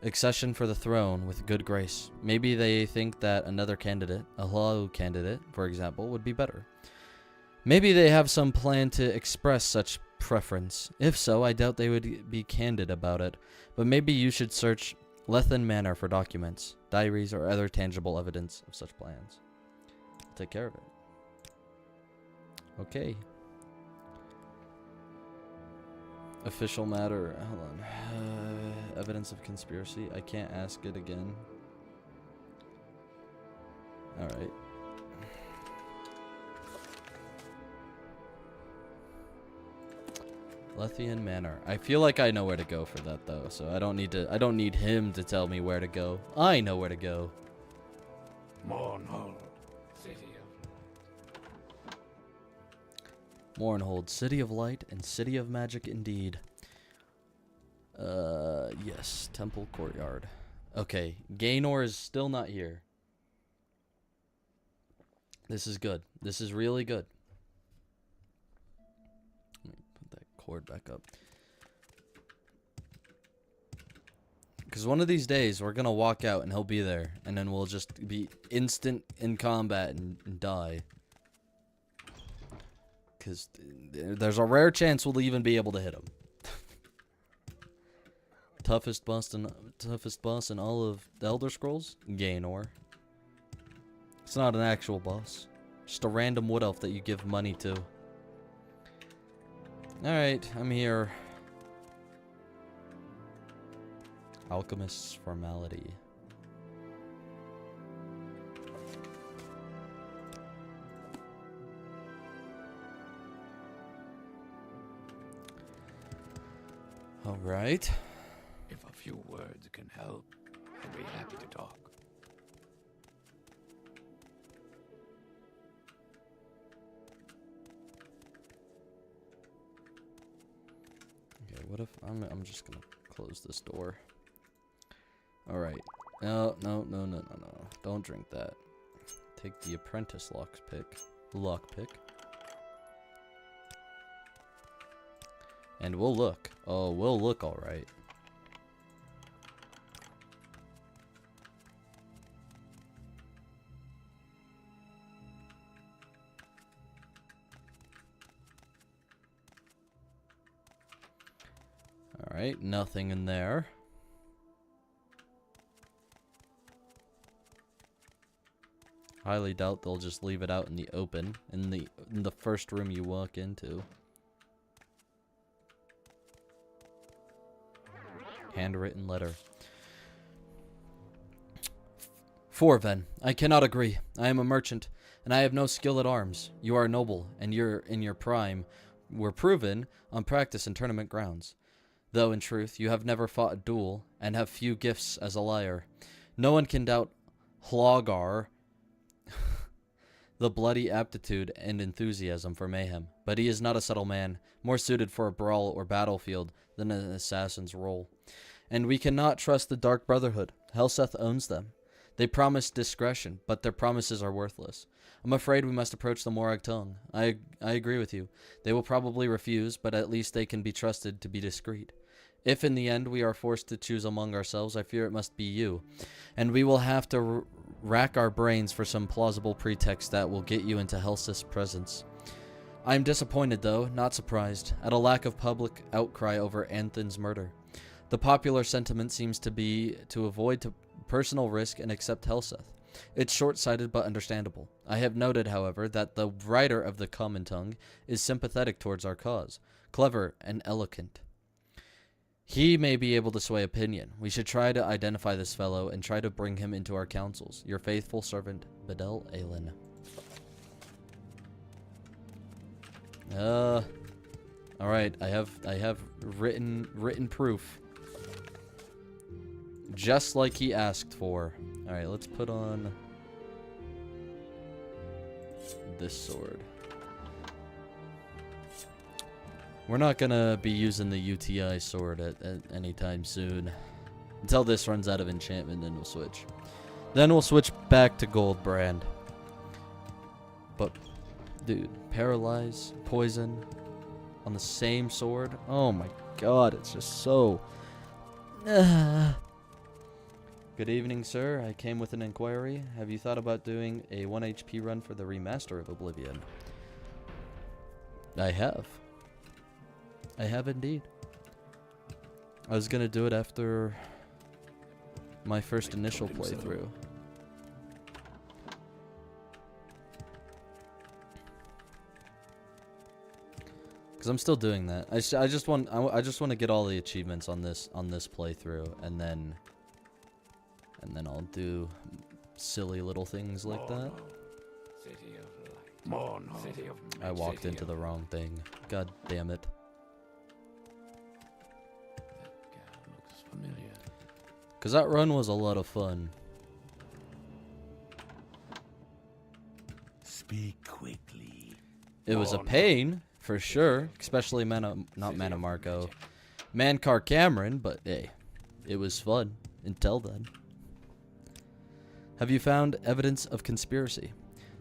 accession for the throne with good grace. Maybe they think that another candidate, a Halalu candidate, for example, would be better. Maybe they have some plan to express such preference. If so, I doubt they would be candid about it. But maybe you should search Lethen Manor for documents, diaries, or other tangible evidence of such plans. I'll take care of it. Okay. Official matter. Hold on. Evidence of conspiracy. I can't ask it again. Alright. Lethen Manor. I feel like I know where to go for that though, so I don't need him to tell me where to go. I know where to go. Mournhold, city of Mournhold, City of Light and City of Magic indeed. Yes, Temple Courtyard. Okay, Gaynor is still not here. This is good. This is really good. Let me put that cord back up. Because one of these days, we're going to walk out and he'll be there. And then we'll just be instant in combat and die. Because there's a rare chance we'll even be able to hit him. Toughest boss in all of the Elder Scrolls? Gaynor. It's not an actual boss. Just a random wood elf that you give money to. Alright, I'm here. Alchemist's formality. Alright. If a few words can help, I'd be happy to talk. Okay, what if I'm just gonna close this door. Alright. No. Don't drink that. Take the apprentice lockpick. And we'll look. Oh, we'll look alright. Alright, nothing in there. Highly doubt they'll just leave it out in the open, in the first room you walk into. Handwritten letter. Forven, I cannot agree. I am a merchant, and I have no skill at arms. You are noble, and you're in your prime. Were proven on practice in tournament grounds. Though, in truth, you have never fought a duel, and have few gifts as a liar. No one can doubt Hloggar, the bloody aptitude and enthusiasm for mayhem. But he is not a subtle man, more suited for a brawl or battlefield than an assassin's role. And we cannot trust the Dark Brotherhood. Helseth owns them. They promise discretion, but their promises are worthless. I'm afraid we must approach the Morag tongue. I agree with you. They will probably refuse, but at least they can be trusted to be discreet. If in the end we are forced to choose among ourselves, I fear it must be you. And we will have to rack our brains for some plausible pretext that will get you into Helseth's presence. I am disappointed, though, not surprised, at a lack of public outcry over Anthin's murder. The popular sentiment seems to be to avoid personal risk and accept Helseth. It's short-sighted but understandable. I have noted, however, that the writer of the Common Tongue is sympathetic towards our cause, clever and eloquent. He may be able to sway opinion. We should try to identify this fellow and try to bring him into our councils. Your faithful servant, Bedel Aelin. Alright, I have written proof. Just like he asked for. Alright, let's put on this sword. We're not gonna be using the UTI sword at any time soon. Until this runs out of enchantment, then we'll switch. Then we'll switch back to Gold Brand. But, dude, paralyze, poison on the same sword? Oh my god, it's just so... Good evening, sir. I came with an inquiry. Have you thought about doing a 1 HP run for the remaster of Oblivion? I have. I have indeed. I was gonna do it after my first initial playthrough. Cause I'm still doing that. I just want to get all the achievements on this playthrough, and then I'll do silly little things like that. City of light. City of I walked into the wrong thing. God damn it. Looks familiar. Cause that run was a lot of fun. Speak quickly. It was a pain, for sure. Especially not Mana Marco. Mancar Cameron, but hey, it was fun until then. Have you found evidence of conspiracy?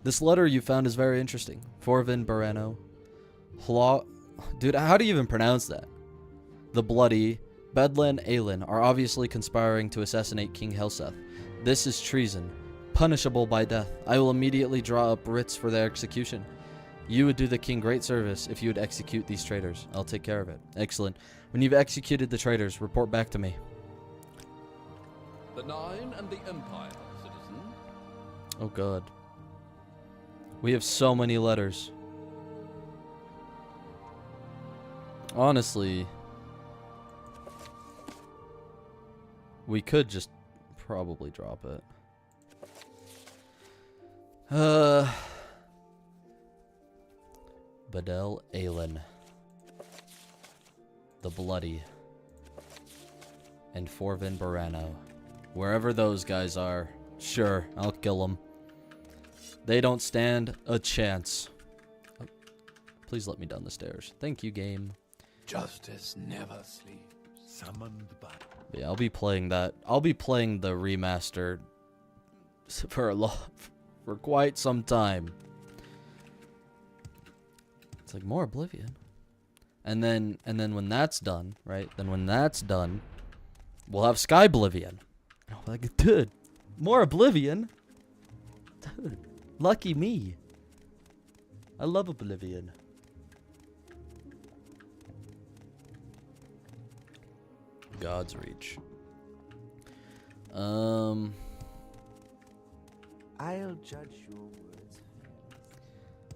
This letter you found is very interesting. Forvin Barano. Dude, how do you even pronounce that? The Bloody, Bedlan Aelin are obviously conspiring to assassinate King Helseth. This is treason, punishable by death. I will immediately draw up writs for their execution. You would do the king great service if you would execute these traitors. I'll take care of it. Excellent. When you've executed the traitors, report back to me. The Nine and the Empire, citizen. Oh god. We have so many letters. Honestly, we could just probably drop it. Bedel Aelin, the Bloody, and Forvin Barano. Wherever those guys are, sure, I'll kill them. They don't stand a chance. Oh, please let me down the stairs. Thank you, game. Justice never sleeps. Summoned by... Yeah, I'll be playing that. I'll be playing the remaster for quite some time. It's like more Oblivion. And then when that's done, right? Then when that's done, we'll have Sky Oblivion. Oh, like, dude, more Oblivion? Dude, lucky me. I love Oblivion. God's Reach. I'll judge your words.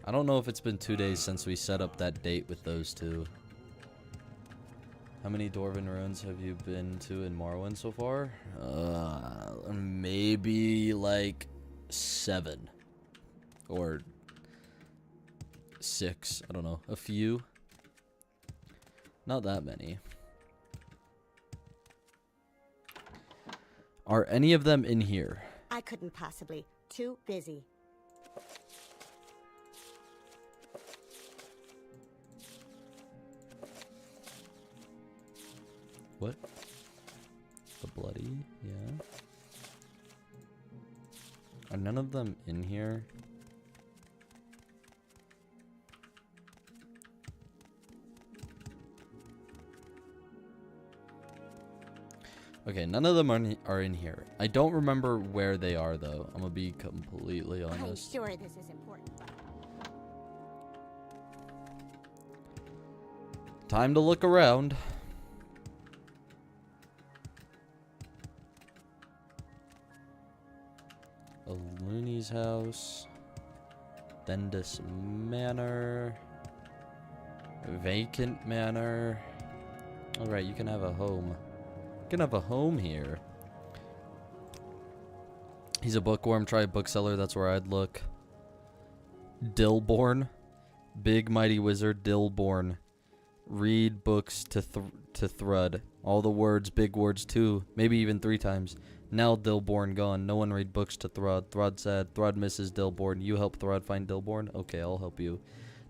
I don't know if it's been 2 days since we set up that date with those two. How many Dwarven ruins have you been to in Morrowind so far? Maybe like 7 or 6. I don't know. A few. Not that many. Are any of them in here? I couldn't possibly. Too busy. What? The Bloody? Yeah. Are none of them in here? Okay, none of them are in here. I don't remember where they are, though. I'm gonna be completely honest. I'm sure this is important, but... Time to look around. A Looney's house. Dendis Manor. Vacant Manor. Alright, you can have a home. You can have a home here. He's a bookworm. Try a bookseller. That's where I'd look. Dillborn. Big mighty wizard Dillborn. read books to Thrud. All the words, big words too, maybe even 3 times. Now Dillborn gone. No one read books to Thrud. Thrud sad. Thrud misses Dillborn. You help Thrud find Dillborn? Okay, I'll help you.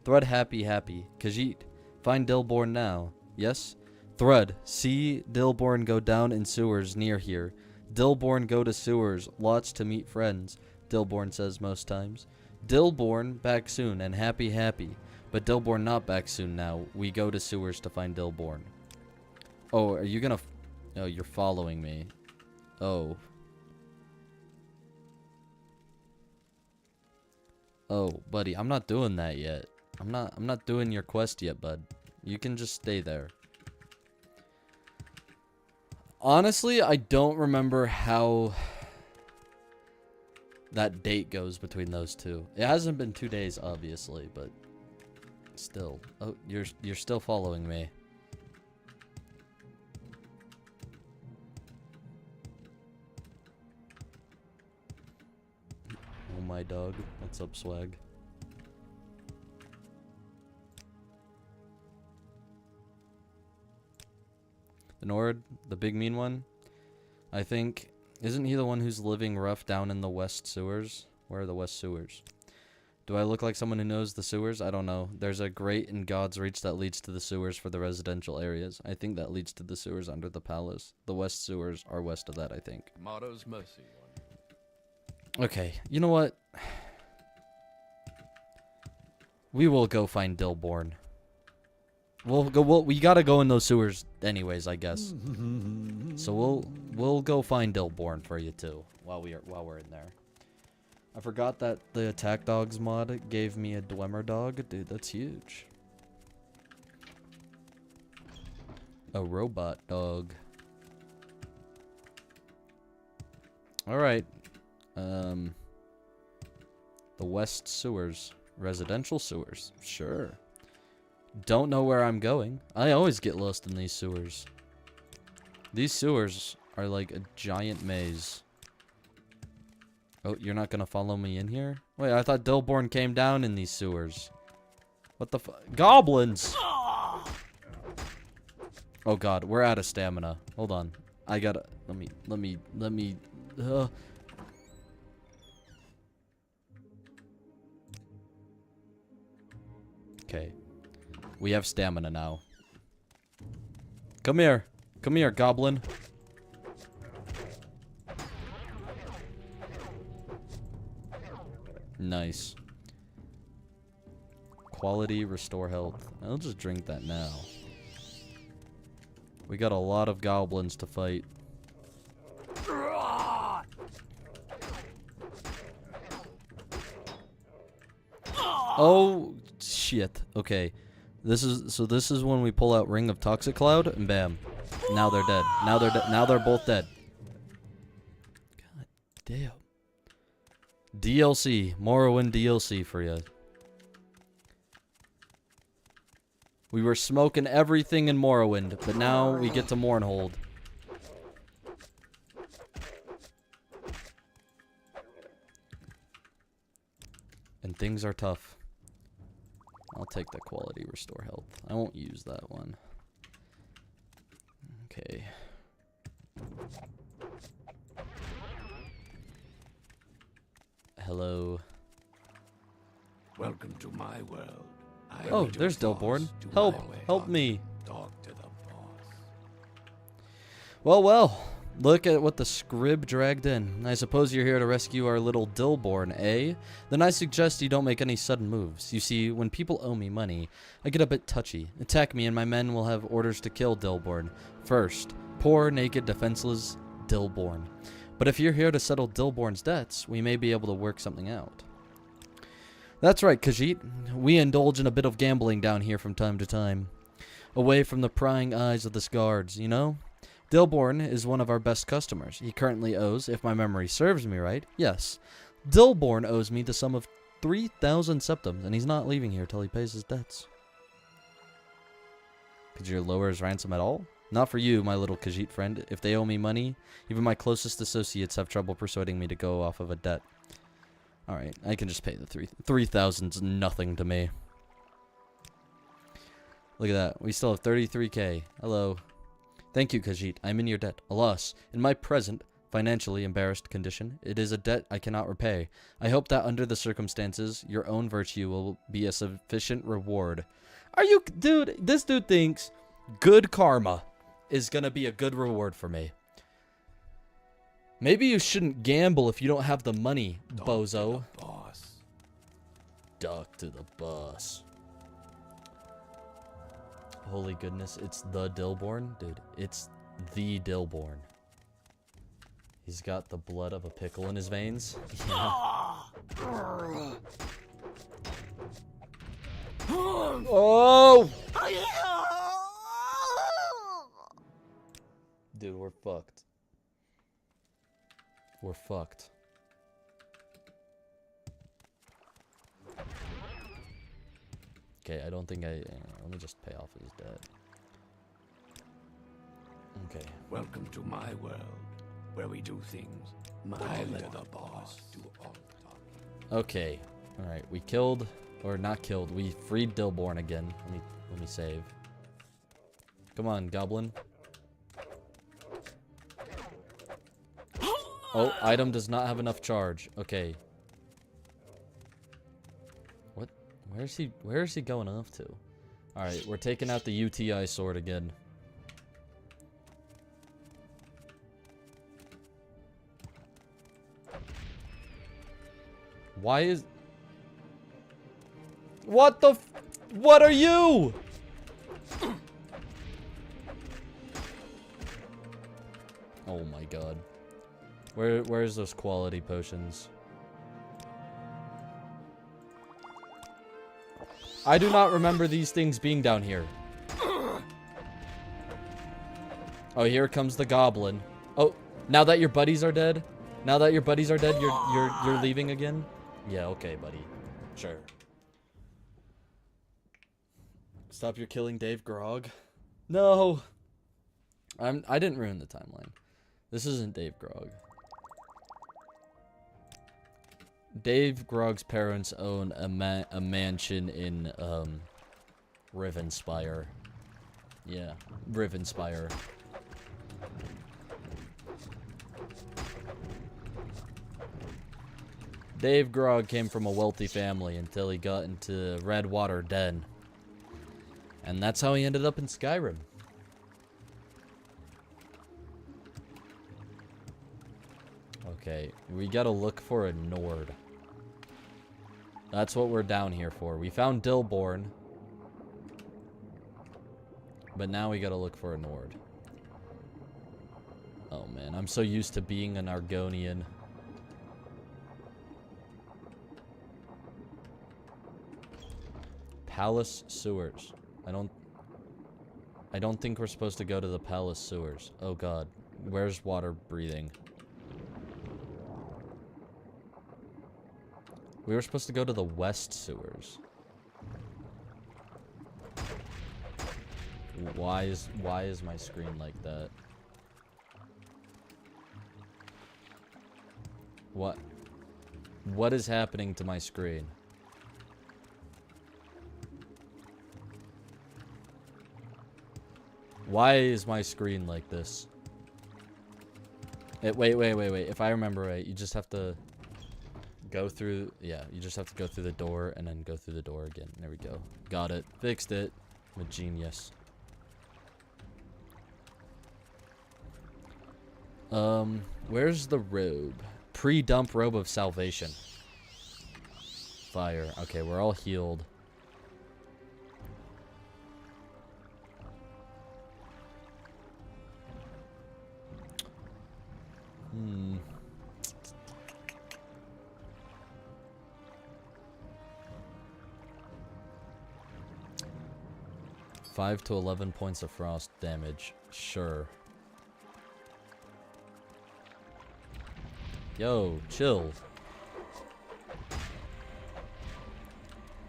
Thrud happy. Khajiit, find Dillborn now. Yes? Thrud, see Dillborn go down in sewers near here. Dillborn go to sewers. Lots to meet friends, Dillborn says most times. Dillborn back soon and happy. But Dillborn not back soon now. We go to sewers to find Dillborn. Oh, are you gonna... Oh, you're following me. Oh. Oh, buddy, I'm not doing that yet. I'm not doing your quest yet, bud. You can just stay there. Honestly, I don't remember how that date goes between those two. It hasn't been 2 days, obviously, but still. Oh, you're still following me. Oh my dog. What's up, swag? The Nord, the big mean one? I think, isn't he the one who's living rough down in the west sewers? Where are the west sewers? Do I look like someone who knows the sewers? I don't know. There's a grate in God's Reach that leads to the sewers for the residential areas. I think that leads to the sewers under the palace. The west sewers are west of that, I think. Motto's mercy. Okay, you know what? We will go find Dillborn. We gotta go in those sewers anyways, I guess. So we'll go find Dillborn for you too while we're in there. I forgot that the attack dogs mod gave me a Dwemer dog. Dude, that's huge. A robot dog. Alright. The west sewers. Residential sewers. Sure. Don't know where I'm going. I always get lost in these sewers. These sewers are like a giant maze. Oh, you're not gonna follow me in here? Wait, I thought Dillborn came down in these sewers. What the fu- Goblins! Oh god, we're out of stamina. Hold on. I gotta... Let me... Okay. We have stamina now. Come here. Come here, goblin. Nice. Quality, restore health. I'll just drink that now. We got a lot of goblins to fight. Oh, shit. Okay. This is when we pull out Ring of Toxic Cloud and bam. Now they're dead. Now they're both dead. God damn. DLC, Morrowind DLC for you. We were smoking everything in Morrowind, but now we get to Mournhold. And things are tough. I'll take the quality restore health. I won't use that one. Okay. Hello. Welcome to my world. Oh, there's Dillborn. Help me. Talk to the boss. Well. Look at what the scrib dragged in. I suppose you're here to rescue our little Dillborn, eh? Then I suggest you don't make any sudden moves. You see, when people owe me money, I get a bit touchy. Attack me and my men will have orders to kill Dillborn. First, poor, naked, defenseless Dillborn. But if you're here to settle Dillborn's debts, we may be able to work something out. That's right, Khajiit. We indulge in a bit of gambling down here from time to time. Away from the prying eyes of the guards, you know? Dillborn is one of our best customers. He currently owes, if my memory serves me right, yes. Dillborn owes me the sum of 3,000 septums, and he's not leaving here till he pays his debts. Could you lower his ransom at all? Not for you, my little Khajiit friend. If they owe me money, even my closest associates have trouble persuading me to go off of a debt. Alright, I can just pay the 3,000's nothing to me. Look at that. We still have 33k. Hello. Thank you, Khajiit. I'm in your debt. Alas, in my present, financially embarrassed condition, it is a debt I cannot repay. I hope that under the circumstances, your own virtue will be a sufficient reward. Are you... Dude, this dude thinks good karma is gonna be a good reward for me. Maybe you shouldn't gamble if you don't have the money, bozo. Duck to the boss. Holy goodness, it's the Dillborn? Dude, it's the Dillborn. He's got the blood of a pickle in his veins. Yeah. Oh! Dude, we're fucked. We're fucked. Okay, I don't think I... let me just pay off his debt. Okay. Welcome to my world, where we do things my the boss do all the talking. Okay. Alright, we killed... Or not killed, we freed Dillborn again. Let me save. Come on, goblin. Oh, item does not have enough charge. Okay. What? Where is he going off to? Alright, we're taking out the UTI sword again. Why is... What the f... What are you? Oh my god. Where's those quality potions? I do not remember these things being down here. Oh, here comes the goblin. Oh, now that your buddies are dead? Now that your buddies are dead, you're leaving again? Yeah, okay, buddy. Sure. Stop your killing Dave Grog. No. I didn't ruin the timeline. This isn't Dave Grog. Dave Grog's parents own a mansion in Rivenspire. Yeah, Rivenspire. Dave Grog came from a wealthy family until he got into Redwater Den. And that's how he ended up in Skyrim. Okay, we gotta look for a Nord. That's what we're down here for. We found Dillborn. But now we gotta look for a Nord. Oh man, I'm so used to being an Argonian. Palace sewers. I don't think we're supposed to go to the palace sewers. Oh god. Where's water breathing? We were supposed to go to the west sewers. Why is my screen like that? What is happening to my screen? Why is my screen like this? Wait. If I remember right, you just have to go through... Yeah, you just have to go through the door and then go through the door again. There we go. Got it. Fixed it. I'm a genius. Where's the robe? Pre-dump robe of salvation. Fire. Okay, we're all healed. Hmm. 5 to 11 points of frost damage. Sure. Yo, chill.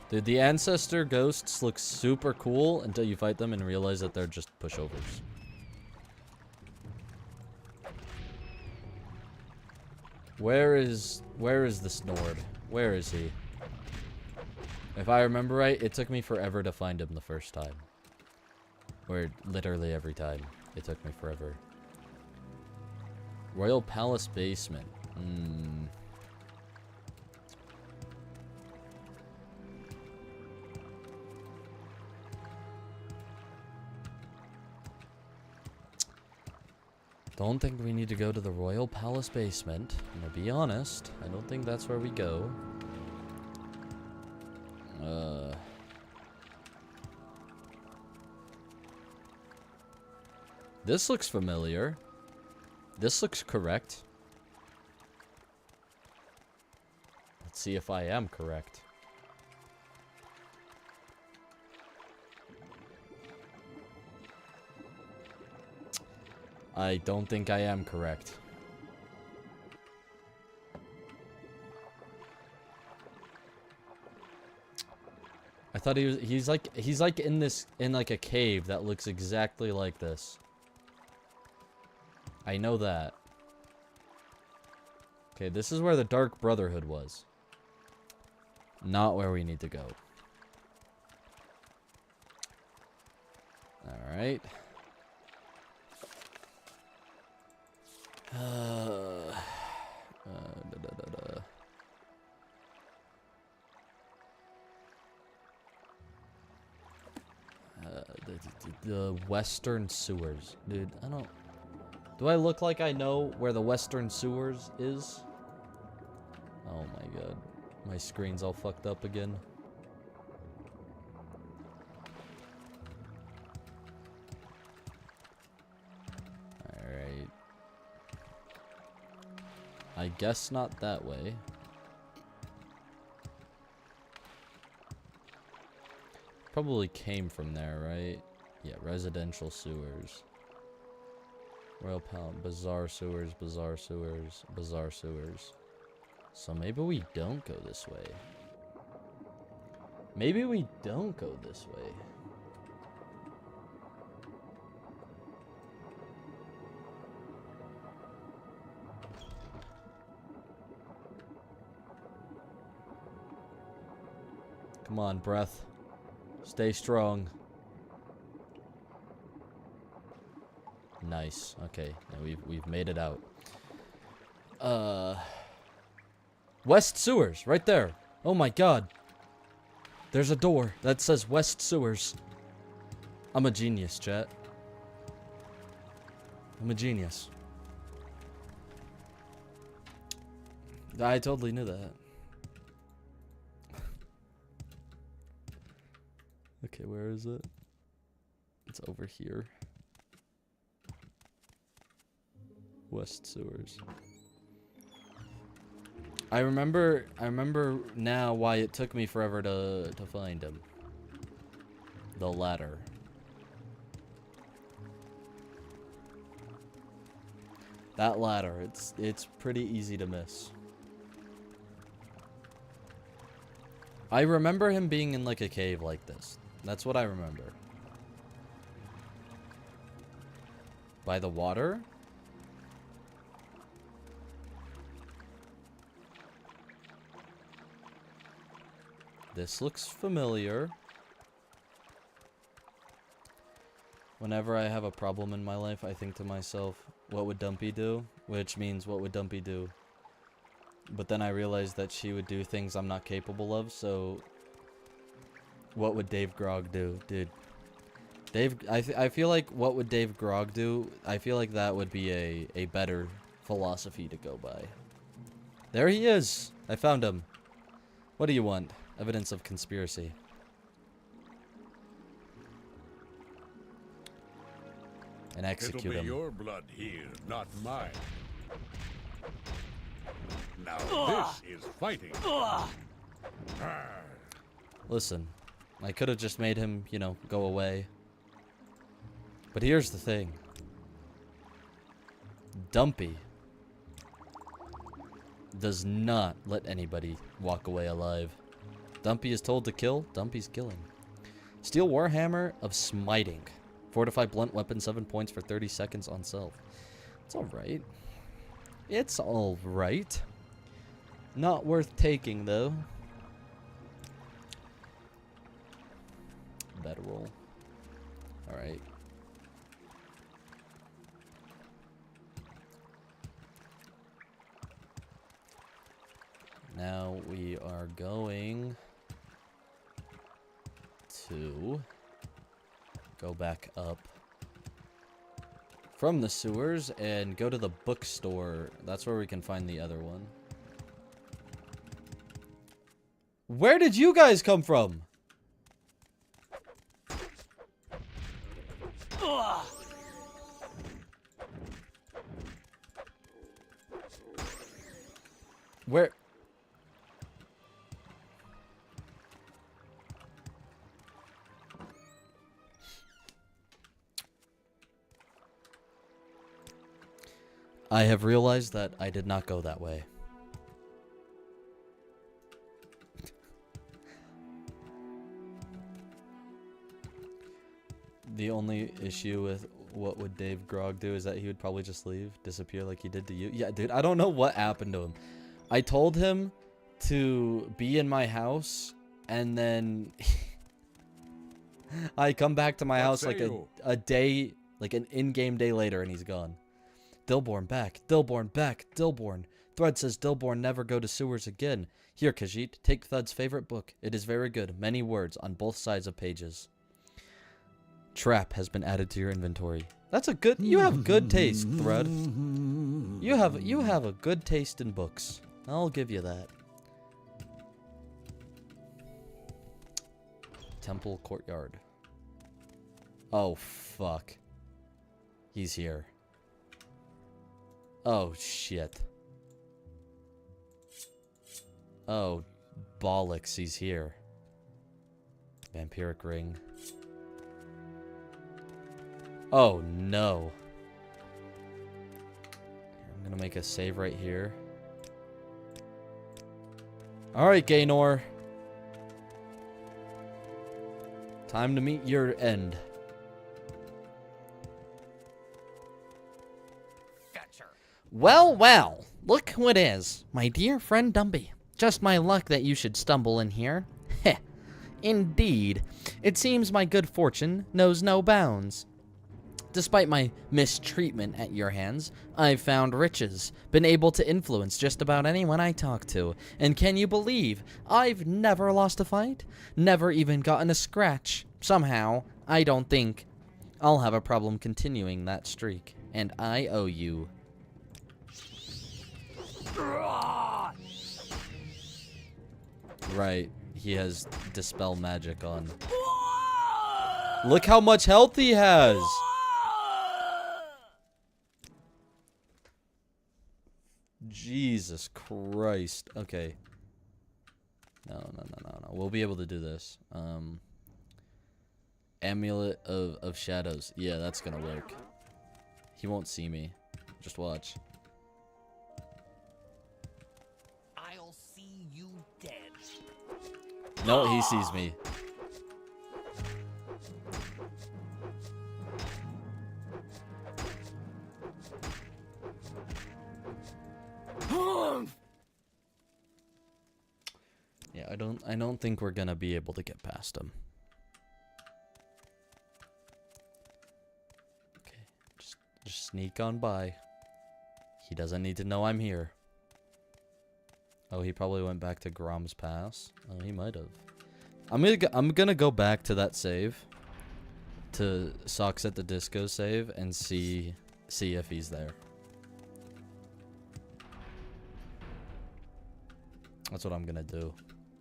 Dude, the ancestor ghosts look super cool until you fight them and realize that they're just pushovers. Where is this Nord? Where is he? If I remember right, it took me forever to find him the first time. Or literally every time. It took me forever. Royal Palace basement. Don't think we need to go to the Royal Palace basement. I'm gonna be honest. I don't think that's where we go. This looks familiar. This looks correct. Let's see if I am correct. I don't think I am correct. I thought he's like in like a cave that looks exactly like this. I know that. Okay, this is where the Dark Brotherhood was. Not where we need to go. Alright. The Western Sewers. Dude, I don't... Do I look like I know where the Western Sewers is? Oh my god. My screen's all fucked up again. Alright. I guess not that way. Probably came from there, right? Yeah, residential sewers. Royal Palace, bizarre sewers, bizarre sewers, bizarre sewers. So maybe we don't go this way. Maybe we don't go this way. Come on, breath. Stay strong. Nice. Okay, yeah, we've made it out. West Sewers, right there. Oh my god. There's a door that says West Sewers. I'm a genius, chat. I'm a genius. I totally knew that. Okay, where is it? It's over here. West Sewers. I remember now why it took me forever to find him. The ladder. That ladder, it's pretty easy to miss. I remember him being in like a cave like this. That's what I remember. By the water? This looks familiar. Whenever I have a problem in my life, I think to myself, what would Dumpy do? Which means, what would Dumpy do? But then I realized that she would do things I'm not capable of, so... What would Dave Grog do? Dude. I feel like, what would Dave Grog do? I feel like that would be a better philosophy to go by. There he is! I found him. What do you want? Evidence of conspiracy. And execute him. It'll be your blood here, not mine. Now this is fighting. Listen, I could have just made him, you know, go away. But here's the thing. Dumpy does not let anybody walk away alive. Dumpy is told to kill, Dumpy's killing. Steel Warhammer of Smiting. Fortified blunt weapon, 7 points for 30 seconds on self. It's alright. It's alright. Not worth taking, though. Bedroll. Alright. now we are going to go back up from the sewers and go to the bookstore. That's where we can find the other one. Where did you guys come from? Ugh. Where? I have realized that I did not go that way. The only issue with what would Dave Grog do is that he would probably just leave, disappear like he did to you. Yeah, dude, I don't know what happened to him. I told him to be in my house, and then I come back to my house like a day, like an in-game day later, and he's gone. Dillborn back, Dillborn back, Dillborn. Thread says Dillborn never go to sewers again. Here, Khajiit, take Thud's favorite book. It is very good. Many words on both sides of pages. Trap has been added to your inventory. That's a good. You have good taste, Thread. You have a good taste in books. I'll give you that. Temple courtyard. Oh fuck. He's here. Oh shit. Oh bollocks, he's here. Vampiric ring. Oh no. I'm gonna make a save right here. Alright, Gaynor. Time to meet your end. Gotcha. Well, well. Look who it is. My dear friend Dumby. Just my luck that you should stumble in here. Heh. Indeed. It seems my good fortune knows no bounds. Despite my mistreatment at your hands, I've found riches, been able to influence just about anyone I talk to, and can you believe I've never lost a fight? Never even gotten a scratch. Somehow, I don't think I'll have a problem continuing that streak, and I owe you. Right, he has Dispel Magic on. Look how much health he has! Jesus Christ. Okay. No. We'll be able to do this. Amulet of Shadows. Yeah, that's gonna work. He won't see me. Just watch. I'll see you dead. No, he sees me. Yeah, I don't think we're gonna be able to get past him. Okay, just sneak on by. He doesn't need to know I'm here. Oh, he probably went back to Grom's Pass. Oh, he might have. I'm gonna go back to that save, to Socks at the Disco save, and see if he's there. That's what I'm gonna do.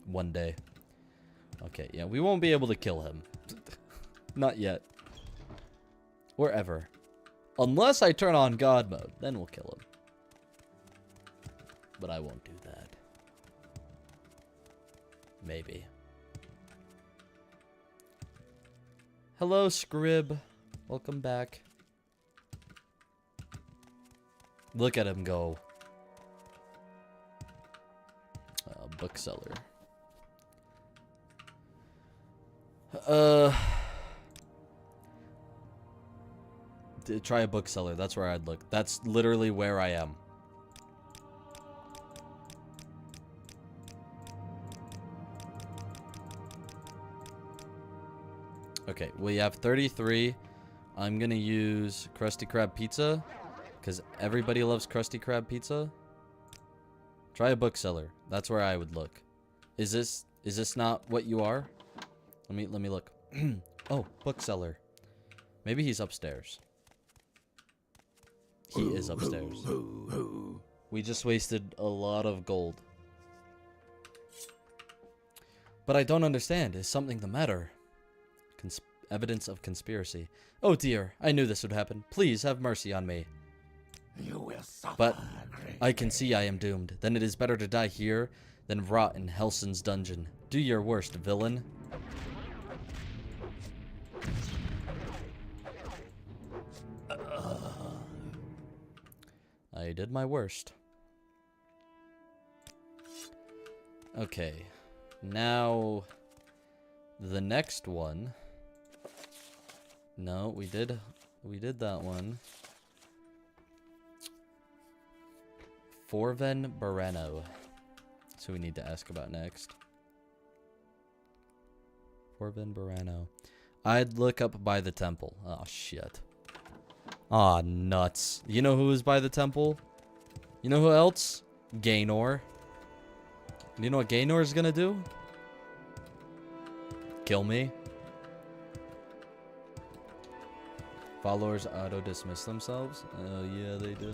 One day. Okay, yeah, we won't be able to kill him. Not yet. Or ever. Unless I turn on God mode, then we'll kill him. But I won't do that. Maybe. Hello, Scrib. Welcome back. Look at him go. Bookseller. Try a bookseller. That's where I'd look. That's literally where I am. Okay, we have 33. I'm gonna use Krusty Krab pizza because everybody loves Krusty Krab pizza. Try a bookseller. That's where I would look. Is this not what you are? Let me look. Oh, bookseller. Maybe he's upstairs. He is upstairs. We just wasted a lot of gold. But I don't understand. Is something the matter? Evidence of conspiracy. Oh dear, I knew this would happen. Please have mercy on me. You will suffer. But I can see I am doomed. Then it is better to die here than rot in Helson's dungeon. Do your worst, villain. I did my worst. Okay. Now, the next one. No, we did that one. Forven Barano. That's who we need to ask about next. Forven Barano. I'd look up by the temple. Oh, shit. Aw, nuts. You know who was by the temple? You know who else? Gaynor. You know what Gaynor is gonna do? Kill me. Followers auto-dismiss themselves? Oh, yeah, they do.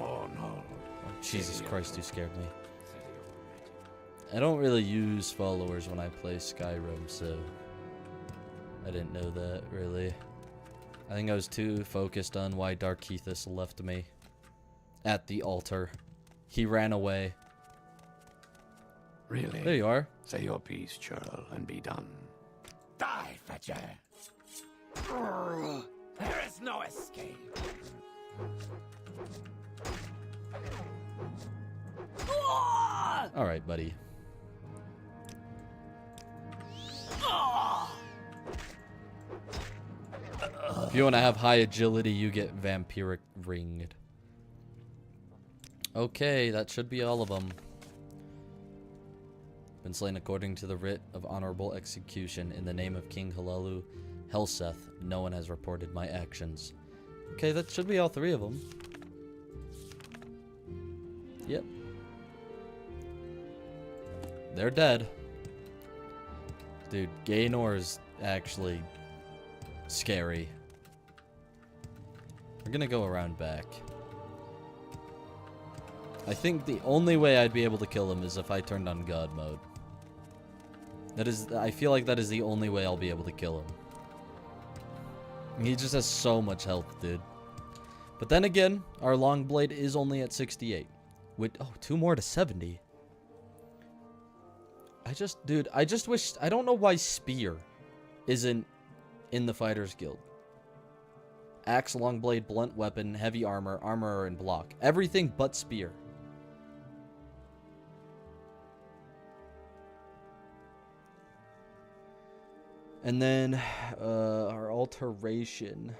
Oh, Jesus Christ, you scared me. I don't really use followers when I play Skyrim, so I didn't know that, really. I think I was too focused on why Dark Keithus left me at the altar. He ran away. Really? There you are. Say your piece, churl, and be done. Die, Fetcher! There is no escape. Alright, buddy. If you want to have high agility, you get vampiric ringed. Okay, that should be all of them. Been slain according to the writ of honorable execution in the name of King Halalu Helseth. No one has reported my actions. Okay, that should be all 3 of them. Yep. They're dead. Dude, Gaynor is actually scary. We're gonna go around back. I think the only way I'd be able to kill him is if I turned on God mode. I feel like that is the only way I'll be able to kill him. He just has so much health, dude. But then again, our long blade is only at 68. With, oh, 2 more to 70. I just wish, I don't know why Spear isn't in the Fighters Guild. Axe, long blade, blunt weapon, heavy armor, armor, and block. Everything but Spear. And then our alteration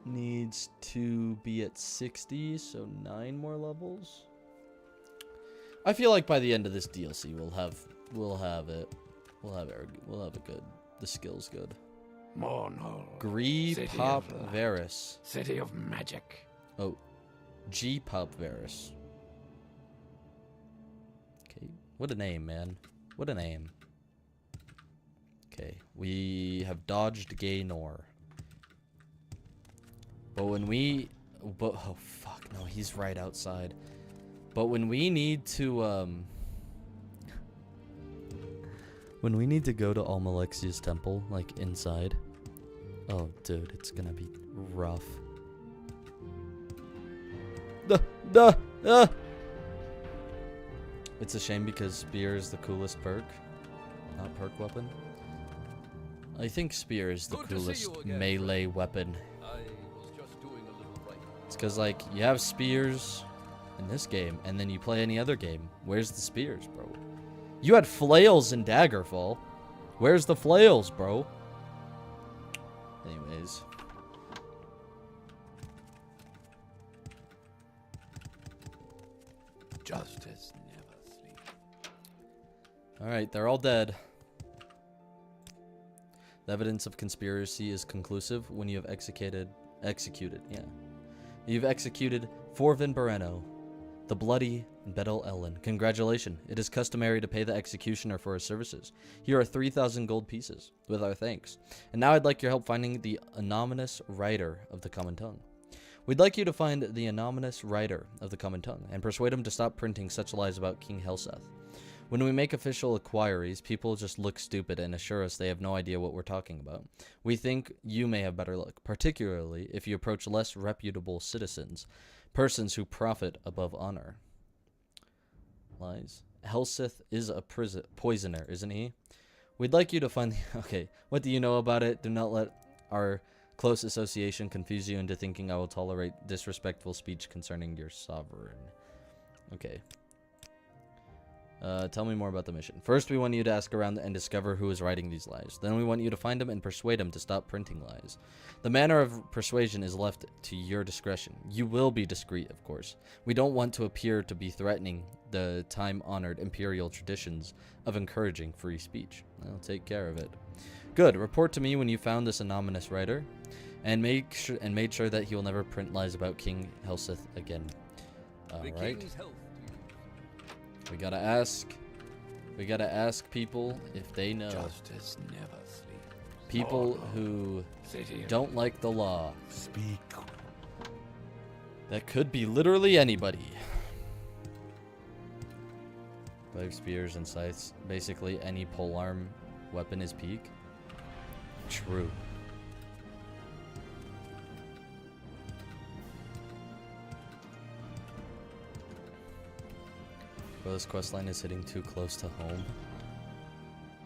needs to be at 60, so 9 more levels. I feel like by the end of this DLC, we'll have the skills good. Mornhole. Gree Pop Varus. City of Magic. Oh, G Pop Varus. Okay, what a name, man. What a name. Okay, we have dodged Gaynor. But when we... oh, fuck, no, he's right outside. But when we need to, when we need to go to Almalexia's temple, like, inside... Oh, dude, it's gonna be rough. It's a shame because Spear is the coolest perk. Not perk weapon. I think Spear is the coolest melee weapon. It's because, like, you have spears in this game, and then you play any other game. Where's the spears, bro? You had flails in Daggerfall. Where's the flails, bro? Anyways. Justice never sleeps. Alright, they're all dead. The evidence of conspiracy is conclusive when you have executed, yeah. You've executed Forvin Bareno, the bloody Bedel Ellen. Congratulations. It is customary to pay the executioner for his services. Here are 3,000 gold pieces, with our thanks. And now I'd like your help finding the anonymous writer of the common tongue. We'd like you to find the anonymous writer of the common tongue, and persuade him to stop printing such lies about King Helseth. When we make official inquiries, people just look stupid and assure us they have no idea what we're talking about. We think you may have better luck, particularly if you approach less reputable citizens, persons who profit above honor. Lies. Helseth is a poisoner, isn't he? We'd like you to find the... Okay, what do you know about it? Do not let our close association confuse you into thinking I will tolerate disrespectful speech concerning your sovereign. Okay. Tell me more about the mission. First, we want you to ask around and discover who is writing these lies. Then we want you to find him and persuade him to stop printing lies. The manner of persuasion is left to your discretion. You will be discreet, of course. We don't want to appear to be threatening the time-honored imperial traditions of encouraging free speech. I'll take care of it. Good. Report to me when you found this anonymous writer, and made sure that he will never print lies about King Helseth again. All right. We gotta ask people if they know. Justice never sleeps. People who don't like the law. Speak. That could be literally anybody. 5 spears and scythes. Basically, any polearm weapon is peak. True. Well, this quest line is hitting too close to home.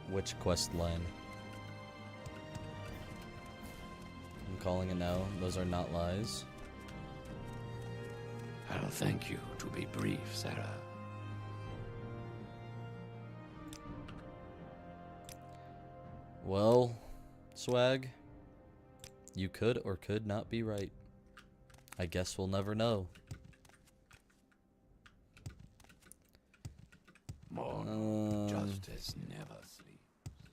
Which quest line? I'm calling it now. Those are not lies. I'll thank you to be brief, Sarah. Well, Swag, you could or could not be right. I guess we'll never know. Justice never sleeps.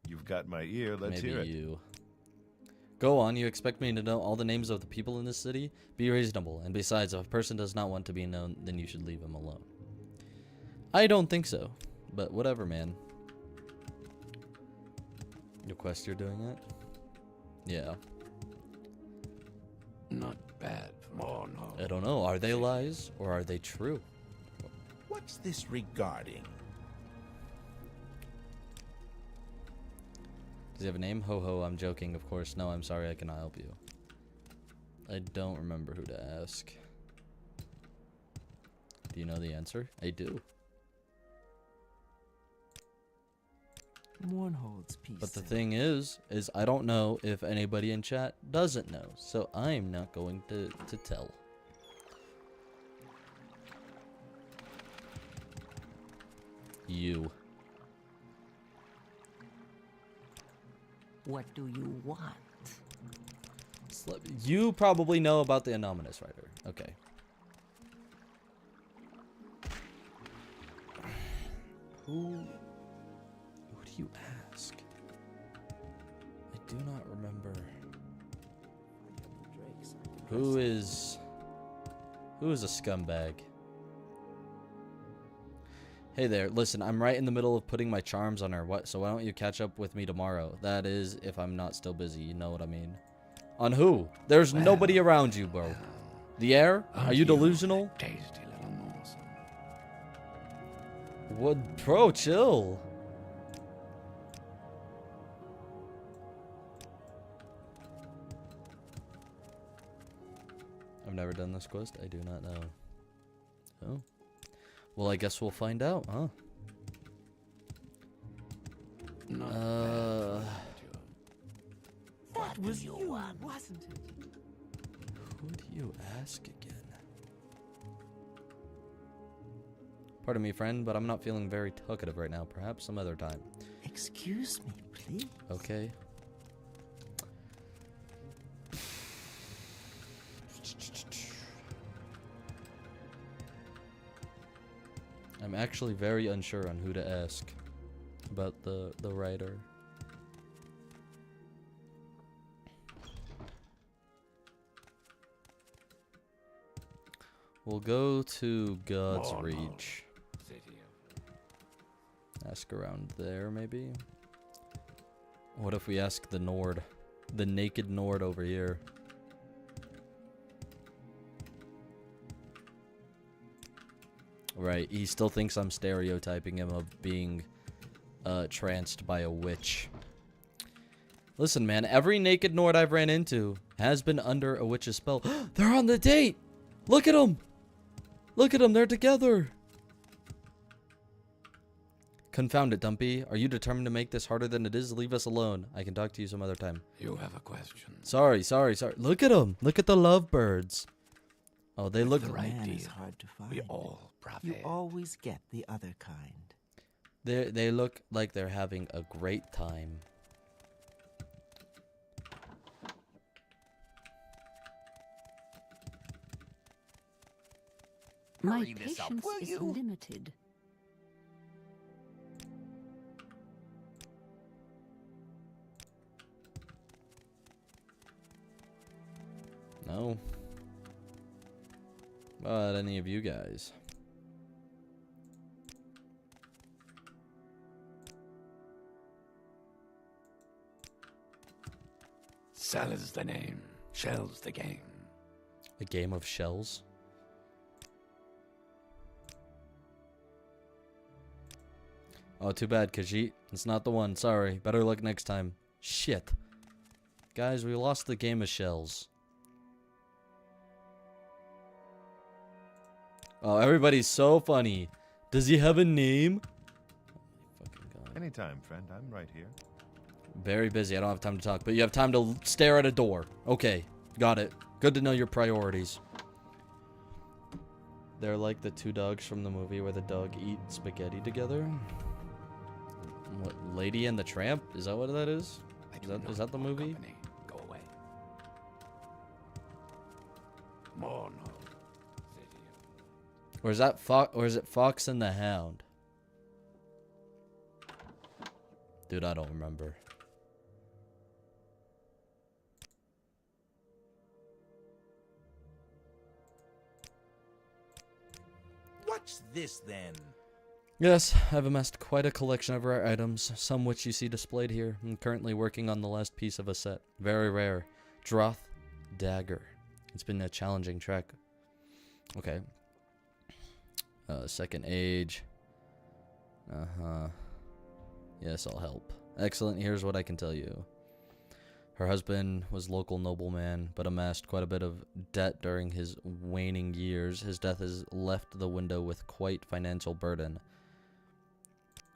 You've got my ear. Let's hear it. You. Go on. You expect me to know all the names of the people in this city? Be reasonable. And besides, if a person does not want to be known, then you should leave him alone. I don't think so. But whatever, man. Your quest, you're doing it? Yeah. Not bad. Oh, no. I don't know. Are they lies or are they true? What's this regarding? Does he have a name? Ho ho, I'm joking, of course. No, I'm sorry, I cannot help you. I don't remember who to ask. Do you know the answer? I do. Mournhold's piece. But the thing is I don't know if anybody in chat doesn't know, so I'm not going to tell. You. What do you want? You probably know about the anonymous writer. Okay. Who do you ask? I do not remember. Who is a scumbag? Hey there, listen, I'm right in the middle of putting my charms on her, so why don't you catch up with me tomorrow? That is, if I'm not still busy, you know what I mean. On who? There's nobody around you, bro. The air? Are you delusional? Tasty little morsel. What? Bro, chill. I've never done this quest. I do not know. Oh. Well, I guess we'll find out, huh? That was you, wasn't it? Who do you ask again? Pardon me, friend, but I'm not feeling very talkative right now. Perhaps some other time. Excuse me, please. Okay. I'm actually very unsure on who to ask about the writer. We'll go to God's Reach. Ask around there, maybe? What if we ask the Nord? The naked Nord over here. Right, he still thinks I'm stereotyping him of being tranced by a witch. Listen, man, every naked Nord I've ran into has been under a witch's spell. They're on the date! Look at them! Look at them, they're together! Confound it, Dumpy. Are you determined to make this harder than it is? Leave us alone. I can talk to you some other time. You have a question. Sorry. Look at them. Look at the lovebirds. Oh, they look... The right deal is hard to find. We all prefer. You always get the other kind. They look like they're having a great time. My Hurry this up, patience will is you? limited. No. But any of you guys? Cell is the name. Shell's the game. A game of shells? Oh, too bad, Khajiit. It's not the one. Sorry. Better luck next time. Shit. Guys, we lost the game of shells. Oh, everybody's so funny. Does he have a name? Oh, fucking God. Anytime, friend. I'm right here. Very busy. I don't have time to talk, but you have time to stare at a door. Okay. Got it. Good to know your priorities. They're like the two dogs from the movie where the dog eat spaghetti together. What, Lady and the Tramp? Is that what that is? Is that the movie? Company. Go away. More no. Or is that or is it Fox and the Hound? Dude, I don't remember. What's this then? Yes, I've amassed quite a collection of rare items, some which you see displayed here. I'm currently working on the last piece of a set. Very rare. Droth Dagger. It's been a challenging trek. Okay. Second Age. Uh-huh. Yes, I'll help. Excellent, here's what I can tell you. Her husband was local nobleman, but amassed quite a bit of debt during his waning years. His death has left the widow with quite financial burden.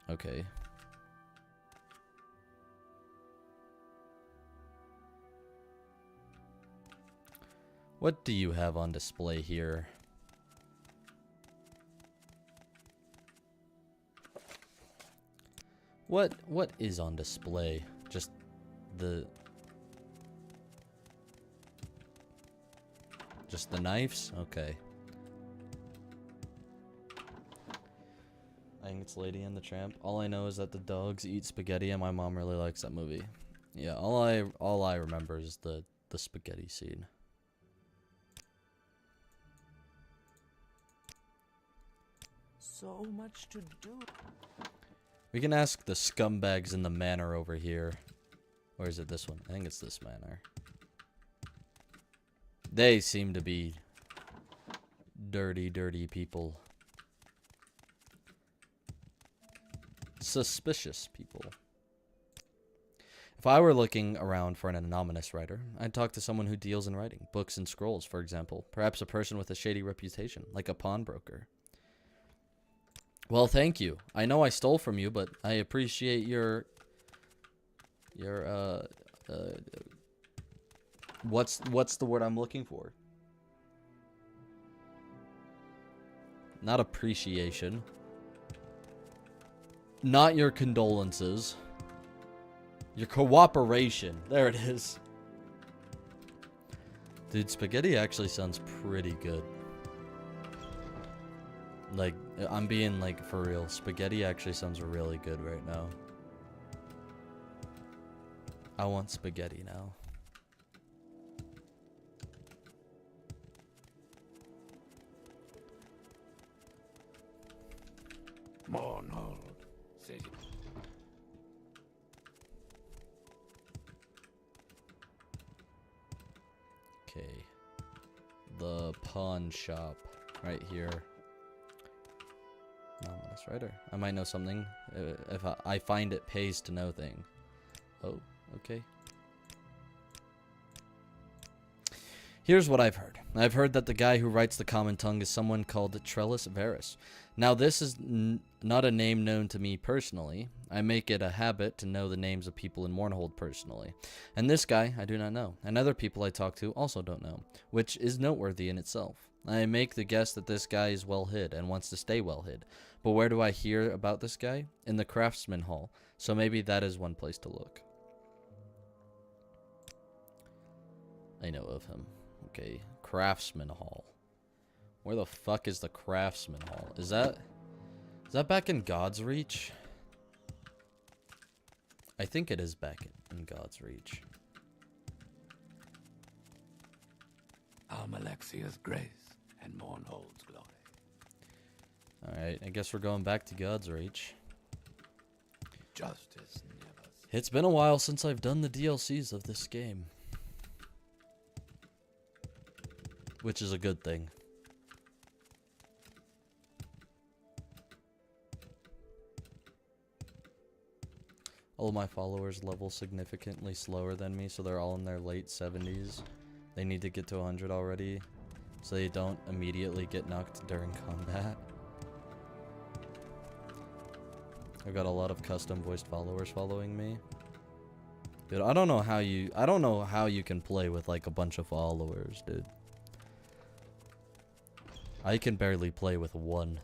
Okay. What do you have on display here? What is on display? Just the knives? Okay. I think it's Lady and the Tramp. All I know is that the dogs eat spaghetti and my mom really likes that movie. Yeah, all I remember is the spaghetti scene. So much to do. We can ask the scumbags in the manor over here. Or is it this one? I think it's this manor. They seem to be dirty, dirty people. Suspicious people. If I were looking around for an anonymous writer, I'd talk to someone who deals in writing. Books and scrolls, for example. Perhaps a person with a shady reputation, like a pawnbroker. Well, thank you. I know I stole from you, but I appreciate your what's the word I'm looking for? Not appreciation. Not your condolences. Your cooperation. There it is. Dude, spaghetti actually sounds pretty good. Like, I'm being, like, for real. Spaghetti actually sounds really good right now. I want spaghetti now. Mornhold. Says Okay. The pawn shop. Right here. Ominous writer. I might know something. If I find it pays to know thing. Oh, okay. Here's what I've heard. I've heard that the guy who writes the common tongue is someone called Trellis Varus. Now, this is not a name known to me personally. I make it a habit to know the names of people in Mournhold personally. And this guy, I do not know. And other people I talk to also don't know, which is noteworthy in itself. I make the guess that this guy is well hid and wants to stay well hid. But where do I hear about this guy? In the Craftsman Hall. So maybe that is one place to look. I know of him. Okay, Craftsman Hall. Where the fuck is the Craftsman Hall? Is that back in God's Reach? I think it is back in God's Reach. Almalexia's grace and Mournhold's glory. Alright, I guess we're going back to God's Reach. Justice never. It's been a while since I've done the DLCs of this game. Which is a good thing. All of my followers level significantly slower than me, so they're all in their late 70s. They need to get to 100 already, so they don't immediately get knocked during combat. I've got a lot of custom voiced followers following me. Dude, I don't know how you can play with like a bunch of followers, dude. I can barely play with one.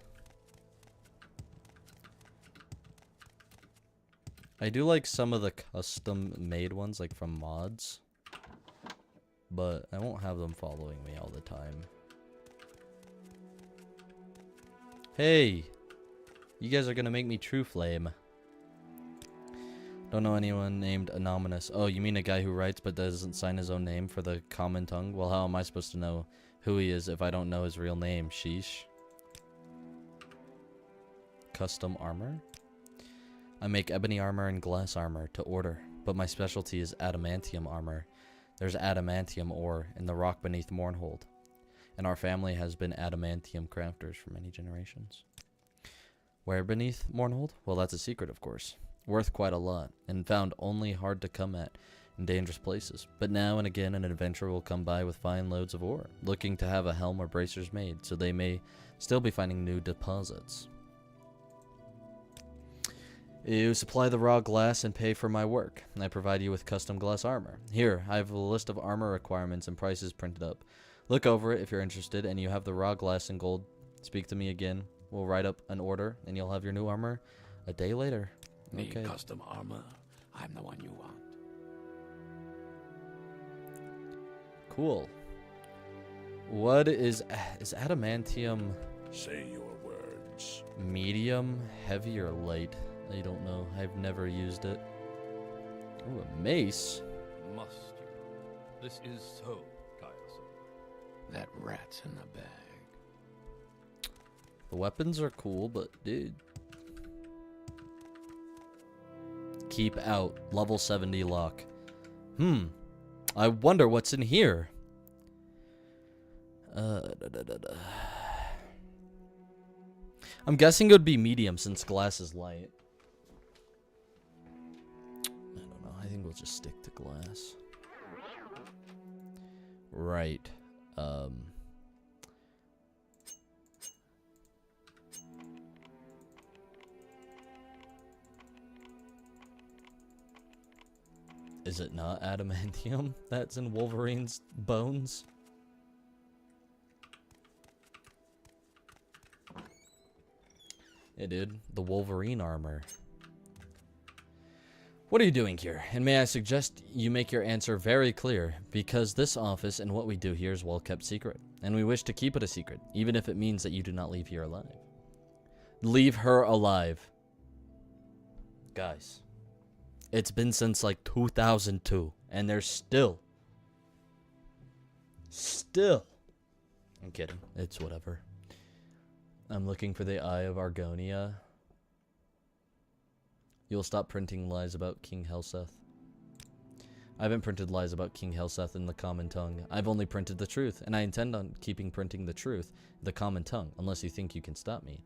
I do like some of the custom made ones, like from mods. But I won't have them following me all the time. Hey! You guys are gonna make me True Flame. Don't know anyone named Anonymous. Oh, you mean a guy who writes but doesn't sign his own name for the common tongue? Well, how am I supposed to know who he is if I don't know his real name? Sheesh. Custom armor? I make ebony armor and glass armor to order, but my specialty is adamantium armor. There's adamantium ore in the rock beneath Mournhold, and our family has been adamantium crafters for many generations. Where beneath Mournhold? Well, that's a secret, of course. Worth quite a lot, and found only hard to come at in dangerous places. But now and again an adventurer will come by with fine loads of ore, looking to have a helm or bracers made, so they may still be finding new deposits. You supply the raw glass and pay for my work. I provide you with custom glass armor. Here, I have a list of armor requirements and prices printed up. Look over it if you're interested, and you have the raw glass and gold. Speak to me again. We'll write up an order, and you'll have your new armor a day later. Need Okay. custom armor? I'm the one you want. Cool. What is adamantium? Say your words. Medium, heavy, or light? I don't know. I've never used it. Ooh, a mace. Must you? This is so tiresome. That rat's in the bag. The weapons are cool, but dude. Keep out. Level 70 lock. I wonder what's in here. I'm guessing it would be medium since glass is light. I don't know. I think we'll just stick to glass. Right. Is it not adamantium that's in Wolverine's bones? Yeah, dude. The Wolverine armor. What are you doing here? And may I suggest you make your answer very clear, because this office and what we do here is well kept secret, and we wish to keep it a secret, even if it means that you do not leave here alive. Leave her alive. Guys. It's been since like 2002, and there's still. I'm kidding. It's whatever. I'm looking for the Eye of Argonia. You will stop printing lies about King Helseth. I haven't printed lies about King Helseth in the common tongue. I've only printed the truth, and I intend on keeping printing the truth, the common tongue, unless you think you can stop me.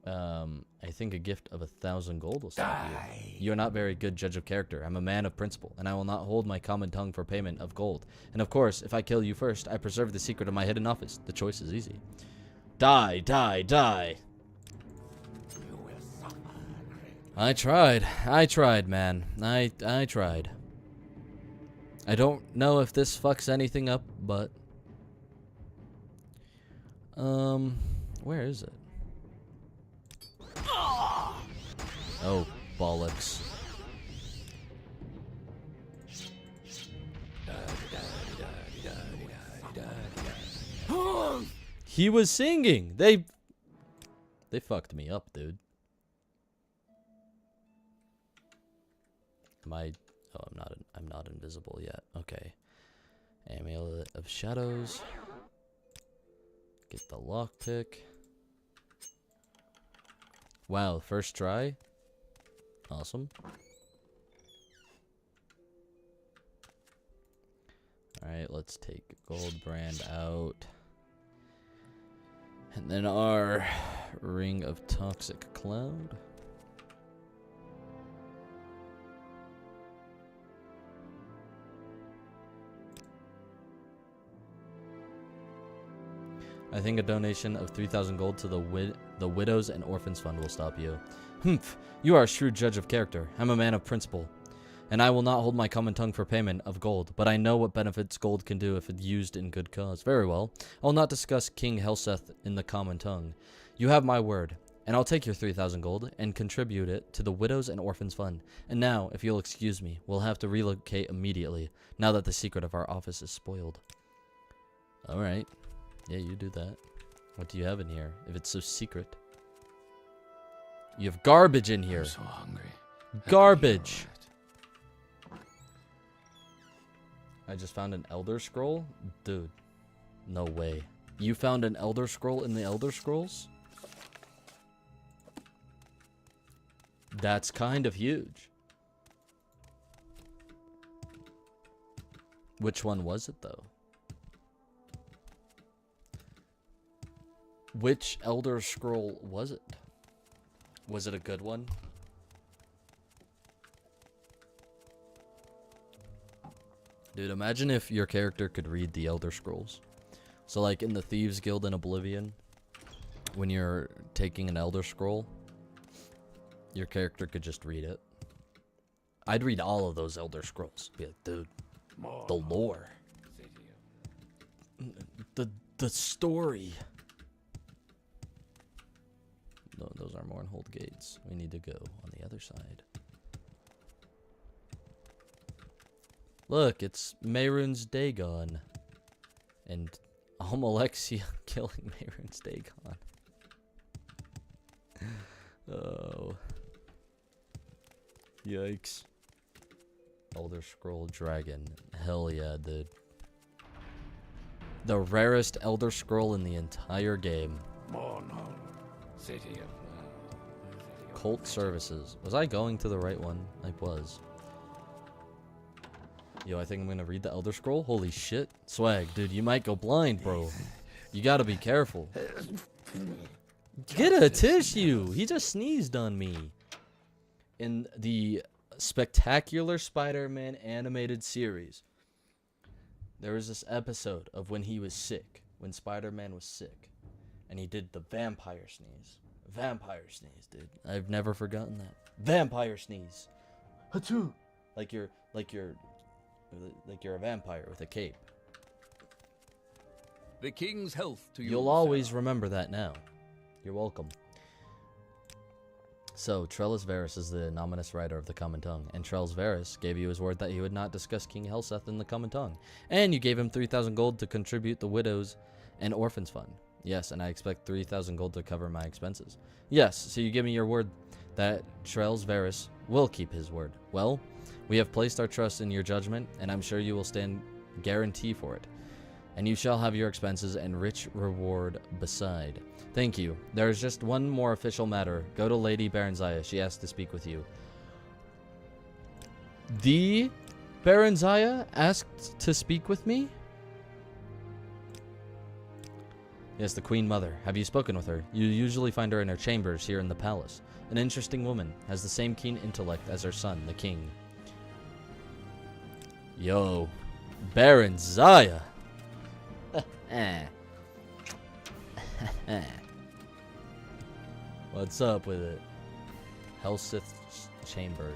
I think a gift of 1,000 gold will stop you. You are not very good judge of character. I'm a man of principle, and I will not hold my common tongue for payment of gold. And of course, if I kill you first, I preserve the secret of my hidden office. The choice is easy. Die, die, die. I tried, man. I tried. I don't know if this fucks anything up, but where is it? Oh, bollocks. He was singing. They fucked me up, dude. Am I? Oh, I'm not invisible yet. Okay. Amulet of Shadows. Get the lockpick. Wow, first try. Awesome. Alright, let's take Goldbrand out. And then our Ring of Toxic Cloud. I think a donation of 3,000 gold to the Widows and Orphans Fund will stop you. Humph, you are a shrewd judge of character. I'm a man of principle. And I will not hold my common tongue for payment of gold, but I know what benefits gold can do if it's used in good cause. Very well. I will not discuss King Helseth in the common tongue. You have my word, and I'll take your 3,000 gold and contribute it to the Widows and Orphans Fund. And now, if you'll excuse me, we'll have to relocate immediately, now that the secret of our office is spoiled. Alright. Yeah, you do that. What do you have in here, if it's so secret? You have garbage in here. I'm so hungry. Garbage. I just found an Elder Scroll? Dude. No way. You found an Elder Scroll in the Elder Scrolls? That's kind of huge. Which one was it, though? Which Elder Scroll was it? Was it a good one? Dude, imagine if your character could read the Elder Scrolls. So like in the Thieves Guild in Oblivion, when you're taking an Elder Scroll, your character could just read it. I'd read all of those Elder Scrolls. Be like, dude, the lore. The story. No, those are Mournhold gates. We need to go on the other side. Look, it's Mehrunes Dagon. And Almalexia killing Mehrunes Dagon. Oh. Yikes. Elder Scroll Dragon. Hell yeah, dude. The rarest Elder Scroll in the entire game. Mournhold, city of Cult Services. Was I going to the right one? I was. Yo, I think I'm gonna read the Elder Scroll. Holy shit. Swag, dude, you might go blind, bro. You gotta be careful. Get a tissue! He just sneezed on me. In the Spectacular Spider-Man animated series, there was this episode of when he was sick. When Spider-Man was sick. And he did the vampire sneeze. Vampire sneeze, dude. I've never forgotten that. Vampire sneeze. Achoo! Like you're a vampire with a cape. The king's health to you. You'll always remember that now. You're welcome. So, Trellus Varus is the nominous writer of the Common Tongue, and Trellus Varus gave you his word that he would not discuss King Helseth in the Common Tongue. And you gave him 3,000 gold to contribute the Widows and Orphans Fund. Yes, and I expect 3,000 gold to cover my expenses. Yes, so you give me your word that Trellus Varus will keep his word. Well, we have placed our trust in your judgment, and I'm sure you will stand guarantee for it. and you shall have your expenses and rich reward beside. Thank you. There is just one more official matter. Go to Lady Baronzaya. She asked to speak with you. The Baronzaya asked to speak with me? Yes, the Queen Mother. Have you spoken with her? You usually find her in her chambers here in the palace. An interesting woman. Has the same keen intellect as her son, the king. Yo. Baronzaya. What's up with it? Helsith's chambers.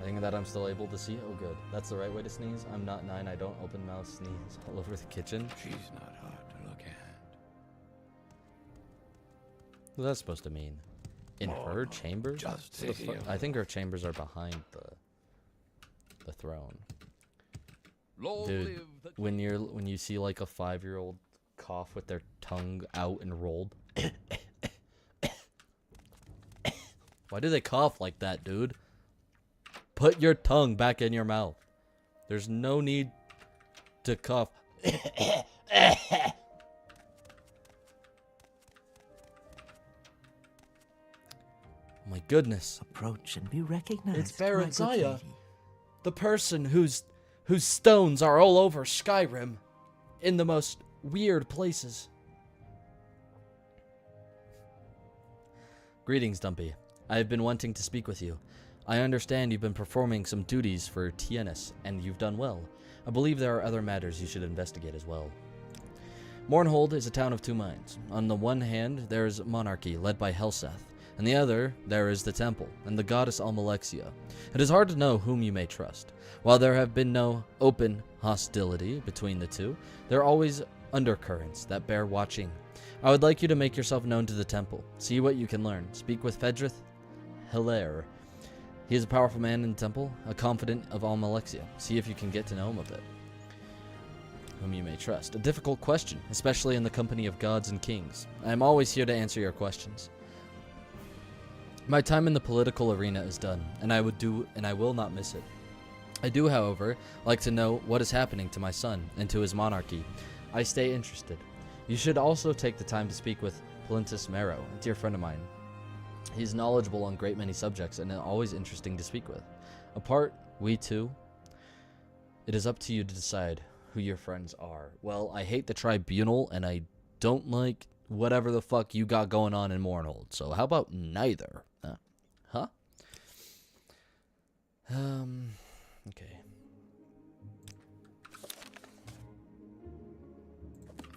I think that I'm still able to see. Oh, good. That's the right way to sneeze. I'm not 9. I don't open mouth sneeze all over the kitchen. She's not hard to look at. What's that supposed to mean? In her chambers? Just I think her chambers are behind the throne. Dude, when you see like a 5-year-old cough with their tongue out and rolled. Why do they cough like that, dude? Put your tongue back in your mouth. There's no need to cough. My goodness. Approach and be recognized. It's Baronzaya, the person whose stones are all over Skyrim in the most weird places. Greetings, Dumpy. I have been wanting to speak with you. I understand you've been performing some duties for Tiennis, and you've done well. I believe there are other matters you should investigate as well. Mournhold is a town of two minds. On the one hand, there is monarchy led by Helseth. On the other, there is the temple, and the goddess Almalexia. It is hard to know whom you may trust. While there have been no open hostility between the two, there are always undercurrents that bear watching. I would like you to make yourself known to the temple. See what you can learn. Speak with Fedrith Hilaire. He is a powerful man in the temple, a confidant of Almalexia. See if you can get to know him a bit. Whom you may trust. A difficult question, especially in the company of gods and kings. I am always here to answer your questions. My time in the political arena is done, and I will not miss it. I do, however, like to know what is happening to my son and to his monarchy. I stay interested. You should also take the time to speak with Plintus Marrow, a dear friend of mine. He's knowledgeable on great many subjects and always interesting to speak with. Apart, we two, it is up to you to decide who your friends are. Well, I hate the tribunal, and I don't like whatever the fuck you got going on in Mournhold. So how about neither? Huh? Okay.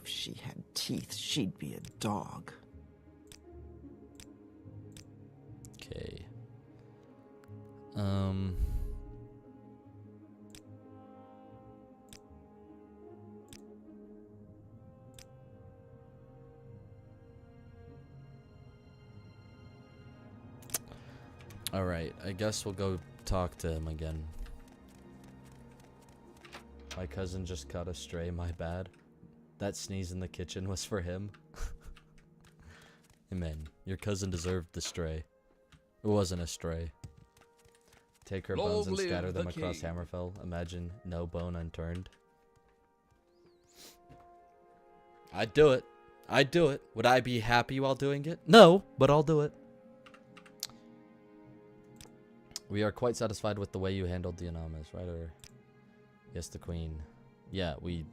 If she had teeth, she'd be a dog. Okay. Alright, I guess we'll go talk to him again. My cousin just caught a stray, my bad. That sneeze in the kitchen was for him. Amen. Your cousin deserved the stray. It wasn't a stray. Take her bones and scatter them across Hammerfell. Imagine no bone unturned. I'd do it. I'd do it. Would I be happy while doing it? No, but I'll do it. We are quite satisfied with the way you handled the Anamas, right? Or yes, the Queen. Yeah, we...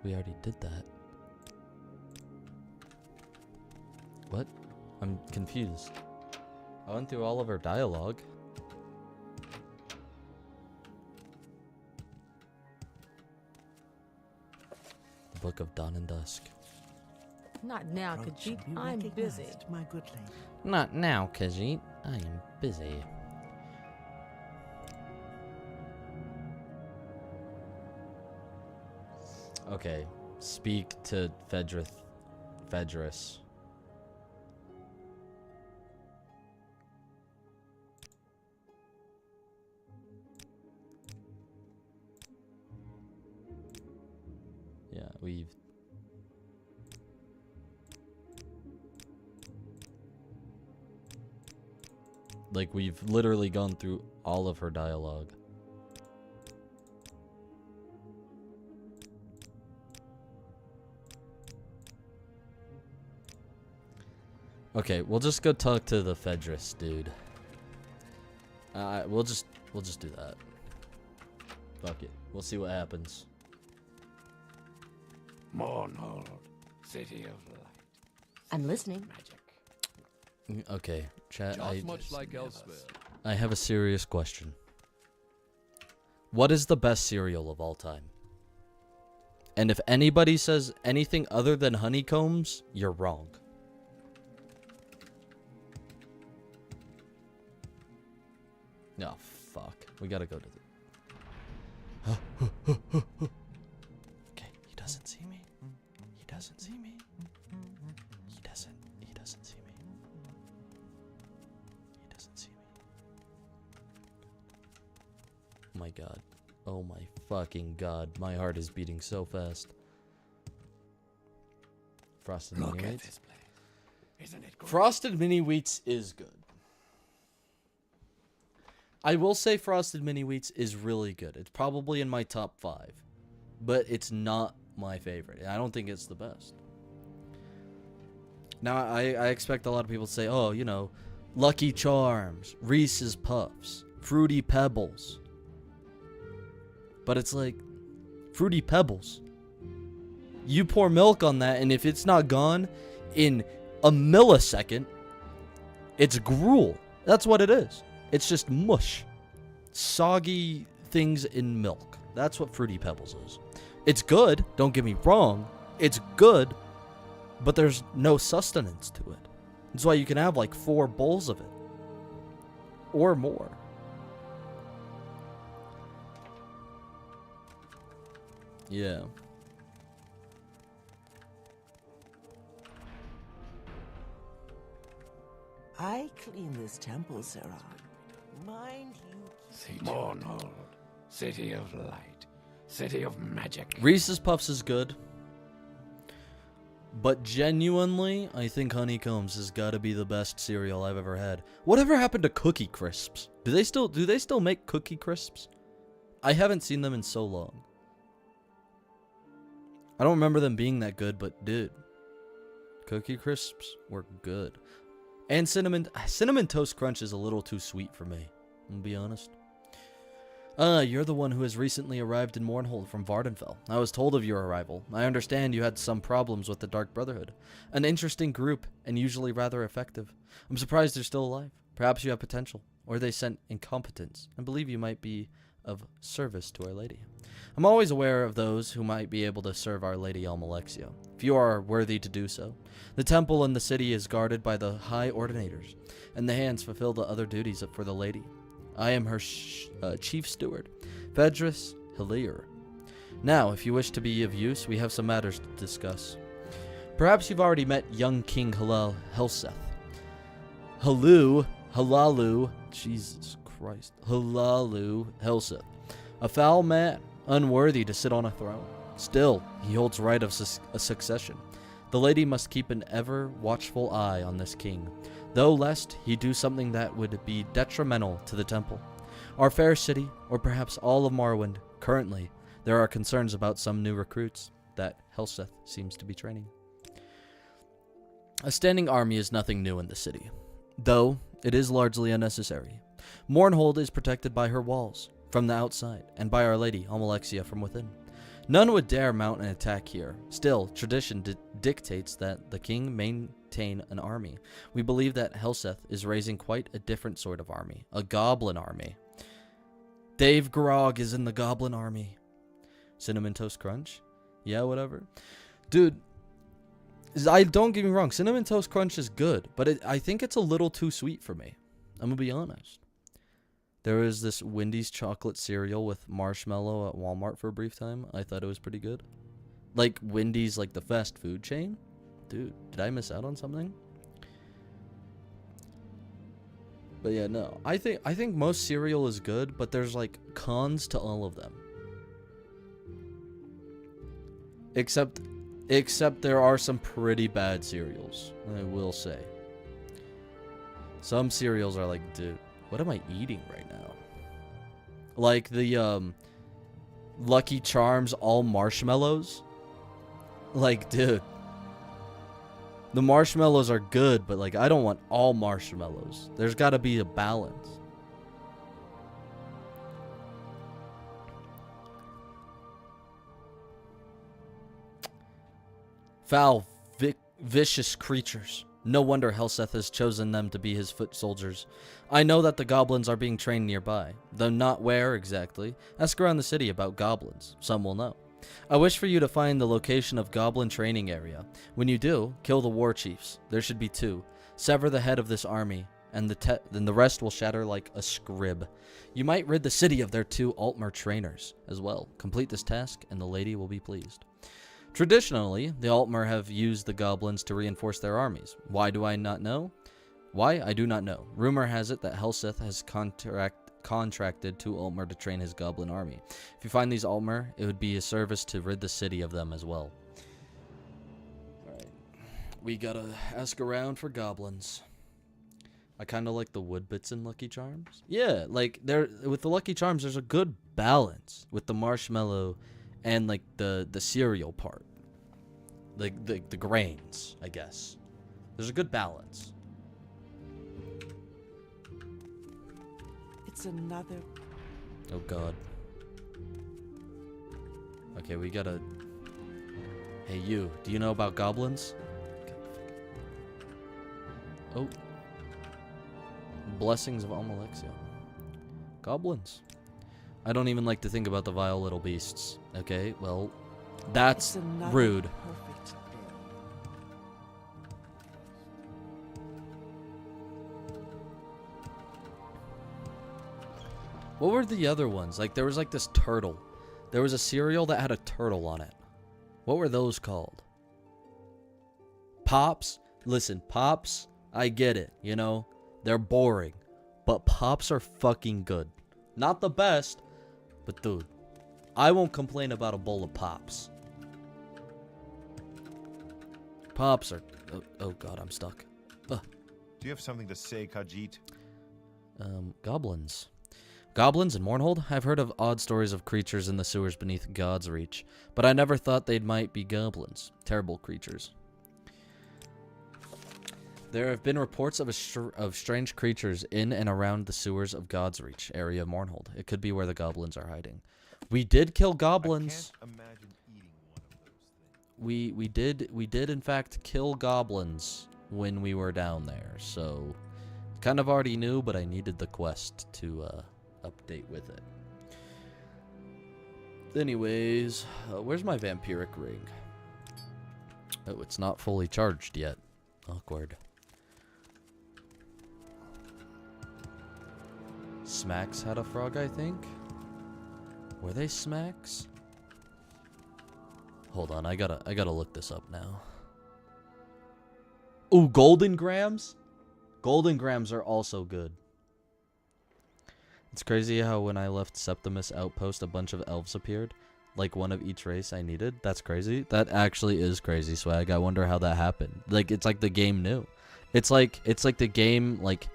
We already did that. What? I'm confused. I went through all of our dialogue. The Book of Dawn and Dusk. Not now, Khajiit. I'm busy. My good lady. Not now, Khajiit. I am busy. Okay, speak to Fedris. we've... Like, we've literally gone through all of her dialogue. Okay, we'll just go talk to the Fedris dude. We'll just do that. Fuck it. We'll see what happens. Mornhold, city of light. I'm listening. Magic. Okay, chat. Just much like elsewhere. I have a serious question. What is the best cereal of all time? And if anybody says anything other than honeycombs, you're wrong. No, fuck. We gotta go to the... Okay, he doesn't see me. He doesn't see me. He doesn't see me. He doesn't see me. Oh my god. Oh my fucking god. My heart is beating so fast. Frosted Mini Look at Wheats. this place. Isn't it good? Frosted Mini Wheats is good. I will say Frosted Mini Wheats is really good. It's probably in my top 5. But it's not my favorite. I don't think it's the best. Now, I expect a lot of people to say, oh, you know, Lucky Charms, Reese's Puffs, Fruity Pebbles. But it's like, Fruity Pebbles. You pour milk on that, and if it's not gone in a millisecond, it's gruel. That's what it is. It's just mush. Soggy things in milk. That's what Fruity Pebbles is. It's good, don't get me wrong. It's good, but there's no sustenance to it. That's why you can have like 4 bowls of it. Or more. Yeah. I clean this temple, Sarah. Mind you. Mornhold, city of light, city of magic. Reese's Puffs is good. But genuinely, I think Honeycombs has got to be the best cereal I've ever had. Whatever happened to Cookie Crisps? Do they still make Cookie Crisps? I haven't seen them in so long. I don't remember them being that good, but dude, Cookie Crisps were good. And Cinnamon Toast Crunch is a little too sweet for me, I'm gonna be honest. You're the one who has recently arrived in Mournhold from Vardenfell. I was told of your arrival. I understand you had some problems with the Dark Brotherhood. An interesting group, and usually rather effective. I'm surprised they're still alive. Perhaps you have potential, or they sent incompetence, and believe you might be of service to Our Lady. I'm always aware of those who might be able to serve Our Lady Almalexia, if you are worthy to do so. The temple in the city is guarded by the High Ordinators, and the hands fulfill the other duties for the Lady. I am her chief steward, Fedris Hillier. Now, if you wish to be of use, we have some matters to discuss. Perhaps you've already met young King Helseth. Halalu, Jesus Christ, Halalu Helseth. A foul man, unworthy to sit on a throne. Still, he holds right of a succession. The lady must keep an ever watchful eye on this king, though lest he do something that would be detrimental to the temple. Our fair city, or perhaps all of Morrowind, currently, there are concerns about some new recruits that Helseth seems to be training. A standing army is nothing new in the city, though it is largely unnecessary. Mournhold is protected by her walls from the outside, and by Our Lady Almalexia from within. None would dare mount an attack here. Still, tradition dictates that the king maintain an army. We believe that Helseth is raising quite a different sort of army, a goblin army. Dave Grog is in the goblin army. Cinnamon Toast Crunch? Yeah, whatever. Dude, don't get me wrong, Cinnamon Toast Crunch is good, but I think it's a little too sweet for me. I'm gonna be honest. There was this Wendy's chocolate cereal with marshmallow at Walmart for a brief time. I thought it was pretty good. Like Wendy's, like the fast food chain? Dude, did I miss out on something? But yeah, no. I think most cereal is good, but there's like cons to all of them. Except there are some pretty bad cereals, I will say. Some cereals are like, dude, what am I eating right now? Like the Lucky Charms all marshmallows. Like, dude, the marshmallows are good, but like I don't want all marshmallows. There's got to be a balance. Foul, vicious creatures. No wonder Helseth has chosen them to be his foot soldiers. I know that the goblins are being trained nearby, though not where exactly. Ask around the city about goblins. Some will know. I wish for you to find the location of goblin training area. When you do, kill the war chiefs. There should be 2. Sever the head of this army, and then the rest will shatter like a scrib. You might rid the city of their 2 Altmer trainers as well. Complete this task, and the lady will be pleased. Traditionally, the Altmer have used the goblins to reinforce their armies. Why do I not know? Why? I do not know. Rumor has it that Helseth has contracted 2 Altmer to train his goblin army. If you find these Altmer, it would be a service to rid the city of them as well. Alright. We gotta ask around for goblins. I kind of like the wood bits in Lucky Charms. Yeah, like, with the Lucky Charms, there's a good balance with the marshmallow and like the cereal part, like the grains, I guess. There's a good balance. It's another. Oh God. Okay, we gotta. Hey, you. Do you know about goblins? Oh. Blessings of Almalexia. Goblins. I don't even like to think about the vile little beasts. Okay, well, that's rude. Perfect day. What were the other ones? Like, there was like this turtle. There was a cereal that had a turtle on it. What were those called? Pops? Listen, Pops, I get it, you know? They're boring. But Pops are fucking good. Not the best, but dude, I won't complain about a bowl of Pops. Pops are... Oh God, I'm stuck. Ugh. Do you have something to say, Khajiit? Goblins. Goblins in Mournhold? I've heard of odd stories of creatures in the sewers beneath God's reach, but I never thought they might be goblins. Terrible creatures. There have been reports of strange creatures in and around the sewers of God's Reach area of Mournhold. It could be where the goblins are hiding. We did kill goblins. I can't imagine eating one of those things. We did in fact kill goblins when we were down there. So kind of already knew, but I needed the quest to update with it. Anyways, where's my vampiric ring? Oh, it's not fully charged yet. Awkward. Smacks had a frog, I think. Were they Smacks? Hold on, I gotta look this up now. Ooh, Golden Grams? Golden Grams are also good. It's crazy how when I left Septimus Outpost, a bunch of elves appeared. Like one of each race I needed. That's crazy. That actually is crazy, Swag. I wonder how that happened. Like, it's like the game knew. It's like the game, like,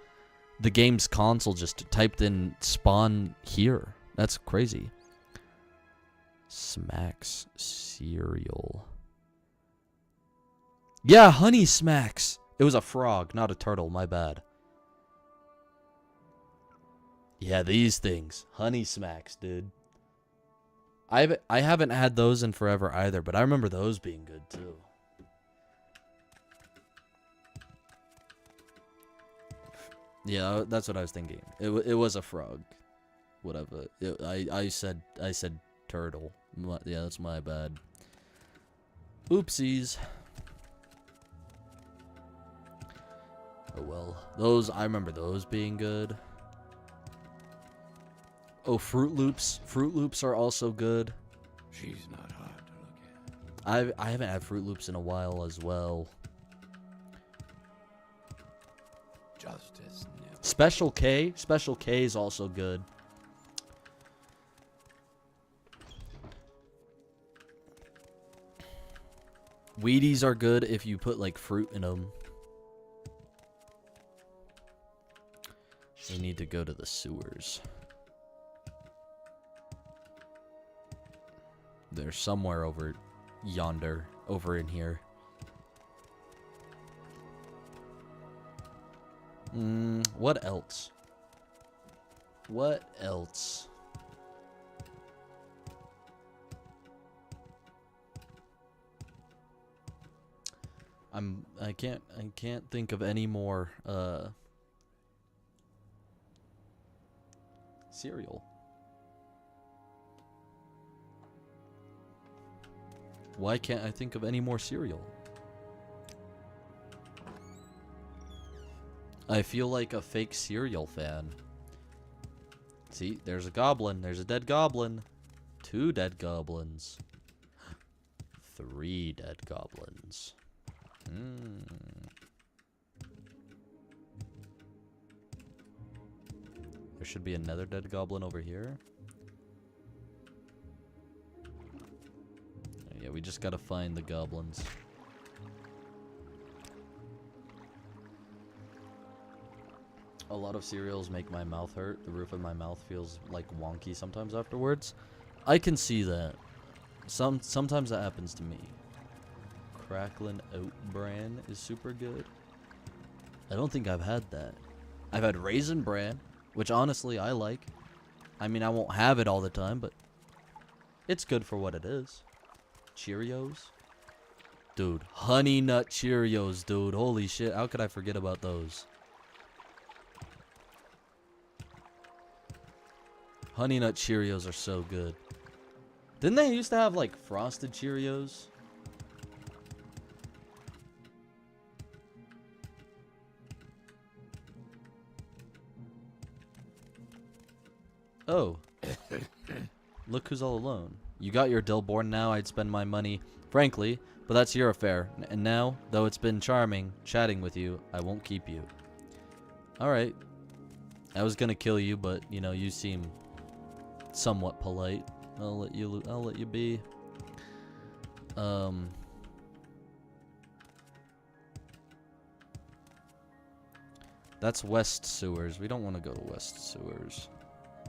the game's console just typed in spawn here. That's crazy. Smacks cereal. Yeah, Honey Smacks. It was a frog, not a turtle. My bad. Yeah, these things. Honey Smacks, dude. I haven't had those in forever either, but I remember those being good too. Yeah, that's what I was thinking. It was a frog. Whatever. I said turtle. Yeah, that's my bad. Oopsies. Oh well. I remember those being good. Oh, Fruit Loops. Fruit Loops are also good. She's not hard to look at. I haven't had Fruit Loops in a while as well. Justice never. Special K. Special K is also good. Wheaties are good if you put like fruit in them. We need to go to the sewers. They're somewhere over yonder, over in here. What else? What else? I can't think of any more cereal. Why can't I think of any more cereal? I feel like a fake cereal fan. See, there's a goblin. There's a dead goblin. 2 dead goblins. 3 dead goblins. There should be another dead goblin over here. Yeah, we just gotta find the goblins. A lot of cereals make my mouth hurt. The roof of my mouth feels like wonky sometimes afterwards. I can see that. Sometimes that happens to me. Cracklin' Oat Bran is super good. I don't think I've had that. I've had Raisin Bran, which honestly I like. I mean, I won't have it all the time, but it's good for what it is. Cheerios? Dude, Honey Nut Cheerios, dude. Holy shit, how could I forget about those? Honey Nut Cheerios are so good. Didn't they used to have, like, Frosted Cheerios? Oh. Look who's all alone. You got your Dillborn, now I'd spend my money, frankly, but that's your affair. And now, though it's been charming chatting with you, I won't keep you. Alright. I was gonna kill you, but, you know, you seem somewhat polite. I'll let you be. That's West Sewers. We don't want to go to West Sewers.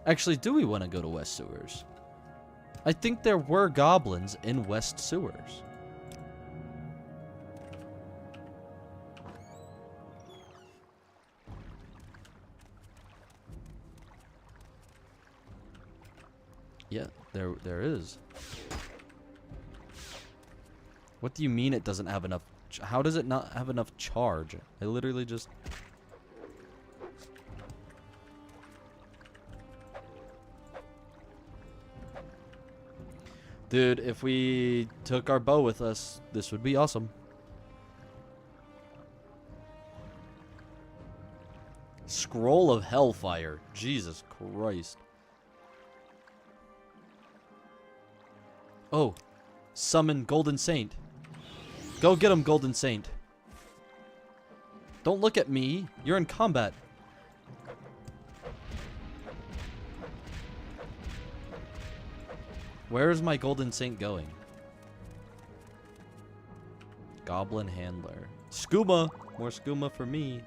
Actually, do we want to go to West Sewers? I think there were goblins in West Sewers. Yeah, there is. What do you mean it doesn't have enough? How does it not have enough charge? I literally just... Dude, if we took our bow with us, this would be awesome. Scroll of Hellfire. Jesus Christ. Oh. Summon Golden Saint. Go get him, Golden Saint. Don't look at me. You're in combat. Where is my Golden Saint going? Goblin Handler. Skooma! More skooma for me.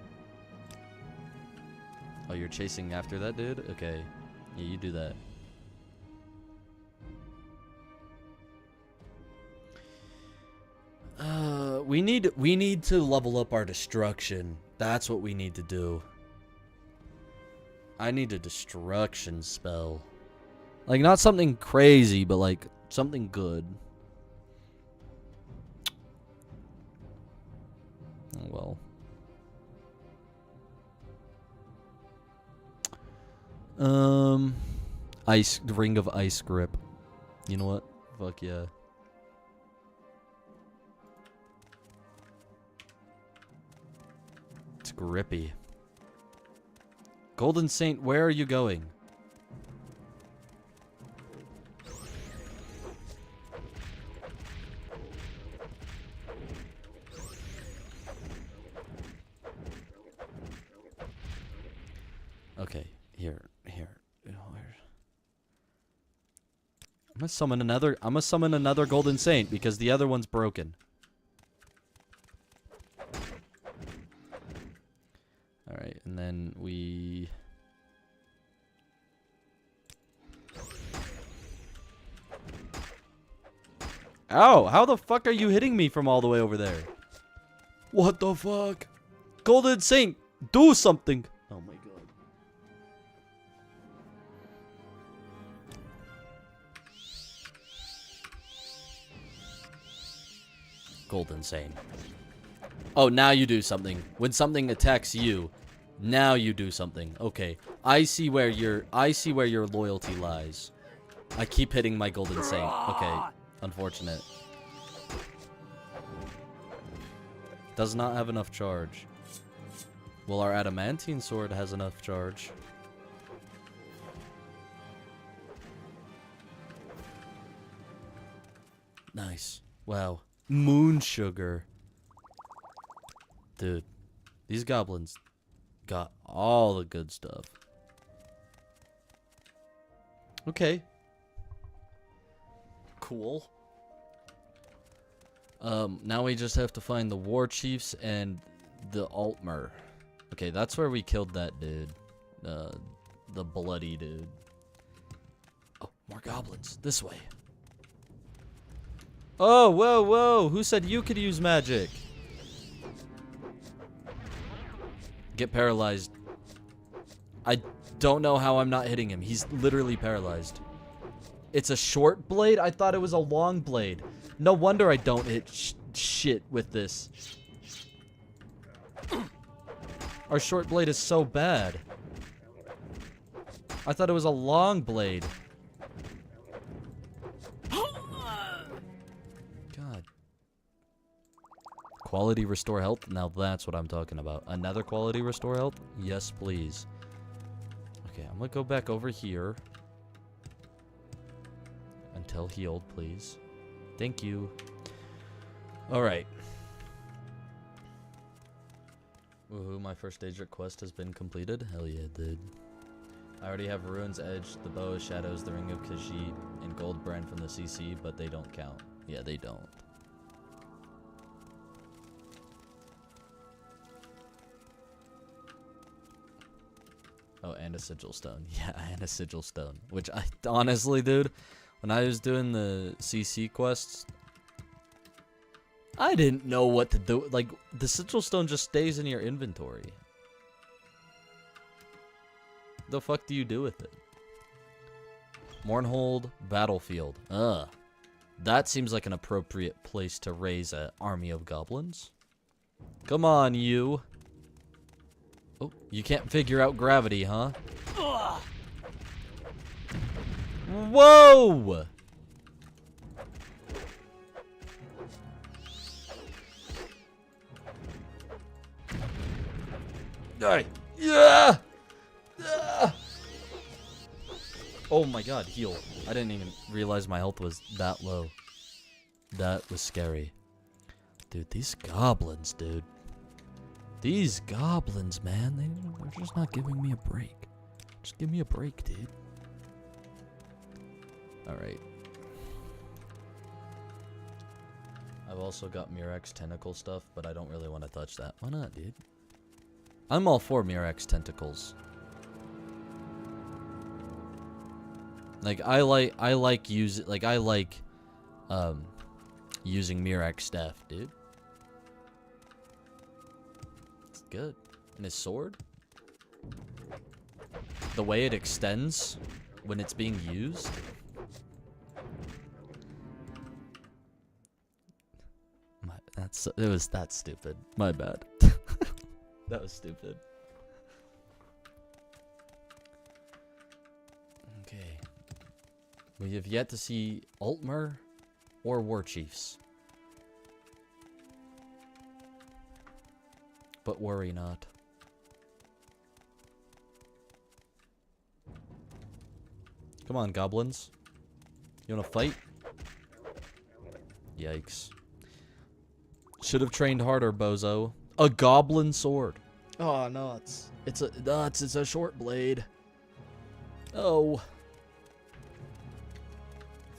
Oh, you're chasing after that dude? Okay. Yeah, you do that. We need to level up our destruction. That's what we need to do. I need a destruction spell. Like, not something crazy, but, like, something good. Oh, well. Ring of Ice Grip. You know what? Fuck yeah. It's grippy. Golden Saint, where are you going? Okay, here. I'm gonna summon another Golden Saint because the other one's broken. And then we... Ow! How the fuck are you hitting me from all the way over there? What the fuck? Golden Saint, do something! Oh my god. Golden Saint. Oh, now you do something. When something attacks you, now you do something. Okay. I see where your loyalty lies. I keep hitting my Golden Saint. Okay. Unfortunate. Does not have enough charge. Well, our adamantine sword has enough charge. Nice. Wow. Moon sugar. Dude, these goblins got all the good stuff. Okay. Cool. Now we just have to find the war chiefs and the Altmer. Okay, that's where we killed that dude. The bloody dude. Oh, more goblins. This way. Oh, whoa, whoa. Who said you could use magic? Get paralyzed. I don't know how I'm not hitting him. He's literally paralyzed. It's a short blade? I thought it was a long blade. No wonder I don't hit shit with this. Our short blade is so bad. I thought it was a long blade. God. Quality restore health? Now that's what I'm talking about. Another quality restore health? Yes, please. Okay, I'm gonna go back over here. Until healed, please. Thank you. Alright. Woohoo, my first Daedric quest has been completed. Hell yeah, dude. I already have Ruin's Edge, the Bow of Shadows, the Ring of Khajiit, and Gold Brand from the CC, but they don't count. Yeah, they don't. Oh, and a Sigil Stone. Yeah, and a Sigil Stone. Which I, honestly, dude, when I was doing the CC quests, I didn't know what to do. Like, the Sigil Stone just stays in your inventory. The fuck do you do with it? Mournhold Battlefield. Ugh. That seems like an appropriate place to raise an army of goblins. Come on, you. Oh, you can't figure out gravity, huh? Whoa! Die! Yeah! Oh my god, heal. I didn't even realize my health was that low. That was scary. Dude, these goblins, dude. These goblins, man. They're just not giving me a break. Just give me a break, dude. Alright. I've also got Murex tentacle stuff, but I don't really want to touch that. Why not, dude? I'm all for Murex tentacles. Like I like using Murex staff, dude. It's good. And his sword, the way it extends when it's being used. That's stupid. My bad. That was stupid. Okay. We have yet to see Altmer or War Chiefs. But worry not. Come on, goblins. You wanna fight? Yikes. Should have trained harder, bozo. A goblin sword. Oh no, it's a short blade. Oh.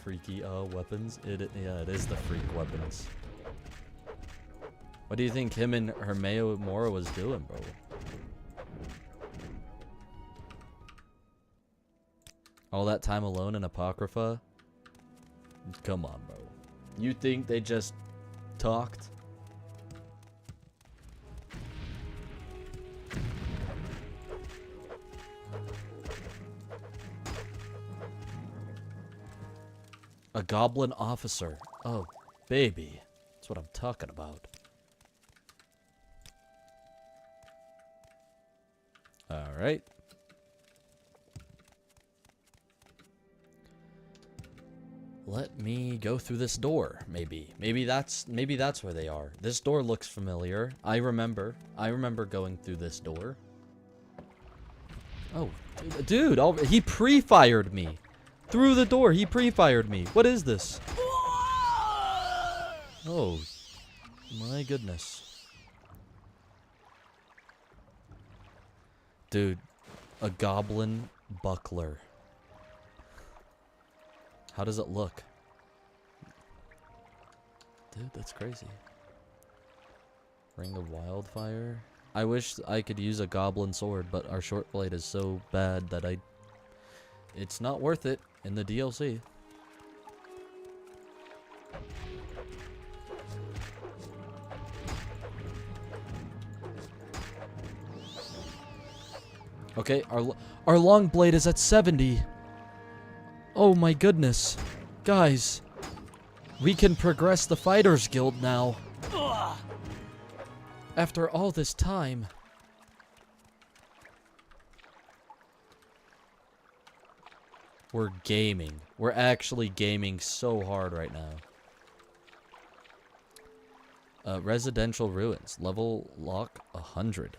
Freaky weapons. Yeah, it is the freak weapons. What do you think him and Hermeo Mora was doing, bro? All that time alone in Apocrypha? Come on, bro. You think they just talked? A goblin officer. Oh, baby. That's what I'm talking about. Alright. Let me go through this door, maybe. Maybe that's where they are. This door looks familiar. I remember going through this door. Oh, dude, he pre-fired me. Through the door, he pre-fired me. What is this? Oh, my goodness. Dude, a goblin buckler. How does it look? Dude, that's crazy. Ring of Wildfire. I wish I could use a goblin sword, but our short blade is so bad that it's not worth it in the DLC. Okay, our long blade is at 70. Oh my goodness. Guys, we can progress the Fighters Guild now. After all this time. We're gaming. We're actually gaming so hard right now. Residential Ruins. Level lock 100.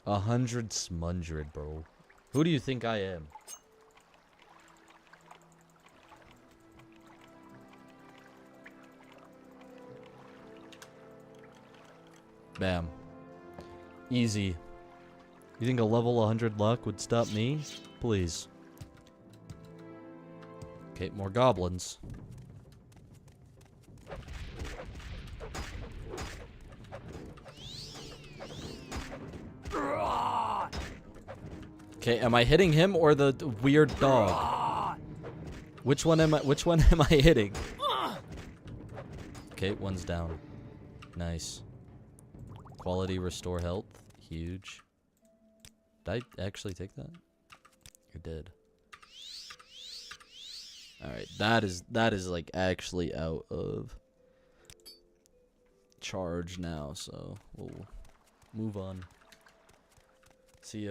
100 smundred, bro. Who do you think I am? Bam. Easy. You think a level 100 luck would stop me? Please. Okay, more goblins. Okay, am I hitting him or the weird dog? Which one am I hitting? Okay, one's down. Nice. Quality restore health. Huge. Did I actually take that? I did. Alright, that is like actually out of charge now, so we'll move on. See,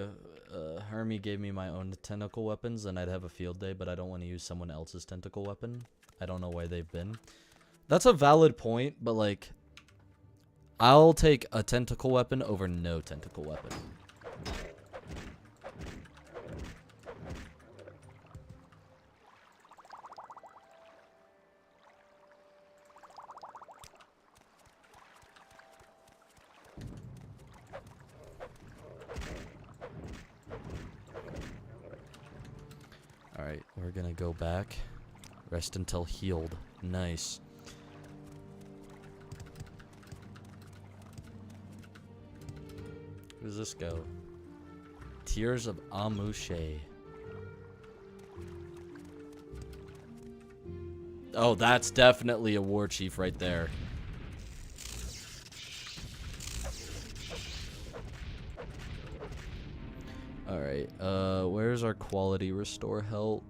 Hermie gave me my own tentacle weapons, and I'd have a field day, but I don't want to use someone else's tentacle weapon. I don't know where they've been. That's a valid point, but like, I'll take a tentacle weapon over no tentacle weapon. Alright, we're gonna go back. Rest until healed. Nice. Where does this go? Tears of Amushe. Oh, that's definitely a war chief right there. Alright, where's our quality restore health?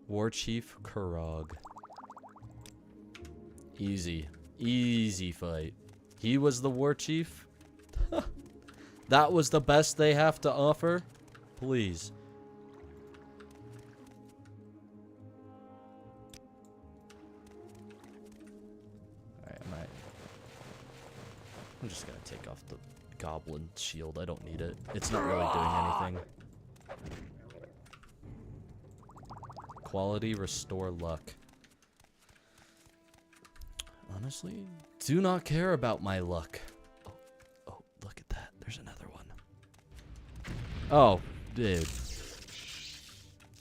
War Chief Kurog. Easy. Easy fight. He was the war chief? That was the best they have to offer? Please. Alright, I'm just gonna take off the goblin shield. I don't need it. It's not really doing anything. Quality restore luck. Honestly, do not care about my luck. Oh, look at that. There's another one. Oh, dude.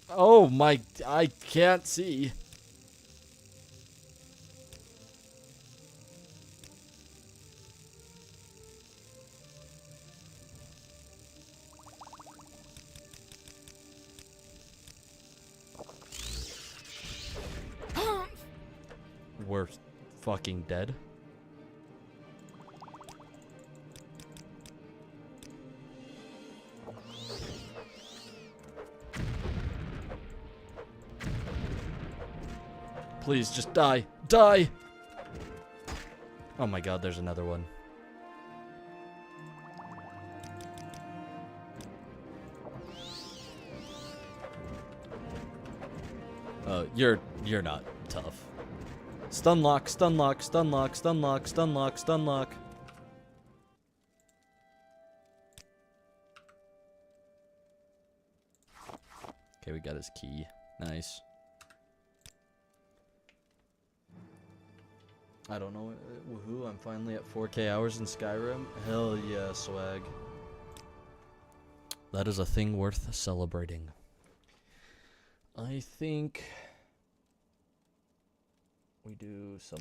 Oh my, I can't see. We're fucking dead. Please, just die. Die! Oh my god, there's another one. You're not tough. Stun lock, stun lock, stun lock, stun lock, stun lock, stun lock. Okay, we got his key. Nice. I don't know. Woohoo, I'm finally at 4K hours in Skyrim. Hell yeah, swag. That is a thing worth celebrating. I think we do some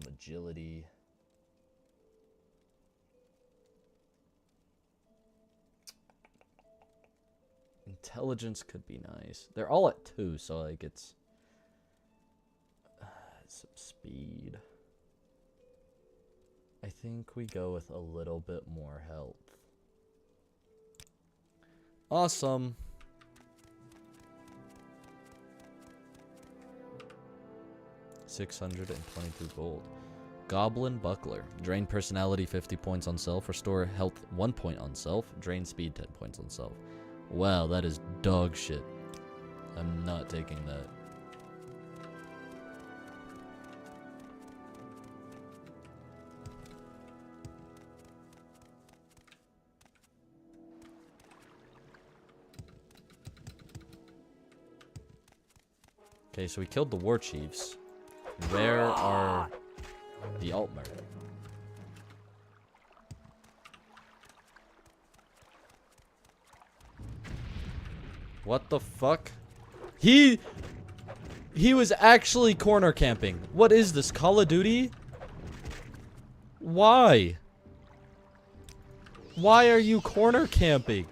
agility. Intelligence could be nice. They're all at 2, so like it's some speed. I think we go with a little bit more health. Awesome. $622 gold. Goblin Buckler. Drain personality 50 points on self. Restore health 1 point on self. Drain speed 10 points on self. Wow, that is dog shit. I'm not taking that. Okay, so we killed the war chiefs. Where are the Altmer? What the fuck? He was actually corner camping. What is this, Call of Duty? Why? Why are you corner camping?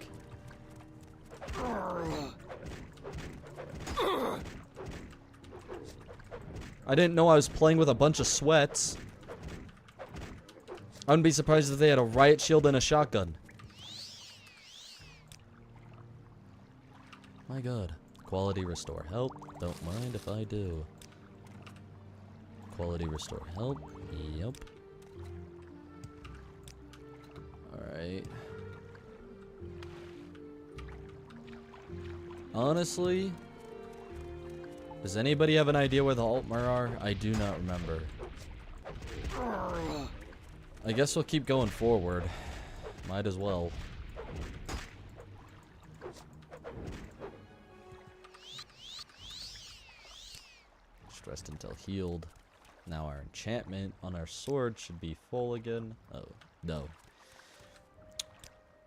I didn't know I was playing with a bunch of sweats. I wouldn't be surprised if they had a riot shield and a shotgun. My god. Quality restore health. Don't mind if I do. Quality restore health. Yep. Alright. Honestly, does anybody have an idea where the Altmer are? I do not remember. I guess we'll keep going forward. Might as well. Stressed until healed. Now our enchantment on our sword should be full again. Oh, no.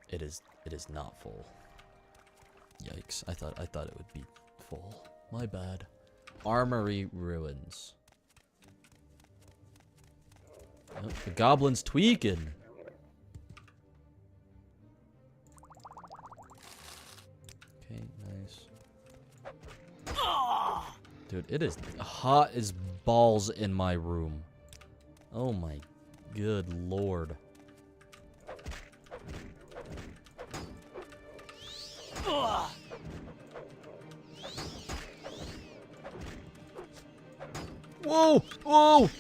It is not full. Yikes. I thought it would be full. My bad. Armory ruins. Oh, the goblin's tweaking. Okay, nice. Dude, it is hot as balls in my room. Oh my good lord. Whoa! Whoa!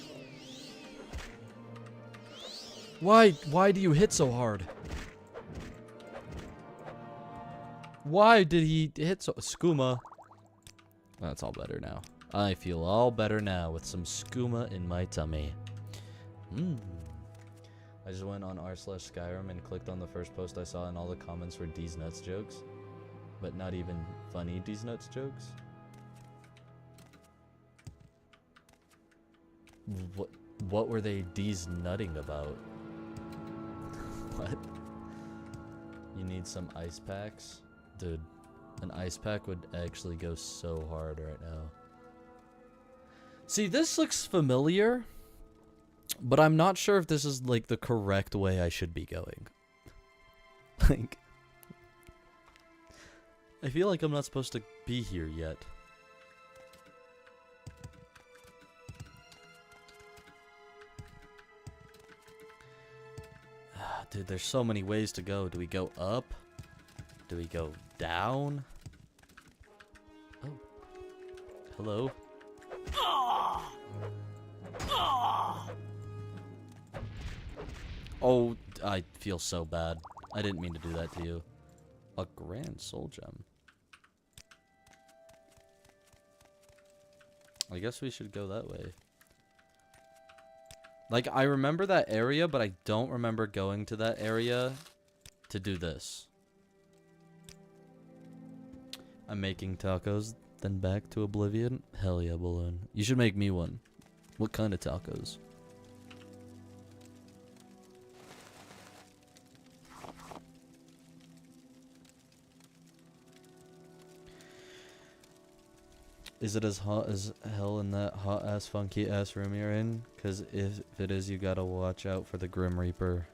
Why do you hit so hard? Why did he hit so... Skooma. That's all better now. I feel all better now with some skooma in my tummy. I just went on r/Skyrim and clicked on the first post I saw and all the comments were D's nuts jokes. But not even funny D's nuts jokes. What were they D's nutting about? What? You need some ice packs? Dude, an ice pack would actually go so hard right now. See, this looks familiar, but I'm not sure if this is, like, the correct way I should be going. Like, I feel like I'm not supposed to be here yet. Dude, there's so many ways to go. Do we go up? Do we go down? Oh. Hello? Oh, I feel so bad. I didn't mean to do that to you. A grand soul gem. I guess we should go that way. Like, I remember that area, but I don't remember going to that area to do this. I'm making tacos, then back to oblivion? Hell yeah, Balloon. You should make me one. What kind of tacos? Is it as hot as hell in that hot-ass, funky-ass room you're in? Because if it is, you gotta watch out for the Grim Reaper.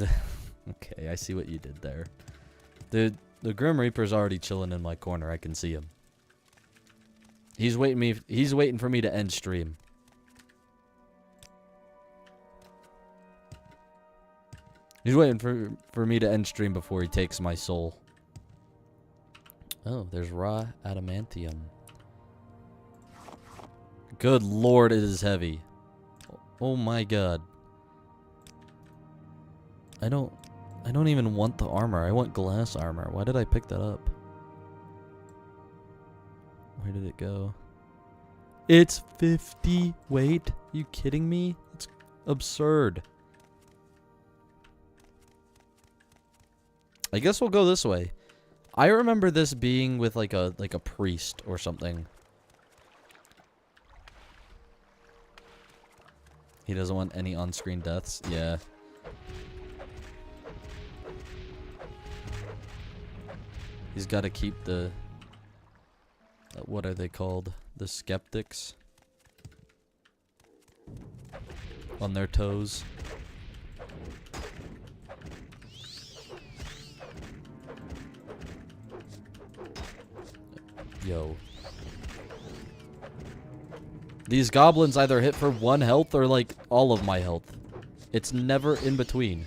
Okay, I see what you did there. Dude, the Grim Reaper's already chilling in my corner. I can see him. He's waiting for me to end stream. He's waiting for me to end stream before he takes my soul. Oh, there's raw adamantium. Good lord, it is heavy. Oh my god. I don't even want the armor. I want glass armor. Why did I pick that up? Where did it go? It's 50 weight? You kidding me? It's absurd. I guess we'll go this way. I remember this being with like a priest or something. He doesn't want any on-screen deaths. Yeah. He's got to keep the what are they called? The skeptics on their toes. Yo. These goblins either hit for 1 health or like all of my health. It's never in between.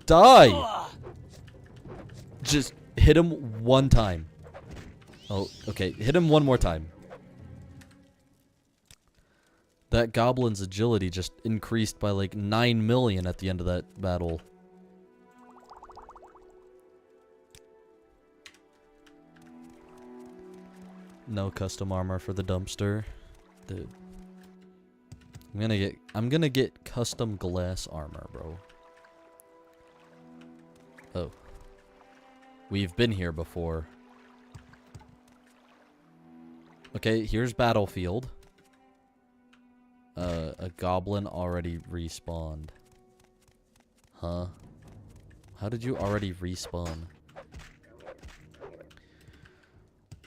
Die! Just hit him 1 time. Oh, okay. Hit him 1 more time. That goblin's agility just increased by like 9 million at the end of that battle. No custom armor for the dumpster. Dude. I'm gonna get custom glass armor, bro. Oh. We've been here before. Okay, here's battlefield. A goblin already respawned. Huh? How did you already respawn?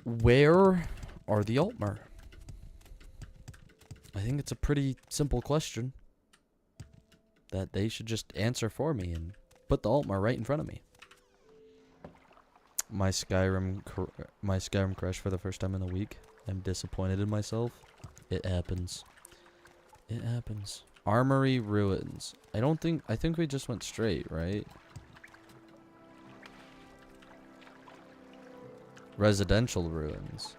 Where are the Altmer? I think it's a pretty simple question that they should just answer for me and put the Altmer right in front of me. My Skyrim crashed for the first time in a week. I'm disappointed in myself. It happens. It happens. Armory ruins. I think we just went straight, right? Residential ruins.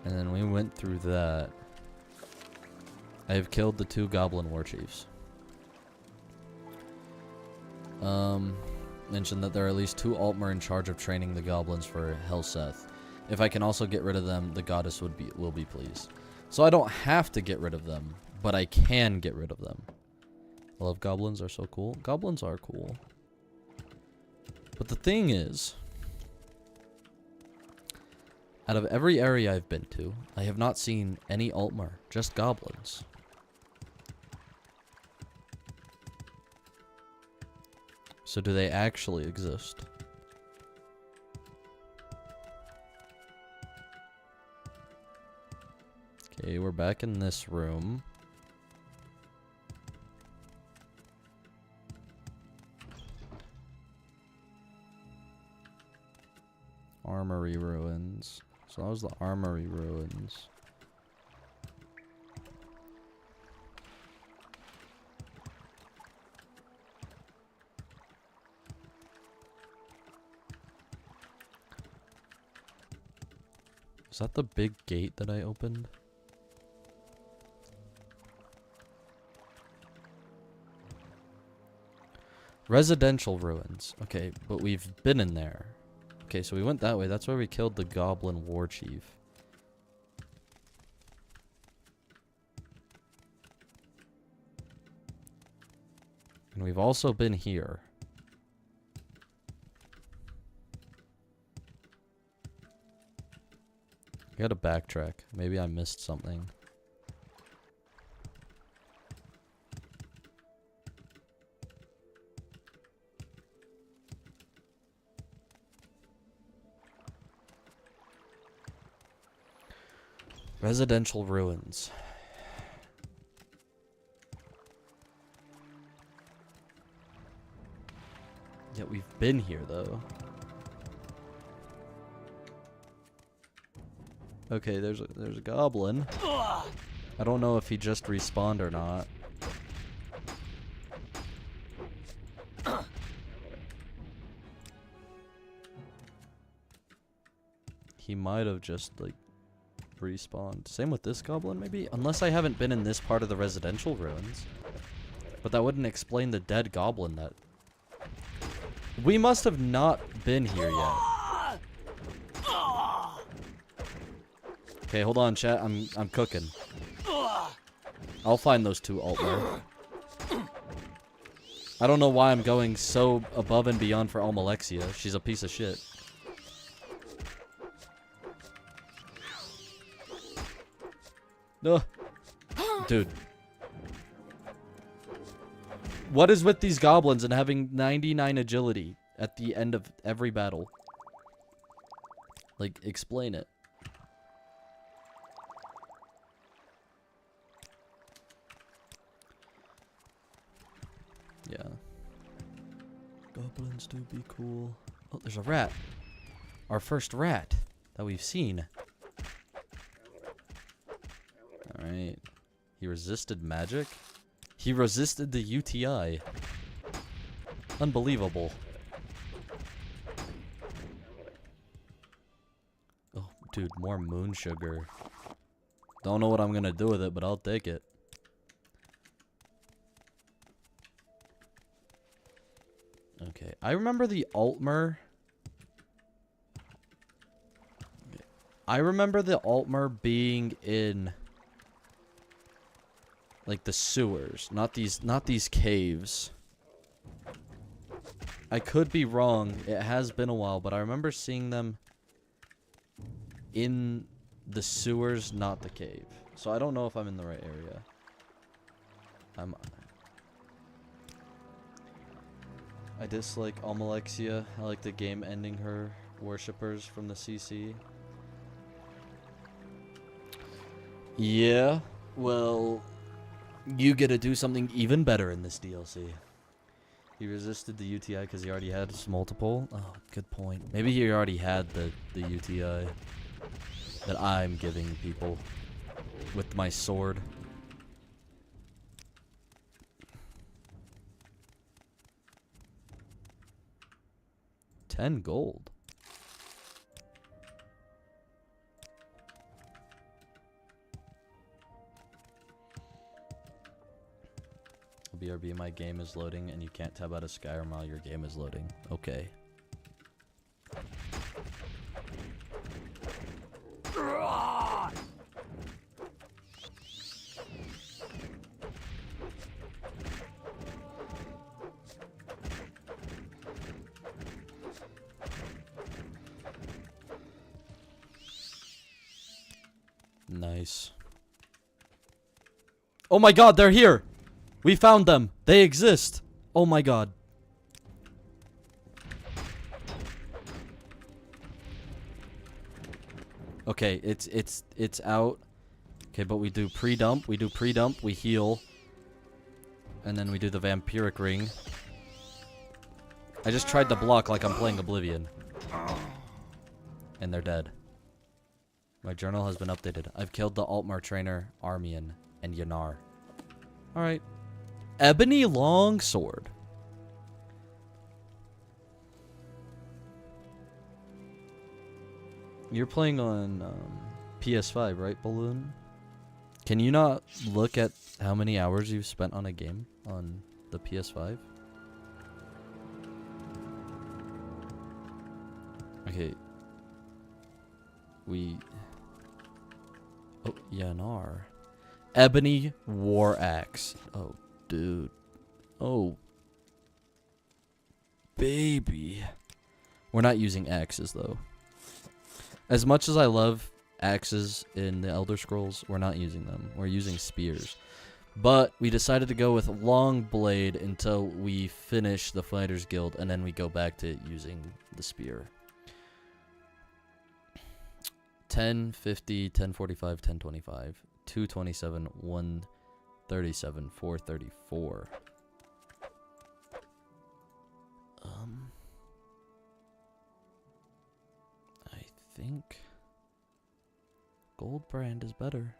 And then we went through that. I have killed the 2 goblin war chiefs. Mentioned that there are at least 2 Altmer in charge of training the goblins for Helseth. If I can also get rid of them, the goddess will be pleased. So I don't have to get rid of them, but I can get rid of them. I love goblins, are so cool. Goblins are cool. But the thing is, Out of every area I've been to, I have not seen any Altmer, just goblins. So do they actually exist? Okay, we're back in this room. Armory ruins. So that was the armory ruins. Is that the big gate that I opened? Residential ruins. Okay, but we've been in there. Okay, so we went that way. That's where we killed the goblin war chief. And we've also been here. I gotta backtrack. Maybe I missed something. Residential ruins. Yeah, we've been here though. Okay, there's a goblin. I don't know if he just respawned or not. He might have just like respawned. Same with this goblin, maybe? Unless I haven't been in this part of the residential ruins. But that wouldn't explain the dead goblin that... We must have not been here yet. Okay, hold on, chat. I'm cooking. I'll find those two Altmer. I don't know why I'm going so above and beyond for Almalexia. She's a piece of shit. Ugh. Dude. What is with these goblins and having 99 agility at the end of every battle? Like, explain it. Yeah. Goblins do be cool. Oh, there's a rat. Our first rat that we've seen. Alright. He resisted magic? He resisted the UTI. Unbelievable. Oh, dude, more moon sugar. Don't know what I'm gonna do with it, but I'll take it. Okay, I remember the Altmer. I remember the Altmer being in like the sewers, not these caves. I could be wrong. It has been a while, but I remember seeing them in the sewers, not the cave. So I don't know if I'm in the right area. I dislike Almalexia. I like the game ending her worshippers from the CC. Yeah, well, you get to do something even better in this DLC. He resisted the UTI because he already had multiple. Oh, good point. Maybe he already had the UTI that I'm giving people with my sword. $10 gold. BRB, my game is loading and you can't tab out of Skyrim while your game is loading. Okay. Nice. Oh my god, they're here! We found them! They exist! Oh my god. Okay, it's out. Okay, but we do pre-dump, we heal. And then we do the vampiric ring. I just tried to block like I'm playing Oblivion. And they're dead. My journal has been updated. I've killed the Altmar trainer, Armian, and Yanar. Alright. Ebony Longsword. You're playing on PS5, right, Balloon? Can you not look at how many hours you've spent on a game on the PS5? Okay. Oh, Yanar. Ebony War Axe. Oh, dude. Oh. Baby. We're not using axes, though. As much as I love axes in the Elder Scrolls, we're not using them. We're using spears. But we decided to go with long blade until we finish the Fighters Guild, and then we go back to using the spear. 1050, 1045, 1025, 227, 137, 434. I think Gold Brand is better.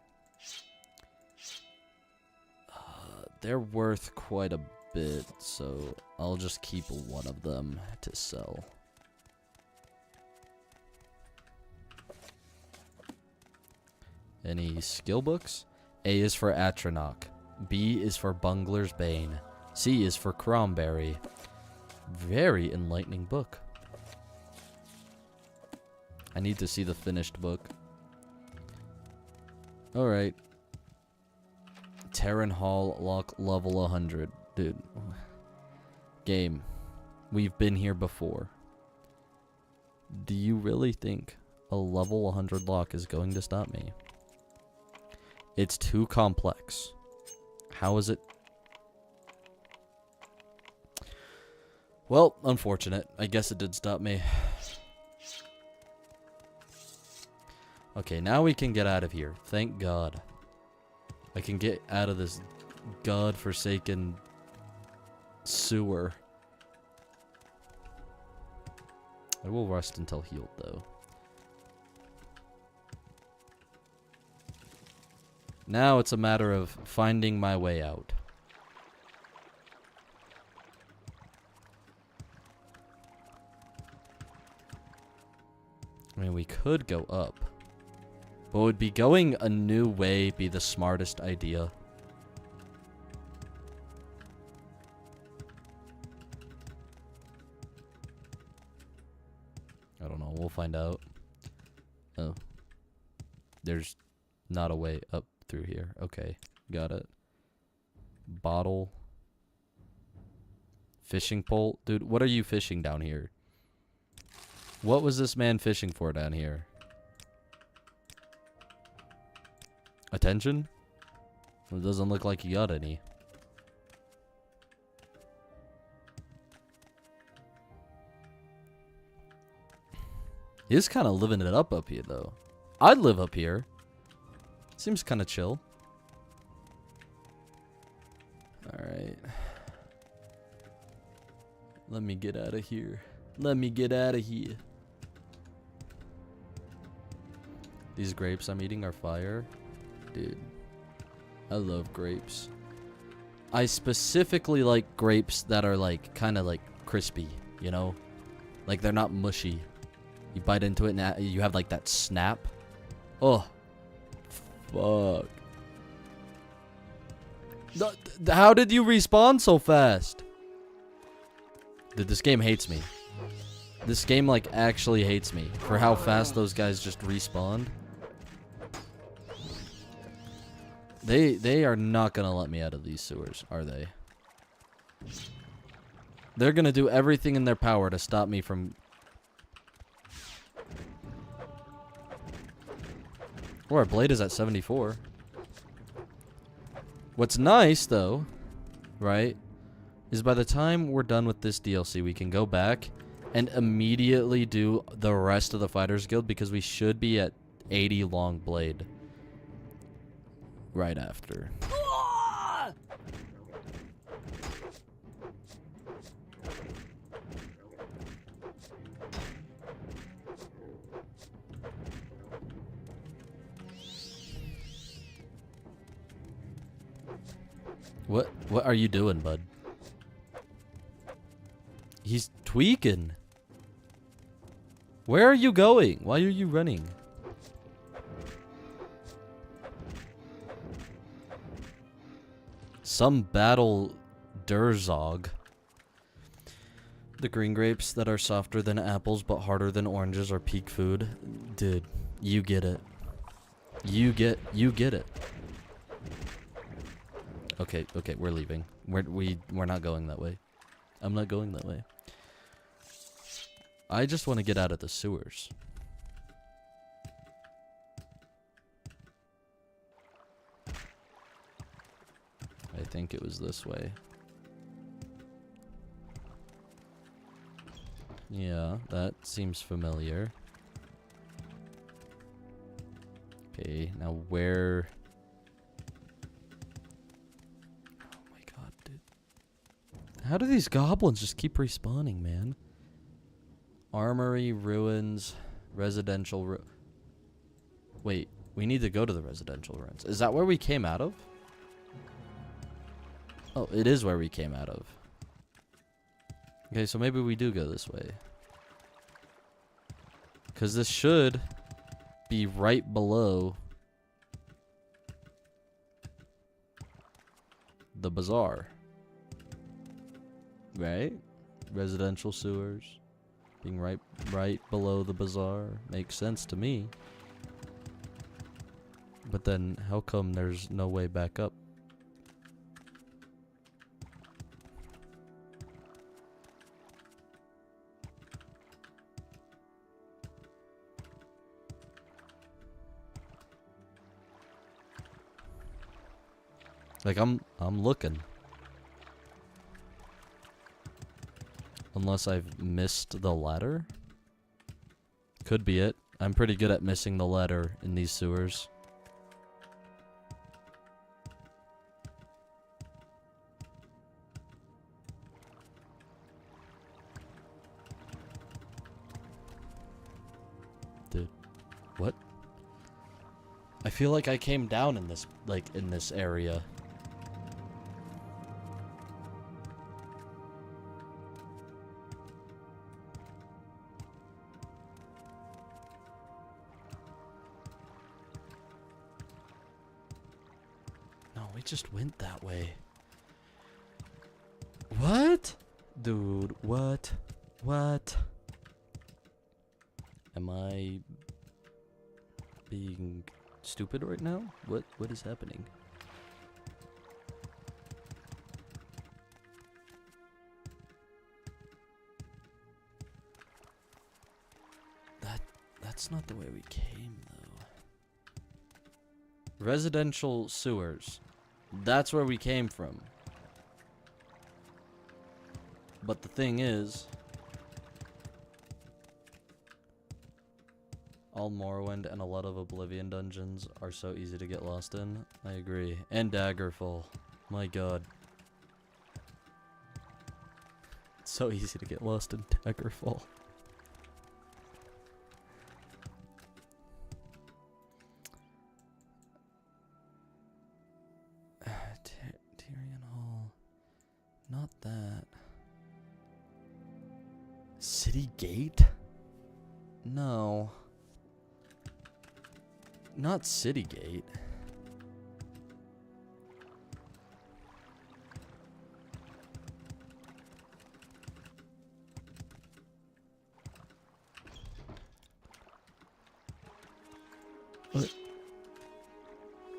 They're worth quite a bit, so I'll just keep one of them to sell. Any skill books? A is for Atronach. B is for Bungler's Bane. C is for Cromberry. Very enlightening book. I need to see the finished book. Alright. Terran Hall lock level 100. Dude. Game. We've been here before. Do you really think a level 100 lock is going to stop me? It's too complex. How is it? Well, unfortunate. I guess it did stop me. Okay, now we can get out of here. Thank God. I can get out of this godforsaken sewer. I will rest until healed, though. Now it's a matter of finding my way out. I mean, we could go up. But would be going a new way be the smartest idea? I don't know. We'll find out. Oh. There's not a way up through here. Okay. Got it. Bottle. Fishing pole. Dude, what are you fishing down here? What was this man fishing for down here? Attention? It doesn't look like you got any. He's kind of living it up here, though. I'd live up here. Seems kind of chill. Alright. Let me get out of here. Let me get out of here. These grapes I'm eating are fire. Dude, I love grapes. I specifically like grapes that are like kind of like crispy, you know? Like they're not mushy. You bite into it and you have like that snap. Oh, fuck. How did you respawn so fast? Dude, this game hates me. This game like actually hates me for how fast those guys just respawned. They are not gonna let me out of these sewers, are they? They're gonna do everything in their power to stop me from... Or our blade is at 74. What's nice, though, right, is by the time we're done with this DLC, we can go back and immediately do the rest of the Fighters Guild because we should be at 80 long blade right after. What are you doing, bud? He's tweaking. Where are you going? Why are you running? Some battle Durzog. The green grapes that are softer than apples but harder than oranges are peak food. Dude, you get it. You get it. Okay, we're leaving. We're not going that way. I'm not going that way. I just want to get out of the sewers. I think it was this way. Yeah, that seems familiar. Okay, now where... Oh my god, dude. How do these goblins just keep respawning, man? Armory, ruins, residential Wait, we need to go to the residential ruins. Is that where we came out of? Oh, it is where we came out of. Okay, so maybe we do go this way. Because this should be right below the bazaar. Right? Residential sewers. Being right below the bazaar. Makes sense to me. But then, how come there's no way back up? Like, I'm looking. Unless I've missed the ladder? Could be it. I'm pretty good at missing the ladder in these sewers. Dude. What? I feel like I came down in this, like, in this area. We just went that way. What? Dude, what? What? Am I being stupid right now? What is happening? That's not the way we came, though. Residential sewers. That's where we came from. But the thing is, all Morrowind and a lot of Oblivion dungeons are so easy to get lost in. I agree. And Daggerfall. My god. It's so easy to get lost in Daggerfall. Not that. City Gate? No. Not City Gate.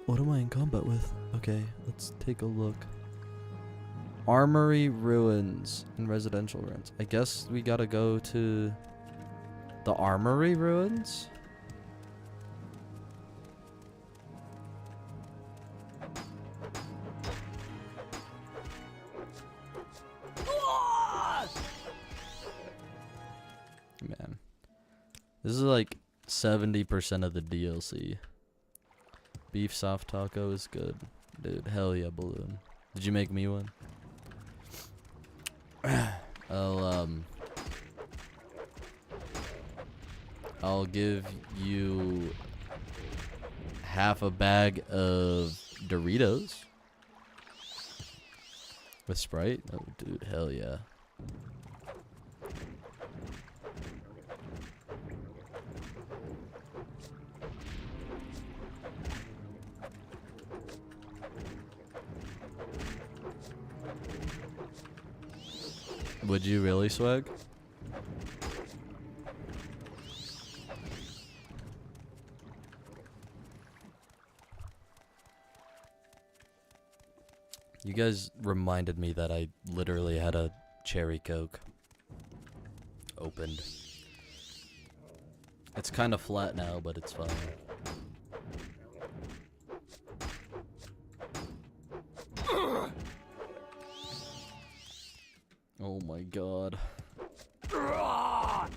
What am I in combat with? Okay, let's take a look. Armory ruins and residential ruins. I guess we gotta go to the Armory ruins? This is like 70% of the DLC. Beef soft taco is good. Dude, hell yeah, balloon. Did you make me one? I'll give you half a bag of Doritos with Sprite. Oh, dude, hell yeah. Would you really, Swag? You guys reminded me that I literally had a cherry Coke opened. It's kind of flat now, but it's fine. Oh my god. I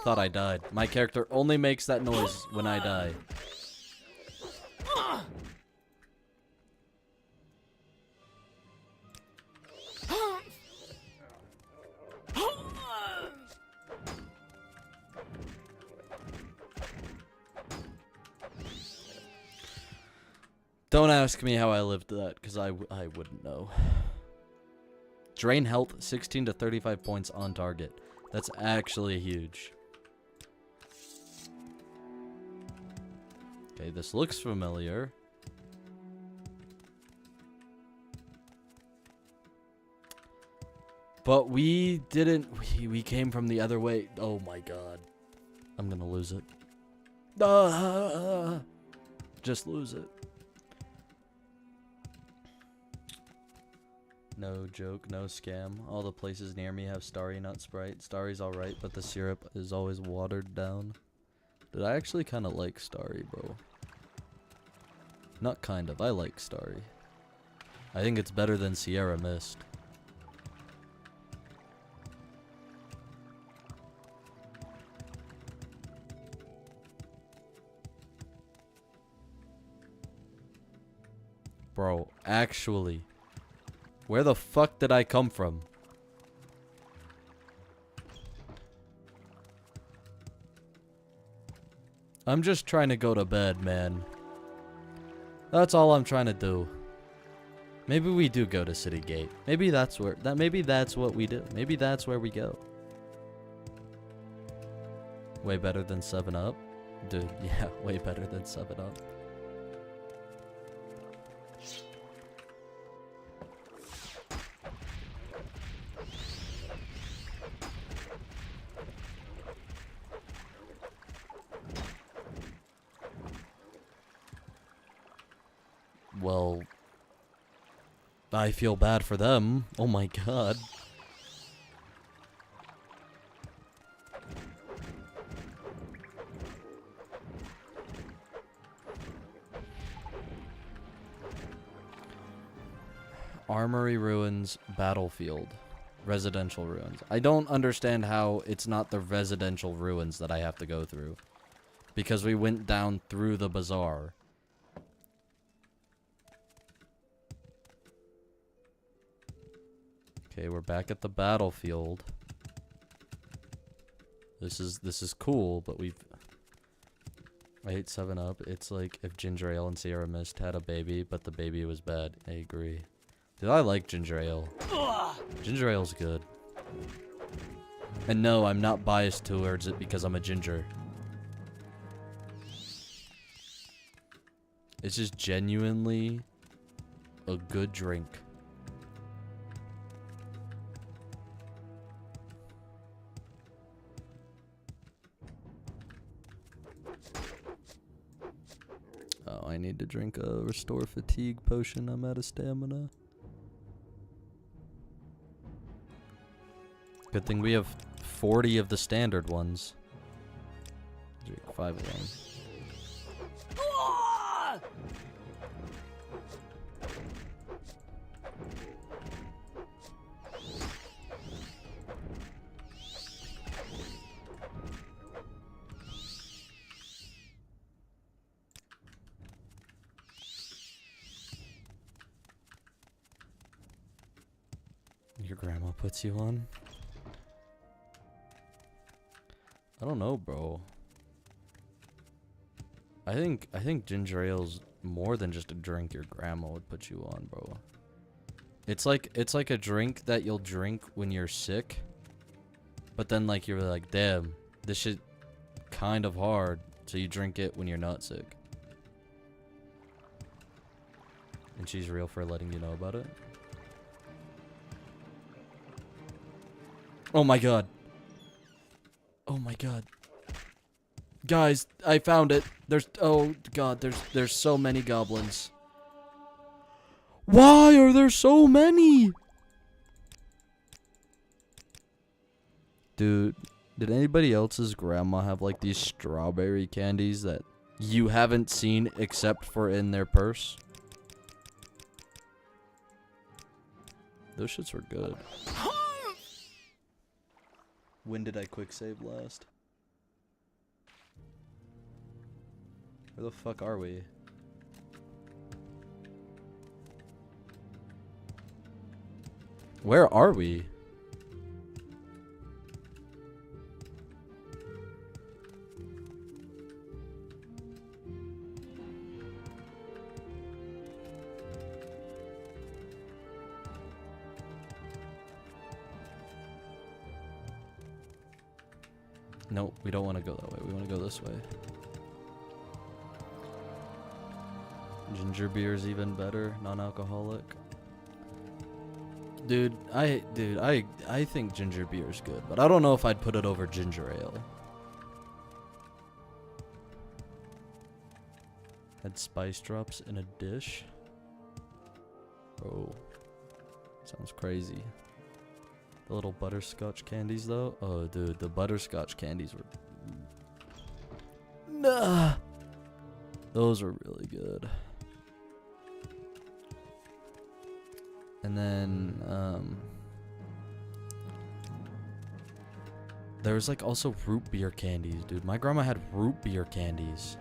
thought I died. My character only makes that noise when I die. Don't ask me how I lived that, because I wouldn't know. Drain health, 16 to 35 points on target. That's actually huge. Okay, this looks familiar. But we didn't... We came from the other way. Oh my god. I'm gonna lose it. Just lose it. No joke, no scam. All the places near me have Starry, not Sprite. Starry's alright, but the syrup is always watered down. Dude, I actually kind of like Starry, bro. Not kind of, I like Starry. I think it's better than Sierra Mist. Bro, actually... Where the fuck did I come from? I'm just trying to go to bed, man. That's all I'm trying to do. Maybe we do go to City Gate. Maybe that's where maybe that's what we do. Maybe that's where we go. Way better than 7-Up? Dude, yeah, way better than 7-Up. Well, I feel bad for them. Oh my god. Armory Ruins Battlefield. Residential ruins. I don't understand how it's not the residential ruins that I have to go through. Because we went down through the bazaar. Okay, we're back at the battlefield. This is cool, but I hate 7-Up. It's like if Ginger Ale and Sierra Mist had a baby, but the baby was bad. I agree. Dude, I like Ginger Ale. Ginger Ale's good. And no, I'm not biased towards it because I'm a ginger. It's just genuinely a good drink. Oh, I need to drink a restore fatigue potion. I'm out of stamina. Good thing we have 40 of the standard ones. Drink 5 of them. Your grandma puts you on? I don't know, bro. I think ginger ale's more than just a drink your grandma would put you on, bro. It's like a drink that you'll drink when you're sick. But then like you're like, damn, this shit kind of hard, so you drink it when you're not sick. And she's real for letting you know about it. Oh my god. Oh my god. Guys, I found it. Oh god, there's so many goblins. Why are there so many? Dude, did anybody else's grandma have like these strawberry candies that you haven't seen except for in their purse? Those shits were good. When did I quick save last? Where the fuck are we? Where are we? Nope, we don't want to go that way. We want to go this way. Ginger beer is even better, non-alcoholic. Dude, I think ginger beer is good, but I don't know if I'd put it over ginger ale. Had spice drops in a dish. Oh, sounds crazy. The little butterscotch candies, though. Oh, dude, the butterscotch candies were. Nah, those are really good. And then, there's like also root beer candies, dude. My grandma had root beer candies.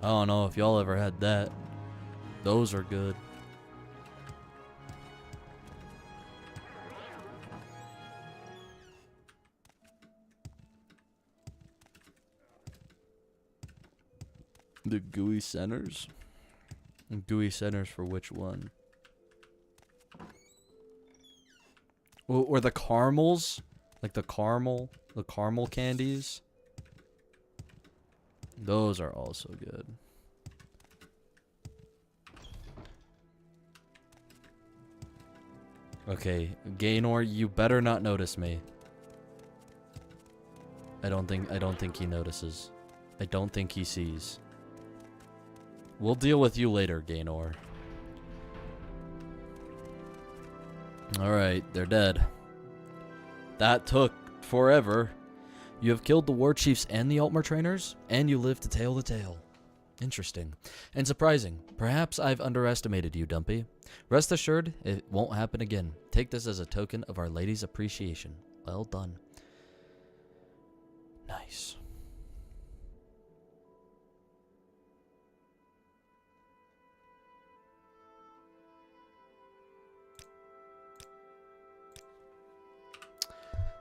I don't know if y'all ever had that. Those are good. The gooey centers? Gooey centers for which one? Or the caramels? Like the caramel candies? Those are also good. Okay, Gaynor, you better not notice me. I don't think he notices. I don't think he sees. We'll deal with you later, Gaynor. Alright, they're dead. That took forever. You have killed the war chiefs and the Altmer trainers, and you live to tell the tale. Interesting. And surprising. Perhaps I've underestimated you, Dumpy. Rest assured, it won't happen again. Take this as a token of Our Lady's appreciation. Well done. Nice.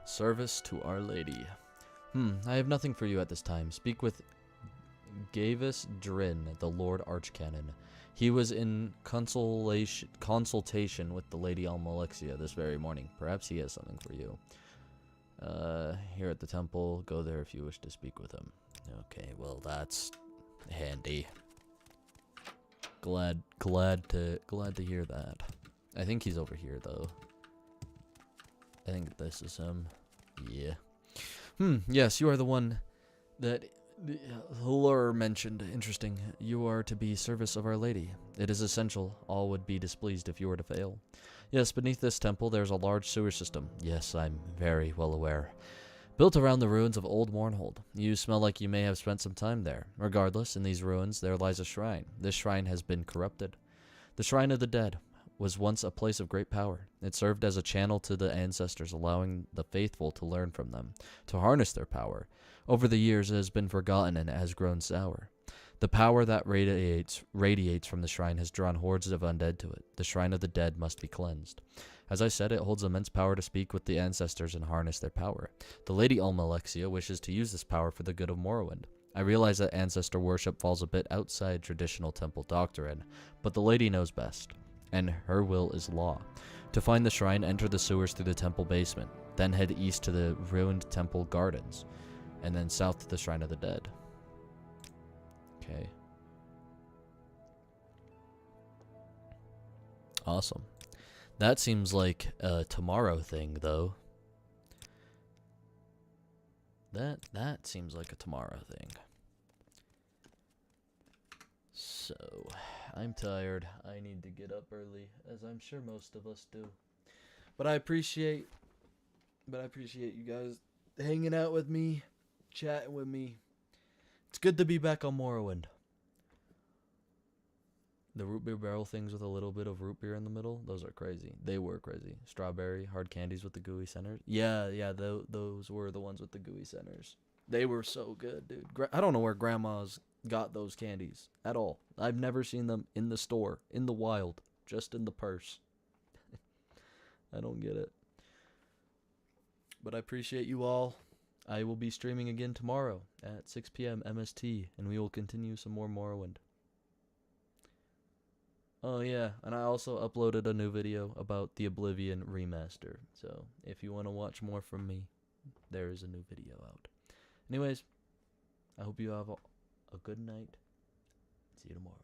Service to Our Lady. I have nothing for you at this time. Speak with Gavis Drin, the Lord Archcanon. He was in consultation with the Lady Almalexia this very morning. Perhaps he has something for you. Here at the temple, go there if you wish to speak with him. Okay, well that's handy. Glad to hear that. I think he's over here though. I think this is him. Yeah. Yes, you are the one that Lur mentioned. Interesting. You are to be service of Our Lady. It is essential. All would be displeased if you were to fail. Yes, beneath this temple there is a large sewer system. Yes, I'm very well aware. Built around the ruins of Old Mournhold. You smell like you may have spent some time there. Regardless, in these ruins there lies a shrine. This shrine has been corrupted. The Shrine of the Dead was once a place of great power. It served as a channel to the ancestors, allowing the faithful to learn from them, to harness their power. Over the years, it has been forgotten and it has grown sour. The power that radiates from the shrine has drawn hordes of undead to it. The shrine of the dead must be cleansed. As I said, it holds immense power to speak with the ancestors and harness their power. The Lady Almalexia wishes to use this power for the good of Morrowind. I realize that ancestor worship falls a bit outside traditional temple doctrine, but the lady knows best, and her will is law. To find the shrine, enter the sewers through the temple basement, then head east to the ruined temple gardens, and then south to the Shrine of the Dead. Okay. Awesome. That seems like a tomorrow thing, though. That seems like a tomorrow thing. So, I'm tired. I need to get up early, as I'm sure most of us do. But I appreciate you guys hanging out with me, chatting with me. It's good to be back on Morrowind. The root beer barrel things with a little bit of root beer in the middle, those are crazy. They were crazy. Strawberry, hard candies with the gooey centers. Yeah, those were the ones with the gooey centers. They were so good, dude. I don't know where grandma's got those candies at all. I've never seen them in the store, in the wild, just in the purse. I don't get it. But I appreciate you all. I will be streaming again tomorrow at 6 p.m. MST, and we will continue some more Morrowind. Oh yeah, and I also uploaded a new video about the Oblivion remaster. So if you want to watch more from me, there is a new video out. Anyways, I hope you have a good night. See you tomorrow.